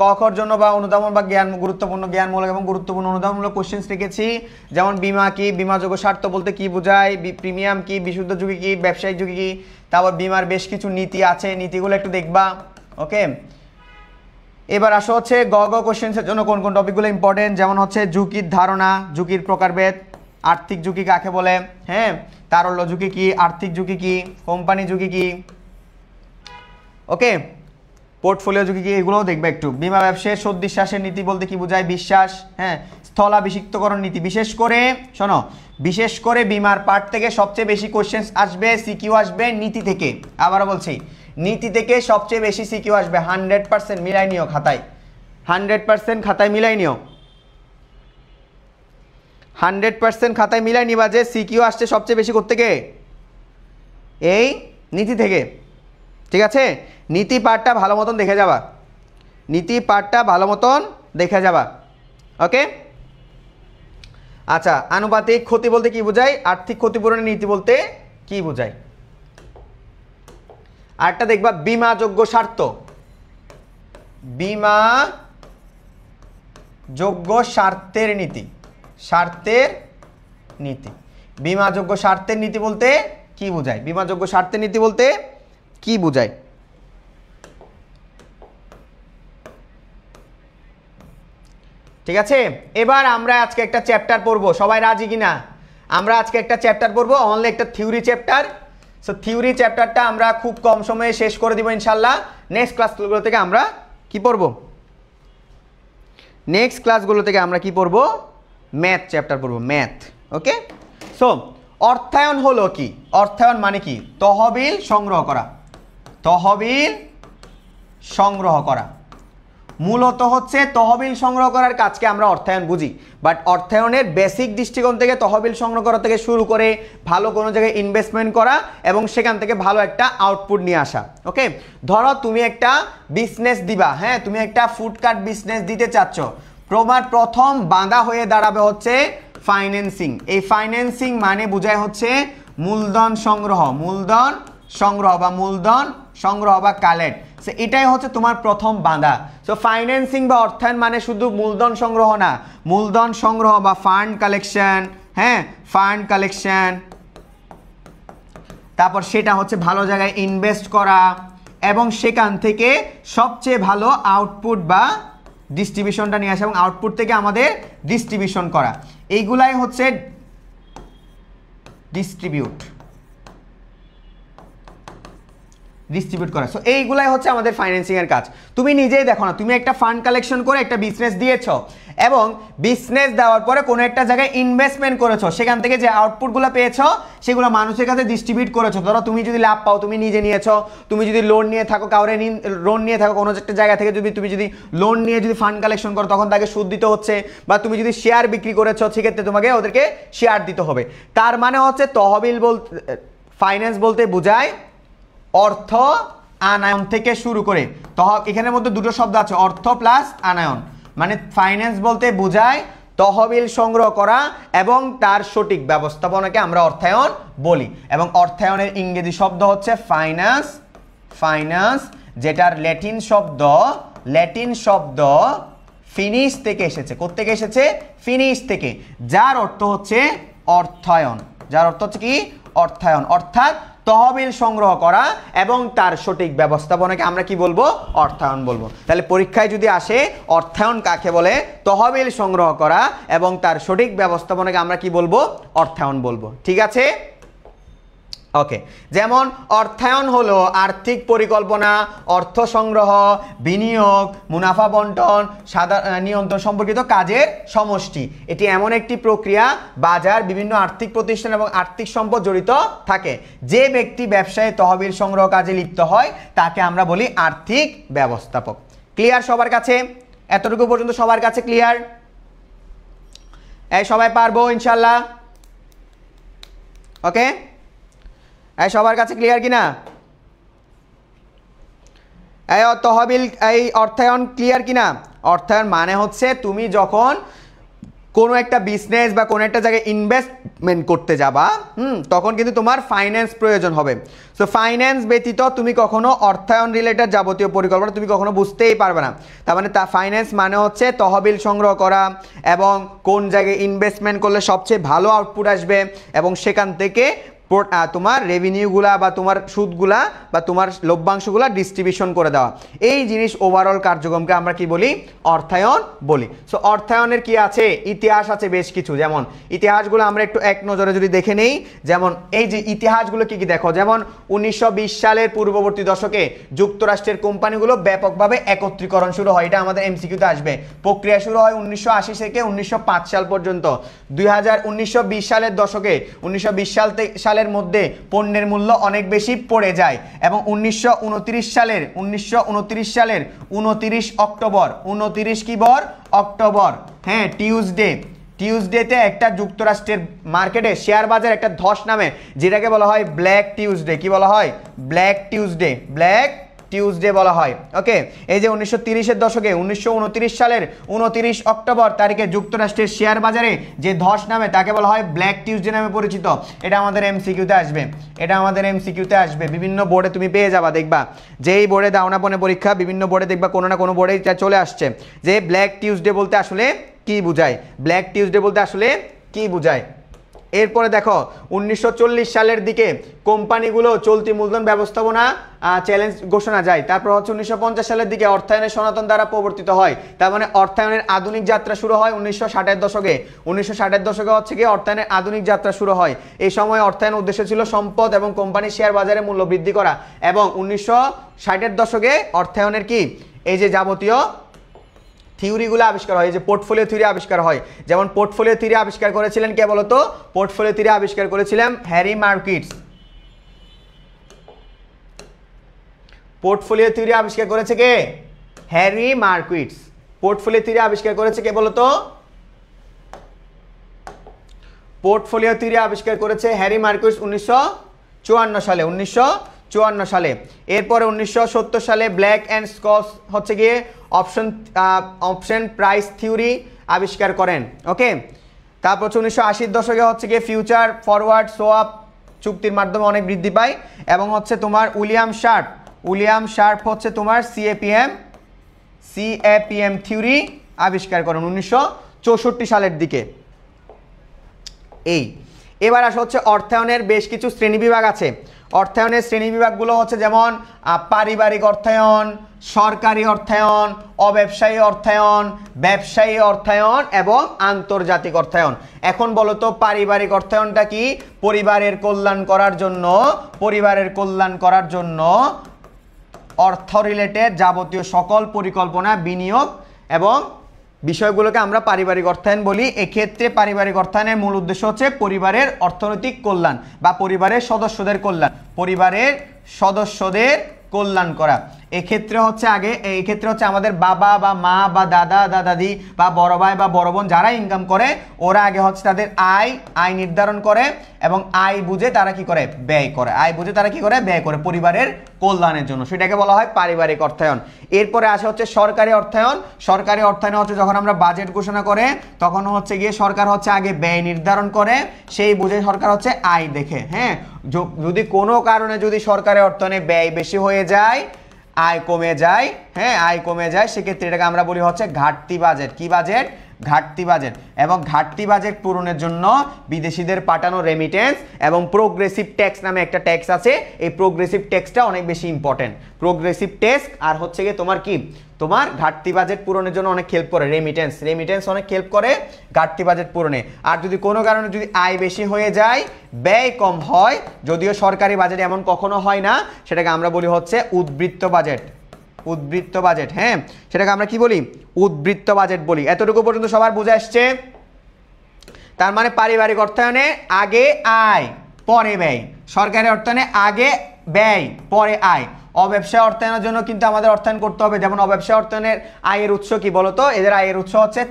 ক খর জন্য বা অনুধাবন বা জ্ঞান, গুরুত্বপূর্ণ জ্ঞানমূলক এবং গুরুত্বপূর্ণ অনুধাবনমূলক কোশ্চেন্স রেখেছি। যেমন বীমা কি, বীমাযোগ্য স্বার্থ বলতে কি বোঝায়, প্রিমিয়াম কি, বিশুদ্ধ ঝুঁকি কি, ব্যবসায়িক ঝুঁকি কি, তারপর বীমার বেশ কিছু নীতি আছে, নীতিগুলো একটু দেখবা। ওকে, এবার আসো হচ্ছে গ কোশ্চেন্সের জন্য কোন কোন টপিকগুলো ইম্পর্টেন্ট, যেমন হচ্ছে ঝুঁকির ধারণা, ঝুঁকির প্রকারভেদ, আর্থিক ঝুঁকি কাকে বলে, হ্যাঁ তারল্য ঝুঁকি কি, আর্থিক ঝুঁকি কি, কোম্পানি ঝুঁকি কি, ওকে পোর্টফোলিও ঝুঁকি কি, এগুলোও দেখবে একটু। বীমা ব্যবসায় সদ্বিশ্বাসের নীতি বলতে কি বোঝায়, বিশ্বাস, হ্যাঁ স্থলাভিষিক্তকরণ নীতি। বিশেষ করে শোনো, বিশেষ করে বীমার পার্ট থেকে সবচেয়ে বেশি কোশ্চেন্স আসবে, সিকিউ আসবে নীতি থেকে। আবারও বলছি, নীতি থেকে সবচেয়ে বেশি সিকিউ আসবে। 100% মিলাই নিও খাতায়, 100% খাতায় মিলাই নিও, 100% খাতায় মিলাই নিবা যে সিকিউ আসছে সবচেয়ে বেশি থেকে এই নীতি থেকে। ঠিক আছে, নীতি পার্টটা ভালো মতন দেখে যাবা, নীতি পার্টটা ভালো মতন দেখে যাবা। ওকে, আচ্ছা আনুপাতিক ক্ষতি বলতে কি বোঝায়, আর্থিক ক্ষতিপূরণের নীতি বলতে কি বোঝায়। আরেকটা দেখবা বীমাযোগ্য স্বার্থ, বীমাযোগ্য স্বার্থের নীতি, স্বার্থের নীতি। বীমাযোগ্য স্বার্থের নীতি বলতে কি বোঝায়, বীমাযোগ্য স্বার্থের নীতি বলতে কি বোঝায়। ঠিক আছে, এবার আমরা আজকে একটা চ্যাপ্টার পড়বো, সবাই রাজি কিনা? আমরা আজকে একটা চ্যাপ্টার পড়বো, অনলি একটা থিওরি চ্যাপ্টার। সো থিওরি চ্যাপ্টারটা আমরা খুব কম সময়ে শেষ করে দিব ইনশাল্লাহ। নেক্সট ক্লাসগুলো থেকে আমরা কি পড়বো, নেক্সট ক্লাসগুলো থেকে আমরা কি পড়বো, ম্যাথ চ্যাপ্টার পড়বো, ম্যাথ। ওকে, সো অর্থায়ন হলো কি, অর্থায়ন মানে কি, তহবিল সংগ্রহ করা, তহবিল সংগ্রহ করা। মূলত হচ্ছে তহবিল সংগ্রহ করার কাজকে আমরা অর্থায়ন বুঝি, বাট অর্থায়নের বেসিক দৃষ্টিকোণ থেকে তহবিল সংগ্রহ করা থেকে শুরু করে ভালো কোনো জায়গায় ইনভেস্টমেন্ট করা এবং সেখান থেকে ভালো একটা আউটপুট নিয়ে আসা। ওকে, ধরো তুমি একটা বিজনেস দিবা, হ্যাঁ তুমি একটা ফুডকার্ট বিজনেস দিতে চাচ্ছ, তোমার প্রথম বাঁধা হয়ে দাঁড়াবে হচ্ছে ফাইন্যান্সিং। এই ফাইন্যান্সিং মানে বোঝায় হচ্ছে মূলধন সংগ্রহ, মূলধন সংগ্রহ বা মূলধন সংগ্রহ বা কালেক্ট। সো এটাই হচ্ছে তোমার প্রথম বাঁধা। সো ফাইন্যান্সিং বা অর্থায়ন মানে শুধু মূলধন সংগ্রহ না, মূলধন সংগ্রহ বা ফান্ড কালেকশন, হ্যাঁ ফান্ড কালেকশন, তারপর সেটা হচ্ছে ভালো জায়গায় ইনভেস্ট করা এবং সেখান থেকে সবচেয়ে ভালো আউটপুট বা ডিস্ট্রিবিউশনটা নিয়ে আসা এবং আউটপুট থেকে আমাদের ডিস্ট্রিবিউশন করা, এইগুলাই হচ্ছে ডিস্ট্রিবিউট করা। সো এইগুলাই হচ্ছে আমাদের ফাইন্যান্সিং এর কাজ। তুমি নিজেই দেখো না, তুমি একটা ফান্ড কালেকশন করে একটা বিজনেস দিয়েছো এবং বিজনেস দেওয়ার পরে কোনো একটা জায়গায় ইনভেস্টমেন্ট করেছো, সেখান থেকে যে আউটপুটগুলো পেয়েছো সেগুলো মানুষের কাছে ডিস্ট্রিবিউট করেছো। ধরো তুমি যদি লাভ পাও তুমি নিজে নিয়েছো, তুমি যদি লোন নিয়ে থাকো কাউরে লোন নিয়ে থাকো কোনো একটা জায়গা থেকে, তুমি যদি লোন নিয়ে যদি ফান্ড কালেকশন করো তখন তাকে সুদ দিতে হচ্ছে, বা তুমি যদি শেয়ার বিক্রি করেছো সেক্ষেত্রে তোমাকে ওদেরকে শেয়ার দিতে হবে। তার মানে হচ্ছে তহবিল বলতে, ফাইন্যান্স বলতে বোঝায় অর্থ আনায়ন থেকে শুরু করে, এখানের মধ্যে দুটো শব্দ আছে, অর্থ প্লাস আনায়ন, মানে ফাইন্যান্স বলতে বোঝায় তহবিল সংগ্রহ করা এবং তার সঠিক ব্যবস্থাপনাকে আমরা অর্থায়ন বলি। এবং অর্থায়নের ইংরেজি শব্দ হচ্ছে ফাইন্যান্স, ফাইন্যান্স যেটার ল্যাটিন শব্দ ফিনিশ থেকে এসেছে। কোত্থেকে এসেছে? ফিনিশ থেকে, যার অর্থ হচ্ছে অর্থায়ন, যার অর্থ হচ্ছে কি অর্থায়ন, অর্থাৎ তহবিল সংগ্রহ করা এবং তার সঠিক ব্যবস্থাপনাকে আমরা কি বলবো? অর্থায়ন বলবো। তাহলে পরীক্ষায় যদি আসে অর্থায়ন কাকে বলে, তহবিল সংগ্রহ করা এবং তার সঠিক ব্যবস্থাপনাকে আমরা কি বলবো? অর্থায়ন বলবো। ঠিক আছে, ওকে। যেমন অর্থায়ন হলো আর্থিক পরিকল্পনা, অর্থ সংগ্রহ, বিনিয়োগ, মুনাফা বন্টন, নিয়ন্ত্রণ সম্পর্কিত কাজের সমষ্টি। এটি এমন একটি প্রক্রিয়া বাজার, বিভিন্ন আর্থিক প্রতিষ্ঠান এবং আর্থিক সম্পদ জড়িত থাকে। যে ব্যক্তি ব্যবসায় তহবিল সংগ্রহ কাজে লিপ্ত হয় তাকে আমরা বলি আর্থিক ব্যবস্থাপক। ক্লিয়ার সবার কাছে? এতটুকু পর্যন্ত সবার কাছে ক্লিয়ার? এই সবাই পারবো ইনশাল্লাহ? ওকে, এই সবার কাছে ক্লিয়ার কিনা? এই তহবিল, এই অর্থায়ন ক্লিয়ার কিনা? অর্থায়ন মানে হচ্ছে তুমি যখন কোনো একটা বিজনেস বা কোনো একটা জায়গায় ইনভেস্টমেন্ট করতে যাবা, তখন কিন্তু তোমার ফাইন্যান্স প্রয়োজন হবে। সো ফাইন্যান্স ব্যতীত তুমি কখনো অর্থায়ন রিলেটেড যাবতীয় পরিকল্পনা তুমি কখনো বুঝতেই পারবে না। তার মানে ফাইন্যান্স মানে হচ্ছে তহবিল সংগ্রহ করা এবং কোন জায়গায় ইনভেস্টমেন্ট করলে সবচেয়ে ভালো আউটপুট আসবে এবং সেখান থেকে তোমার রেভিনিউগুলা বা তোমার সুদগুলা বা তোমার লভ্যাংশগুলা ডিস্ট্রিবিউশন করে দেওয়া, এই জিনিস ওভারঅল কার্যক্রমকে আমরা কি বলি? অর্থায়ন বলি। সো অর্থায়নের কি আছে? ইতিহাস আছে বেশ কিছু। যেমন ইতিহাসগুলো আমরা একটু এক নজরে যদি দেখে নেই, যেমন এই যে ইতিহাসগুলো কি কি দেখো, যেমন 1920 সালের পূর্ববর্তী দশকে যুক্তরাষ্ট্রের কোম্পানিগুলো ব্যাপকভাবে একত্রীকরণ শুরু হয়। এটা আমাদের এমসিকিউতে আসবে। প্রক্রিয়া শুরু হয় 1980 থেকে 1905 সাল পর্যন্ত। 1920 সালের দশকে 1920 সালের মধ্যে পণ্যের মূল্য অনেক বেশি পড়ে যায় এবং 1929 সালের 29 অক্টোবর, 29 কি বার? অক্টোবর, হ্যাঁ টিউসডেতে একটা যুক্তরাষ্ট্রের মার্কেটে শেয়ার বাজার একটা ধস নামে, যেটাকে বলা হয় ব্ল্যাক টিউসডে। কি বলা হয়? ব্ল্যাক টিউসডে বলা হয়। ওকে, এই যে 1930-এর দশকে 1929 সালের 29 অক্টোবর তারিখে যুক্তরাষ্ট্রের শেয়ার বাজারে যে ধস নামে তাকে বলা হয় ব্ল্যাক টিউসডে নামে পরিচিত। এটা আমাদের এমসিকিউতে আসবে, বিভিন্ন বোর্ডে তুমি পেয়ে যাবা, দেখবা যেই বোর্ডে দাও না পনে পরীক্ষা, বিভিন্ন বোর্ডে দেখবা কোনো না কোনো বোর্ডে চলে আসছে যে ব্ল্যাক টিউসডে বলতে আসলে কি বোঝায়, ব্ল্যাক টিউসডে বলতে আসলে কি বোঝায়। এরপরে দেখো 1940 সালের দিকে কোম্পানিগুলো চলতি মূলধন ব্যবস্থাপনা চ্যালেঞ্জ ঘোষণা যায়। তারপর হচ্ছে 1950 সালের দিকে অর্থায়নের সনাতন দ্বারা প্রবর্তিত হয়। তার মানে অর্থায়নের আধুনিক যাত্রা শুরু হয় 1960-এর দশকে। 1960-এর দশকে হচ্ছে কি অর্থায়নের আধুনিক যাত্রা শুরু হয়। এই সময় অর্থায়নের উদ্দেশ্য ছিল সম্পদ এবং কোম্পানির শেয়ার বাজারে মূল্য বৃদ্ধি করা। এবং 1960-এর দশকে অর্থায়নের কি এই যে যাবতীয় থিওরিগুলো আবিষ্কার হয়, যে পোর্টফোলিও থিওরি আবিষ্কার হয়। যেমন পোর্টফোলিও থিওরি আবিষ্কার করেছিলেন কে বলতো? পোর্টফোলিও থিওরি আবিষ্কার করেছিলেন হ্যারি মার্কুইটস। পোর্টফোলিও থিওরি আবিষ্কার করেছে কে? হ্যারি মার্কুইটস। পোর্টফোলিও থিওরি আবিষ্কার করেছে কে বলতো? পোর্টফোলিও থিওরি আবিষ্কার করেছে হ্যারি মার্কুইটস 1954 সালে। এরপরে 1970 সালে ব্ল্যাক অ্যান্ড স্কচ হচ্ছে গিয়ে অপশন প্রাইস থিওরি আবিষ্কার করেন। ওকে, তারপর 1980-এর দশকে হচ্ছে গিয়ে ফিউচার ফরওয়ার্ড সোয়াপ চুক্তির মাধ্যমে অনেক বৃদ্ধি পায়। এবং হচ্ছে তোমার উইলিয়াম শার্প হচ্ছে তোমার সিএপিএম থিওরি আবিষ্কার করেন 1964 সালের দিকে। এবার আসা হচ্ছে অর্থায়নের বেশ কিছু শ্রেণীবিভাগ আছে। অর্থায়নের শ্রেণীবিভাগগুলো হচ্ছে যেমন পারিবারিক অর্থায়ন, সরকারি অর্থায়ন, অব্যবসায়ী অর্থায়ন, ব্যবসায়ী অর্থায়ন এবং আন্তর্জাতিক অর্থায়ন। এখন বলো তো পারিবারিক অর্থায়নটা কি? পরিবারের কল্যাণ করার জন্য অর্থ রিলেটেড যাবতীয় সকল পরিকল্পনা, বিনিয়োগ এবং বিষয়গুলোকে আমরা পারিবারিক অর্থায়ন বলি। এক্ষেত্রে পারিবারিক অর্থায়নের মূল উদ্দেশ্য হচ্ছে পরিবারের অর্থনৈতিক কল্যাণ বা পরিবারের সদস্যদের কল্যাণ করা। এক্ষেত্রে হচ্ছে আমাদের বাবা বা মা বা দাদা দাদি বা বড় ভাই বা বড় বোন যারা ইনকাম করে ওরা আগে হচ্ছে তাদের আয় নির্ধারণ করে এবং আয় বুঝে তারা কি করে? ব্যয় করে পরিবারের কল্যাণের জন্য। সেটাকে বলা হয় পারিবারিক অর্থায়ন। এরপরে আসে হচ্ছে সরকারি অর্থায়ন। সরকারি অর্থায়ন হচ্ছে যখন আমরা বাজেট ঘোষণা করে তখন হচ্ছে গিয়ে সরকার হচ্ছে আগে ব্যয় নির্ধারণ করে, সেই বুঝে সরকার হচ্ছে আয় দেখে। হ্যাঁ, যদি কোনো কারণে যদি সরকারের অর্থায়নে ব্যয় বেশি হয়ে যায়, আয় কমে যায়, সেক্ষেত্রে এটাকে আমরা বলি হচ্ছে ঘাটতি বাজেট। কি বাজেট? ঘাটতি বাজেট। এবং ঘাটতি বাজেট পূরণের জন্য বিদেশিদের পাঠানো রেমিটেন্স এবং প্রোগ্রেসিভ ট্যাক্স নামে একটা ট্যাক্স আছে। এই প্রোগ্রেসিভ ট্যাক্সটা অনেক বেশি ইম্পর্টেন্ট। প্রোগ্রেসিভ ট্যাক্স আর হচ্ছে গিয়ে তোমার ঘাটতি বাজেট পূরণের জন্য অনেক হেল্প করে রেমিটেন্স অনেক হেল্প করে ঘাটতি বাজেট পূরণে। আর যদি কোনো কারণে যদি আয় বেশি হয়ে যায়, ব্যয় কম হয়, যদিও সরকারি বাজেট এমন কখনো হয় না, সেটাকে আমরা বলি হচ্ছে উদ্বৃত্ত বাজেট। হ্যাঁ, সেটাকে আমরা কি বলি? উদ্বৃত্ত বাজেট বলি। এতটুকু পর্যন্ত সবার বুঝে আসছে? তার মানে পারিবারিক অর্থায়নে আগে আয় পরে ব্যয়, সরকারি অর্থায়নে আগে ব্যয় পরে আয়। অব্যবসায় অর্থায়নের জন্য কিন্তু আমাদের অর্থায়ন করতে হবে। যেমন অব্যবসায় অর্থায়নের আয়ের উৎস কি বলতো? এদের আয়ের উৎস হচ্ছে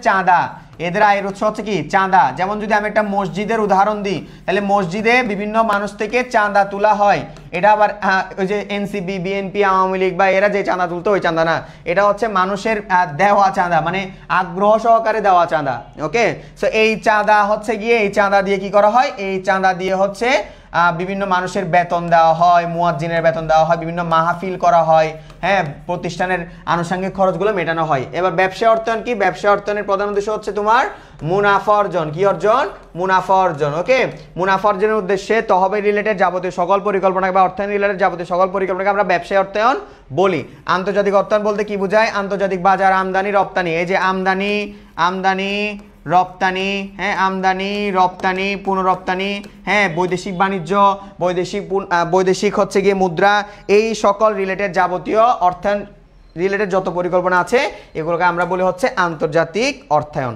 চাঁদা। যেমন যদি আমি একটা মসজিদের উদাহরণ দিই, তাহলে মসজিদে বিভিন্ন মানুষ থেকে চাঁদা তোলা হয়। এটা আবার ওই যে এনসিপি, বিএনপি, আওয়ামী লীগ বা এরা যে চাঁদা তুলতো ওই চাঁদা না, এটা হচ্ছে মানুষের দেওয়া চাঁদা, মানে আগ্রহ সহকারে দেওয়া চাঁদা। ওকে, সো এই চাঁদা হচ্ছে গিয়ে এই চাঁদা দিয়ে কি করা হয়? এই চাঁদা দিয়ে হচ্ছে বিভিন্ন মানুষের বেতন দেওয়া হয়, মুয়াজ্জিনের বেতন দেওয়া হয়, বিভিন্ন মাহফিল করা হয়, হ্যাঁ, প্রতিষ্ঠানের আনুষঙ্গিক খরচগুলো মেটানো হয়। এবার ব্যবসায় অর্থায়ন কি? ব্যবসায় অর্থায়নের প্রধান উদ্দেশ্য হচ্ছে তোমার মুনাফা অর্জন। কি অর্জন? মুনাফা অর্জন। ওকে, মুনাফা অর্জনের উদ্দেশ্যে তহবিল রিলেটেড যাবতীয় সকল পরিকল্পনা বা অর্থায়ন রিলেটেড যাবতীয় সকল পরিকল্পনাকে আমরা ব্যবসায় অর্থায়ন বলি। আন্তর্জাতিক অর্থায়ন বলতে কি বোঝায়? আন্তর্জাতিক বাজার, আমদানি রপ্তানি। এই যে আমদানি রপ্তানি, হ্যাঁ, আমদানি রপ্তানি, পুনরপ্তানি, হ্যাঁ, বৈদেশিক বাণিজ্য, বৈদেশিক হচ্ছে গিয়ে মুদ্রা, এই সকল রিলেটেড যাবতীয় অর্থায়ন রিলেটেড যত পরিকল্পনা আছে এগুলোকে আমরা বলি হচ্ছে আন্তর্জাতিক অর্থায়ন।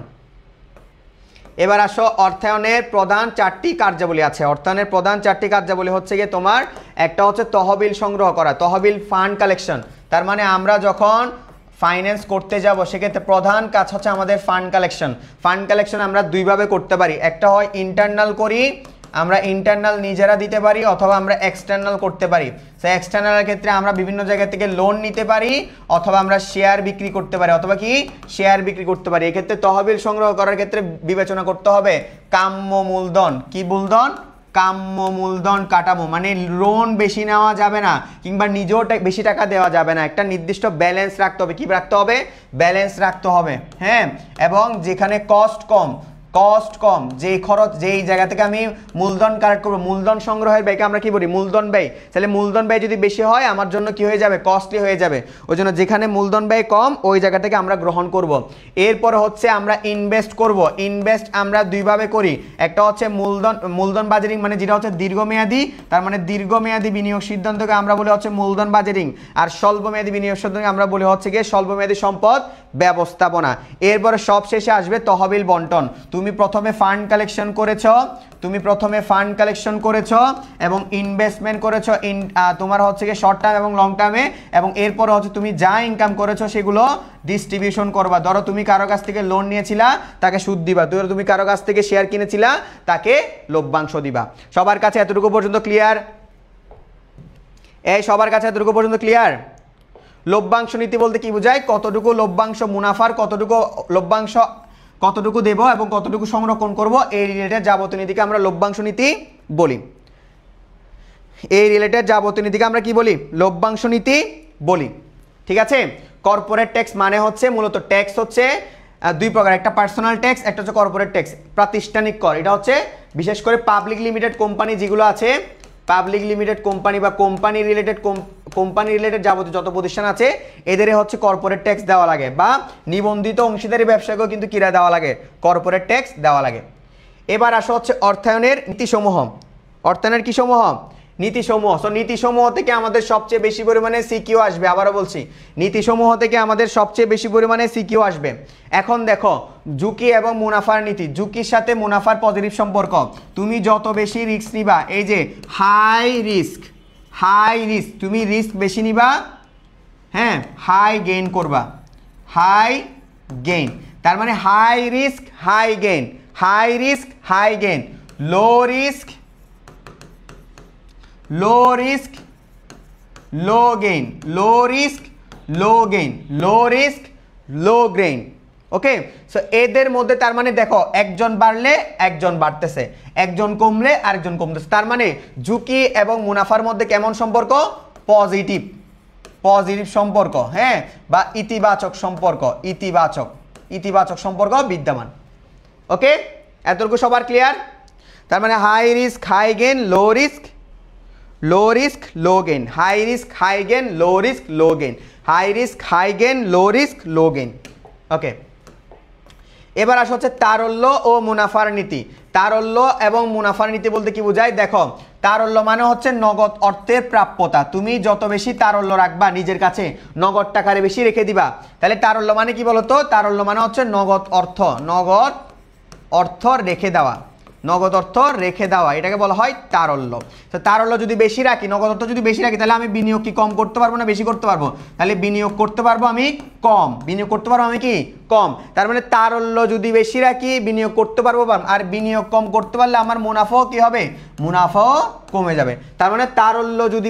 এবার আসো অর্থায়নের প্রধান 4টি কার্যাবলী আছে। অর্থায়নের প্রধান 4টি কার্যাবলী হচ্ছে গিয়ে তোমার একটা হচ্ছে তহবিল সংগ্রহ করা, তহবিল ফান্ড কালেকশন। তার মানে আমরা যখন ফাইন্যান্স করতে যাব সেক্ষেত্রে প্রধান কাজ হচ্ছে আমাদের ফান্ড কালেকশন আমরা দুইভাবে করতে পারি। একটা হয় ইন্টারনাল করি, আমরা ইন্টারনাল নিজেরা দিতে পারি, অথবা আমরা এক্সটার্নাল করতে পারি। সো এক্সটার্নালের ক্ষেত্রে আমরা বিভিন্ন জায়গা থেকে লোন নিতে পারি, অথবা আমরা শেয়ার বিক্রি করতে পারি, এক্ষেত্রে তহবিল সংগ্রহ করার ক্ষেত্রে বিবেচনা করতে হবে কাম্য মূলধন। কি মূলধন? কাম্য মূলধন কাঠামো, মানে লোন বেশি নেওয়া যাবে না কিংবা নিজেও বেশি টাকা দেওয়া যাবে না, একটা নির্দিষ্ট ব্যালেন্স রাখতে হবে। কি রাখতে হবে? ব্যালেন্স রাখতে হবে। হ্যাঁ, এবং যেখানে কস্ট কম, যেই জায়গা থেকে আমি মূলধন কালেক্ট করবো, মূলধন সংগ্রহের ব্যয়কে আমরা কি বলি? মূলধন ব্যয়। তাহলে মূলধন ব্যয় যদি বেশি হয় আমার জন্য কি হয়ে যাবে? কস্টলি হয়ে যাবে। ওই জন্য যেখানে মূলধন ব্যয় কম ওই জায়গা থেকে আমরা গ্রহণ করব। এরপরে হচ্ছে আমরা ইনভেস্ট করব। ইনভেস্ট আমরা দুইভাবে করি। একটা হচ্ছে মূলধন বাজেটিং, মানে যেটা হচ্ছে দীর্ঘমেয়াদী, তার মানে দীর্ঘমেয়াদী বিনিয়োগ সিদ্ধান্তকে আমরা বলি হচ্ছে মূলধন বাজেটিং। আর স্বল্পমেয়াদী বিনিয়োগ সিদ্ধান্তকে আমরা বলি হচ্ছে গিয়ে স্বল্পমেয়াদী সম্পদ ব্যবস্থাপনা। এরপরে সবশেষে আসবে তহবিল বন্টন। তুমি প্রথমে ফান্ড কালেকশন করেছো এবং ইনভেস্টমেন্ট করেছো তোমার হচ্ছে গিয়ে শর্ট টার্ম এবং লং টার্মে, এবং এরপরে হচ্ছে তুমি যা ইনকাম করেছো সেগুলো ডিস্ট্রিবিউশন করবা। ধরো তুমি কারো কাছ থেকে লোন নিয়েছিলা, তাকে সুদ দিবা। তুমি কারো কাছ থেকে শেয়ার কিনেছিলা, তাকে লভ্যাংশ দিবা। সবার কাছে এতটুকু পর্যন্ত ক্লিয়ার? সবার কাছে এতটুকু পর্যন্ত ক্লিয়ার? লভ্যাংশ নীতি বলতে কি বোঝায়? কতটুকু লভ্যাংশ, মুনাফার কতটুকু লভ্যাংশ কতটুকু দেব এবং কতটুকু সংরক্ষণ করব, এই রিলেটেড যাবতীয় নীতিকে আমরা লভ্যাংশ নীতি বলি। এই রিলেটেড যাবতীয় নীতিকে আমরা কি বলি? লভ্যাংশ নীতি বলি। ঠিক আছে, কর্পোরেট ট্যাক্স মানে হচ্ছে মূলত ট্যাক্স হচ্ছে দুই প্রকার, একটা পার্সোনাল ট্যাক্স, একটা হচ্ছে কর্পোরেট ট্যাক্স, প্রাতিষ্ঠানিক কর। এটা হচ্ছে বিশেষ করে পাবলিক লিমিটেড কোম্পানি যেগুলো আছে, পাবলিক লিমিটেড কোম্পানি বা কোম্পানি রিলেটেড যাবতীয় যত প্রতিষ্ঠান আছে এদের হচ্ছে কর্পোরেট ট্যাক্স দেওয়া লাগে, বা নিবন্ধিত অংশীদারি ব্যবসাকেও কিন্তু কিরা দেওয়া লাগে? কর্পোরেট ট্যাক্স দেওয়া লাগে। এবার আসা হচ্ছে অর্থায়নের নীতিসমূহ। অর্থায়নের কি সমূহ? নীতিসমূহ। সো নীতিসমূহ থেকে আমাদের সবচেয়ে বেশি পরিমাণে সিকিউ আসবে। আবারও বলছি, নীতিসমূহ থেকে আমাদের সবচেয়ে বেশি পরিমাণে সিকিউ আসবে। এখন দেখো, ঝুঁকি এবং মুনাফার নীতি। ঝুঁকির সাথে মুনাফার পজিটিভ সম্পর্ক। তুমি যত বেশি রিস্ক নিবা, এই যে হাই রিস্ক, তুমি রিস্ক বেশি নিবা, হ্যাঁ, হাই গেইন করবা, হাই গেইন। তার মানে high risk high gain, high risk high gain, low risk low risk low gain, low risk low gain, low risk low gain. Okay, so এদের মধ্যে তার মানে দেখো, একজন বাড়লে একজন বাড়তেছে, একজন কমলে আরেকজন কমতেছে। তার মানে ঝুঁকি এবং মুনাফার মধ্যে কেমন সম্পর্ক? পজিটিভ, পজিটিভ সম্পর্ক, হ্যাঁ, বা ইতিবাচক সম্পর্ক, ইতিবাচক সম্পর্ক বিদ্যমান। ওকে, এতটুকু সবার ক্লিয়ার? তার মানে high risk high gain, low risk low gain, high risk high gain, low risk low gain, high risk high gain, low risk low gain. Okay, এবার আসা হচ্ছে তারল্য ও মুনাফার নীতি। তারল্য এবং মুনাফার নীতি বলতে কি বোঝায়? দেখো, তারল্য মানে হচ্ছে নগদ অর্থের প্রাপ্যতা। তুমি যত বেশি তারল্য রাখবা নিজের কাছে, নগদ টাকারে বেশি রেখে দিবা, তাহলে তারল্য মানে কি বলতো? তারল্য মানে হচ্ছে নগদ অর্থ রেখে দেওয়া, নগদ অর্থ রেখে দেওয়া, এটাকে বলা হয় তারল্য। তো তারল্য যদি বেশি রাখি, নগদ অর্থ যদি বেশি রাখি, তাহলে আমি বিনিয়োগ কি কম করতে পারবো না বেশি করতে পারবো? তাহলে বিনিয়োগ করতে পারবো আমি কম, বিনিয়োগ করতে পারবো আমি কি কম। তার মানে তারল্য যদি বেশি রাখি বিনিয়োগ করতে পারবো, আর বিনিয়োগ কম করতে পারলে আমার মুনাফাও কি হবে? মুনাফাও কমে যাবে। তার মানে তারল্য যদি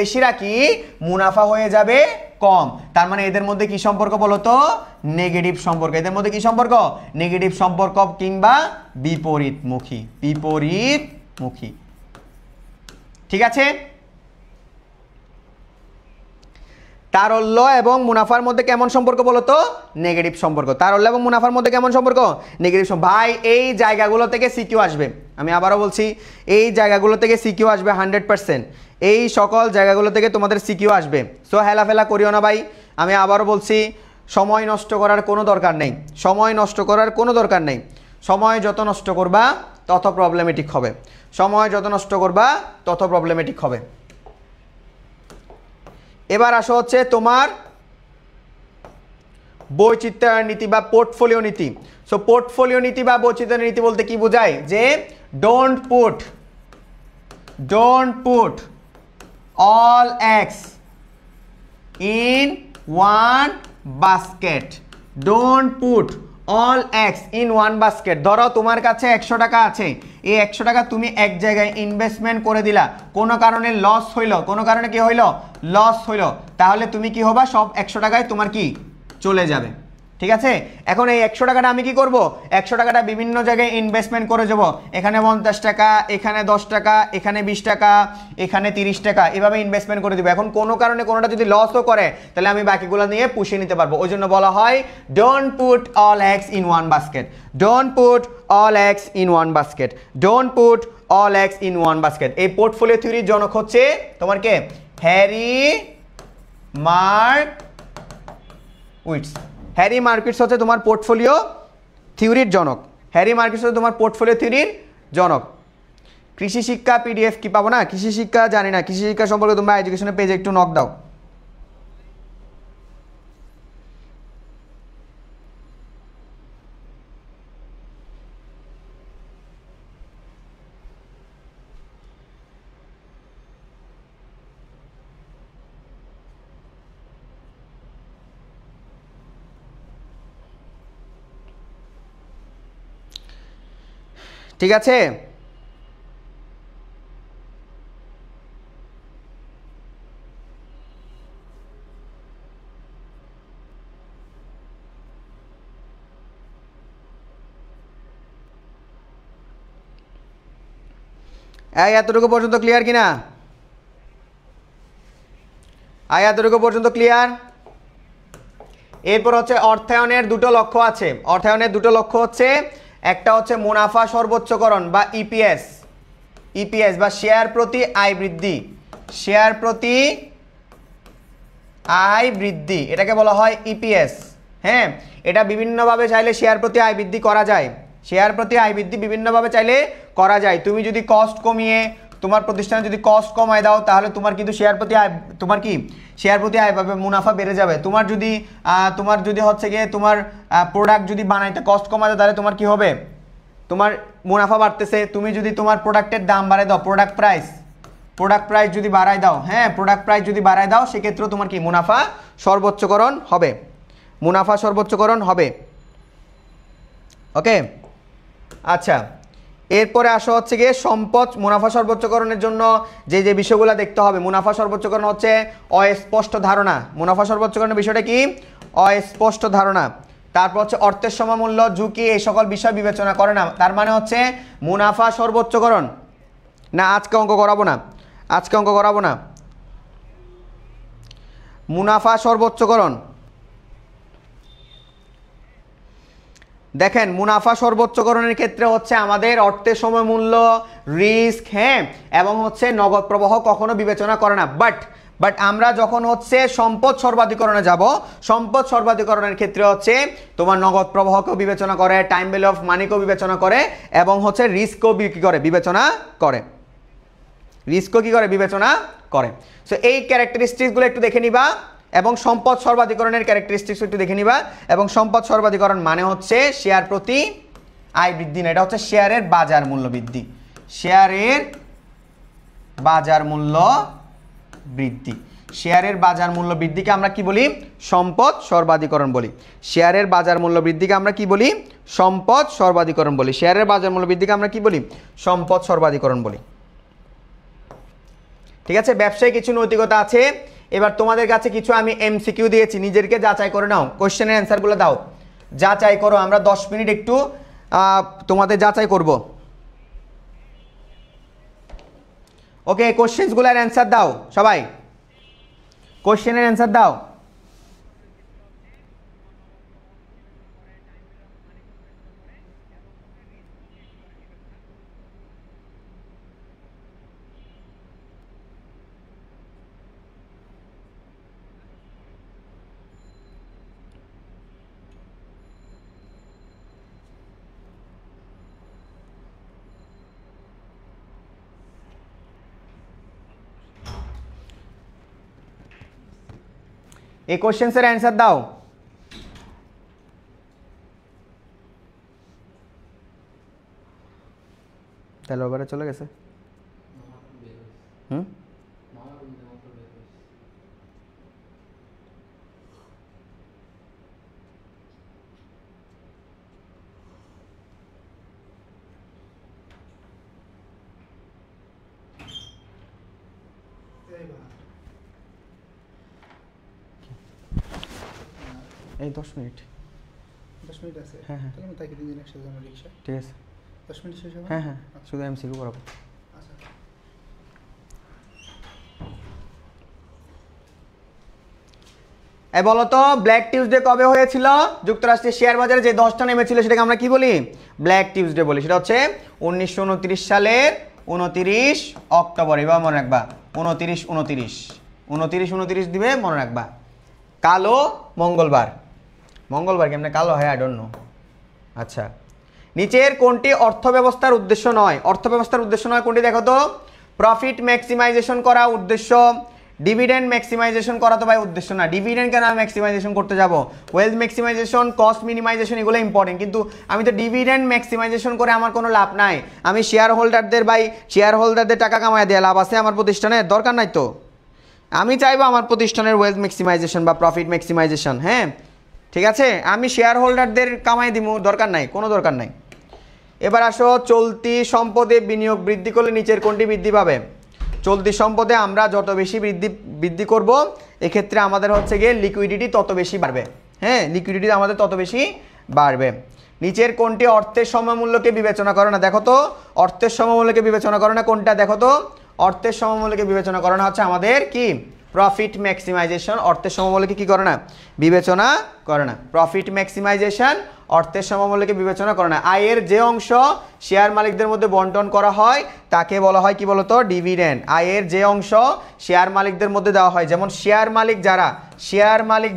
বেশি রাখি মুনাফা হয়ে যাবে কম। তার মানে এদের মধ্যে কি সম্পর্ক বলতো? নেগেটিভ সম্পর্ক। এদের মধ্যে কি সম্পর্ক? নেগেটিভ সম্পর্ক কিংবা বিপরীতমুখী। ঠিক আছে, তারল্য এবং মুনাফার মধ্যে কেমন সম্পর্ক বলতো? নেগেটিভ সম্পর্ক। তারল্য এবং মুনাফার মধ্যে কেমন সম্পর্ক? নেগেটিভ সম্পর্ক। ভাই, এই জায়গাগুলো থেকে সিকিউ আসবে, আমি আবারও বলছি, এই জায়গাগুলো থেকে সিকিউ আসবে 100%। এই সকল জায়গাগুলো থেকে তোমাদের সিকিউ আসবে। সো হেলাফেলা করিও না ভাই, আমি আবারও বলছি, সময় নষ্ট করার কোনো দরকার নেই, সময় যত নষ্ট করবা তত প্রবলেমেটিক হবে, এবার আসো হচ্ছে তোমার বৈচিত্র্যায়ন নীতি বা পোর্টফোলিও নীতি। সো পোর্টফোলিও নীতি বা বৈচিত্র্যায়ন নীতি বলতে কি বোঝায়? যে don't put all eggs in one basket. Don't put all eggs in one basket. ধরো তোমার কাছে 100 টাকা আছে, এই 100 টাকা তুমি এক জায়গায় ইনভেস্টমেন্ট করে দিলা, কোনো কারণে লস হইলো, তাহলে তুমি কি হবা? সব 100 টাকায় তোমার কি চলে যাবে। ঠিক আছে, এখন এই 100 টাকাটা আমি কি করব? 100 টাকাটা বিভিন্ন জায়গায় ইনভেস্টমেন্ট করে যাব। এখানে 50 টাকা, এখানে 10 টাকা, এখানে 20 টাকা, এখানে 30 টাকা, এভাবে ইনভেস্টমেন্ট করে দিব। এখন কোনো কারণে কোনোটা যদি লসও করে, তাহলে আমি বাকিগুলো নিয়ে পুষিয়ে নিতে পারবো। ওই জন্য বলা হয় don't put all eggs in one basket, এই পোর্টফোলিও থিওরির জনক হচ্ছে তোমার কে? হ্যারি মার্কুইটস হচ্ছে তোমার পোর্টফোলিও থিওরির জনক। কৃষি শিক্ষা পিডিএফ কি পাবো না? কৃষি শিক্ষা জানি না, কৃষি শিক্ষা সম্পর্কে তোমরা এডুকেশনের পেজে একটু নক দাও। ঠিক আছে, এতটুকু পর্যন্ত ক্লিয়ার কিনা? এতটুকু পর্যন্ত ক্লিয়ার? এরপর হচ্ছে অর্থায়নের দুটো লক্ষ্য আছে। অর্থায়নের দুটো লক্ষ্য হচ্ছে, একটা হচ্ছে মুনাফা সর্বোচ্চকরণ বা ইপিএস, ইপিএস বা শেয়ার প্রতি আয় বৃদ্ধি, শেয়ার প্রতি আয় বৃদ্ধি, এটাকে বলা হয় ইপিএস। হ্যাঁ, এটা বিভিন্নভাবে চাইলে শেয়ার প্রতি আয় বৃদ্ধি করা যায়, শেয়ার প্রতি আয় বৃদ্ধি বিভিন্নভাবে চাইলে করা যায়। তুমি যদি কস্ট কমিয়ে তোমার প্রতিষ্ঠানে যদি কস্ট কমায় দাও তাহলে তোমার কিন্তু শেয়ার প্রতি আয়, তোমার কি শেয়ার প্রতি আয় পাবে, মুনাফা বেড়ে যাবে। তোমার যদি হচ্ছে গিয়ে তোমার প্রোডাক্ট যদি বানাইতে কস্ট কমায় দাও তাহলে তোমার কি হবে, তোমার মুনাফা বাড়তেছে। তুমি যদি তোমার প্রোডাক্টের দাম বাড়ায় দাও, প্রোডাক্ট প্রাইস যদি বাড়ায় দাও, হ্যাঁ প্রোডাক্ট প্রাইস যদি বাড়ায় দাও, সেক্ষেত্রে তোমার কি মুনাফা সর্বোচ্চকরণ হবে, মুনাফা সর্বোচ্চকরণ হবে। ওকে, আচ্ছা এরপরে আসা হচ্ছে গিয়ে সম্পদ মুনাফা সর্বোচ্চকরণের জন্য যে যে বিষয়গুলো দেখতে হবে। মুনাফা সর্বোচ্চকরণ হচ্ছে অস্পষ্ট ধারণা, মুনাফা সর্বোচ্চকরণের বিষয়টা কি, অস্পষ্ট ধারণা। তারপর হচ্ছে অর্থের সমমূল্য, ঝুঁকি, এই সকল বিষয় বিবেচনা করে না। তার মানে হচ্ছে মুনাফা সর্বোচ্চকরণ না, আজকে অঙ্ক করাবো না, আজকে অঙ্ক করাবো না। মুনাফা সর্বোচ্চকরণ, দেখেন মুনাফা সর্বোচ্চকরণের ক্ষেত্রে হচ্ছে আমাদের অর্থের সময় মূল্য, রিস্ক, হ্যাঁ এবং হচ্ছে নগদ প্রবাহ কখনো বিবেচনা করে না। বাট আমরা যখন হচ্ছে সম্পদ সর্বাধিকরণে যাব, সম্পদ সর্বাধিকরণের ক্ষেত্রে হচ্ছে তোমার নগদ প্রবাহকেও বিবেচনা করে, টাইম ভ্যালু অফ মানিকেও বিবেচনা করে এবং হচ্ছে রিস্কও কি করে বিবেচনা করে, রিস্কও কি করে বিবেচনা করে। সো এই ক্যারেক্টারিস্টিক্সগুলো একটু দেখে নিবা এবং সম্পদ সর্বাধিকরণের ক্যারেক্টারিস্টিক্স একটু দেখে নিবা। এবং সম্পদ সর্বাধিকরণ মানে হচ্ছে শেয়ার প্রতি আয় বৃদ্ধি না, এটা হচ্ছে শেয়ারের বাজার মূল্য বৃদ্ধি, শেয়ারের বাজার মূল্য বৃদ্ধি, শেয়ারের বাজার মূল্য বৃদ্ধিকে আমরা কি বলি, সম্পদ সর্বাধিকরণ বলি। শেয়ারের বাজার মূল্য বৃদ্ধিকে আমরা কি বলি, সম্পদ সর্বাধিকরণ বলি। শেয়ারের বাজার মূল্য বৃদ্ধিকে আমরা কি বলি, সম্পদ সর্বাধিকরণ বলি। ঠিক আছে, ব্যবসায় কিছু নৈতিকতা আছে। এবার তোমাদের কাছে কিছু আমি এমসিকিউ দিয়েছি, নিজেদেরকে যাচাই করে নাও, কোশ্চেনের অ্যান্সারগুলো দাও, যাচাই করো। আমরা 10 মিনিট একটু তোমাদের যাচাই করব। ওকে, কোশ্চেনগুলোর অ্যান্সার দাও সবাই, কোশ্চেনের অ্যান্সার দাও। এই কোশ্চেন্সের অ্যান্সার দাও। তাহলে ওভারে চলে গেছে। এই 10 মিনিট, 10 মিনিট আছে। হ্যাঁ হ্যাঁ তাহলে তাকে দিন একসাথে আমরা রিকশা, ঠিক আছে 10 মিনিট শেষ হবে। হ্যাঁ হ্যাঁ, শুধু এমসিকিউ করাবো। আচ্ছা, এই বলো তো, ব্ল্যাক টিউসডে কবে হয়েছিল? যুক্তরাষ্ট্রের শেয়ার বাজারে যে 10টা নেমেছিল সেটাকে আমরা কি বলি, ব্ল্যাক টিউসডে বলি। সেটা হচ্ছে 1929 সালের 29 অক্টোবর। এবার মনে রাখবা 29 দিবে, মনে রাখবা। কালো মঙ্গলবার, মঙ্গলবার কেমনে কালো হয় আই ডোন্ট নো। আচ্ছা, নিচের কোনটি অর্থব্যবস্থার উদ্দেশ্য নয়? অর্থব্যবস্থার উদ্দেশ্য নয় কোনটি দেখো তো, প্রফিট ম্যাক্সিমাইজেশন করা উদ্দেশ্য, ডিভিডেন্ড ম্যাক্সিমাইজেশন করা তো ভাই উদ্দেশ্য না। ডিভিডেন্ড কেন আমি ম্যাক্সিমাইজেশন করতে যাব? ওয়েলথ ম্যাক্সিমাইজেশন, কস্ট মিনিমাইজেশন এগুলো ইম্পর্টেন্ট, কিন্তু আমি তো ডিভিডেন্ড ম্যাক্সিমাইজেশন করে আমার কোনো লাভ নাই। আমি শেয়ার হোল্ডারদের টাকা কামায় দেওয়া লাভ আছে আমার প্রতিষ্ঠানের? দরকার নাই তো। আমি চাইবো আমার প্রতিষ্ঠানের ওয়েলথ ম্যাক্সিমাইজেশন বা প্রফিট ম্যাক্সিমাইজেশন। হ্যাঁ ঠিক আছে, আমি শেয়ার হোল্ডারদের কামাই দিব, দরকার নাই, কোনো দরকার নাই। এবার আসো, চলতি সম্পদে বিনিয়োগ বৃদ্ধি করলে নিচের কোনটি বৃদ্ধি পাবে? চলতি সম্পদে আমরা যত বেশি বৃদ্ধি করব, এক্ষেত্রে আমাদের হচ্ছে গিয়ে লিকুইডিটি তত বেশি বাড়বে। হ্যাঁ, লিকুইডিটি আমাদের তত বেশি বাড়বে। নিচের কোনটি অর্থের সমমূল্যকে বিবেচনা করে না? দেখো তো অর্থের সমমূল্যকে বিবেচনা করে না কোনটা? দেখো তো অর্থের সমমূল্যকে বিবেচনা করে না হচ্ছে আমাদের কি প্রফিট ম্যাক্সিমাইজেশন। অর্থের সমমূল্যকে কি করে না? বিবেচনা করে না। প্রফিট ম্যাক্সিমাইজেশন অর্থের সমমূল্যকে বিবেচনা করে না। আয়ের যে অংশ শেয়ার মালিকদের মধ্যে বন্টন করা হয় তাকে বলা হয় কি বলতো? ডিভিডেন্ড। আয়ের যে অংশ শেয়ার মালিকদের মধ্যে দেওয়া হয়, যেমন শেয়ার মালিক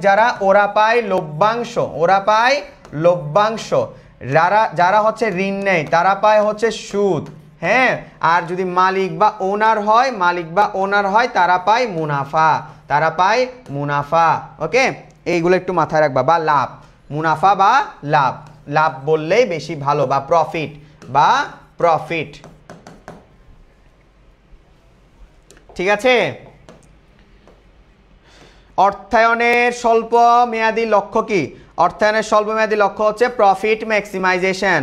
যারা ওরা পায় লভ্যাংশ, ওরা পায় লভ্যাংশ। যারা হচ্ছে ঋণ নেয় তারা পায় হচ্ছে সুদ। হ্যাঁ, আর যদি মালিক বা ওনার হয় তারা পায় মুনাফা, ওকে? এইগুলো একটু মাথায় রাখবা। বা লাভ, মুনাফা বা লাভ বললেই বেশি ভালো, বা প্রফিট। ঠিক আছে। অর্থায়নের স্বল্প মেয়াদী লক্ষ্য কি? অর্থায়নের স্বল্প মেয়াদী লক্ষ্য হচ্ছে প্রফিট ম্যাক্সিমাইজেশন।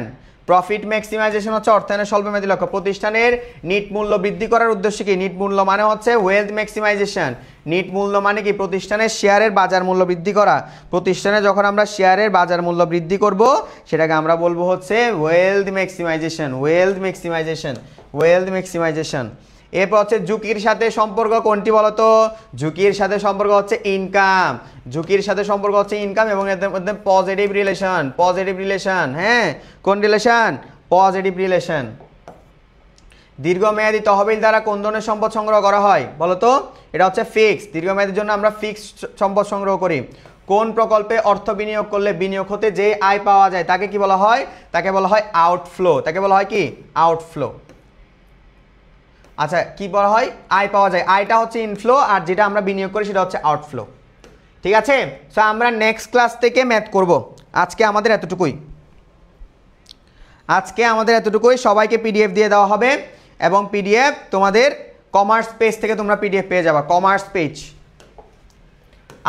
হচ্ছে অর্থায়নের স্বল্প মেয়াদী লক্ষ্য। প্রতিষ্ঠানের নিট মূল্য বৃদ্ধি করার উদ্দেশ্য কি? নিট মূল্য মানে হচ্ছে ওয়েলথ ম্যাক্সিমাইজেশন। নিট মূল্য মানে কি? প্রতিষ্ঠানের শেয়ারের বাজার মূল্য বৃদ্ধি করা। প্রতিষ্ঠানে যখন আমরা শেয়ারের বাজার মূল্য বৃদ্ধি করব সেটাকে আমরা বলবো হচ্ছে ওয়েলথ ম্যাক্সিমাইজেশন। এরপর হচ্ছে ঝুঁকির সাথে সম্পর্ক কোনটি বলতো? ঝুঁকির সাথে সম্পর্ক হচ্ছে ইনকাম। এবং এদের মধ্যে পজিটিভ রিলেশন। হ্যাঁ, কোন রিলেশন? Positive relation. দীর্ঘমেয়াদী তহবিল দ্বারা কোন ধরনের সম্পদ সংগ্রহ করা হয় বলতো? এটা হচ্ছে ফিক্সড। দীর্ঘমেয়াদীর জন্য আমরা ফিক্সড সম্পদ সংগ্রহ করি। কোন প্রকল্পে অর্থ বিনিয়োগ করলে বিনিয়োগ হতে যে আয় পাওয়া যায় তাকে কি বলা হয়? তাকে বলা হয় আউটফ্লো। আচ্ছা, কি বলা হয়? আয় পাওয়া যায়। আয়টা হচ্ছে ইনফ্লো, আর যেটা আমরা বিনিয়োগ করি সেটা হচ্ছে আউটফ্লো। ঠিক আছে। সো আমরা নেক্সট ক্লাস থেকে ম্যাথ করব। আজকে আমাদের এতটুকুই। সবাইকে পিডিএফ দিয়ে দেওয়া হবে, এবং পিডিএফ তোমাদের কমার্স পেজ থেকে তোমরা পিডিএফ পেয়ে যাবা। Commerce page,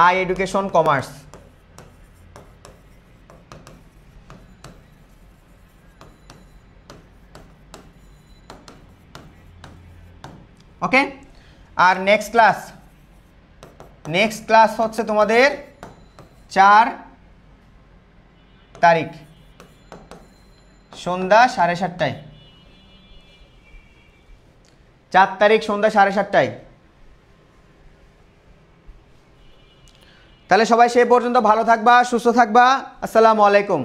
I education commerce. Okay. আর নেক্সট ক্লাস হচ্ছে তোমাদের 4 তারিখ সন্ধ্যা 7:30টায়। 4 তারিখ সন্ধ্যা 7:30টায়। তাহলে সবাই সে পর্যন্ত ভালো থাকবা, সুস্থ থাকবা। আসসালামু আলাইকুম।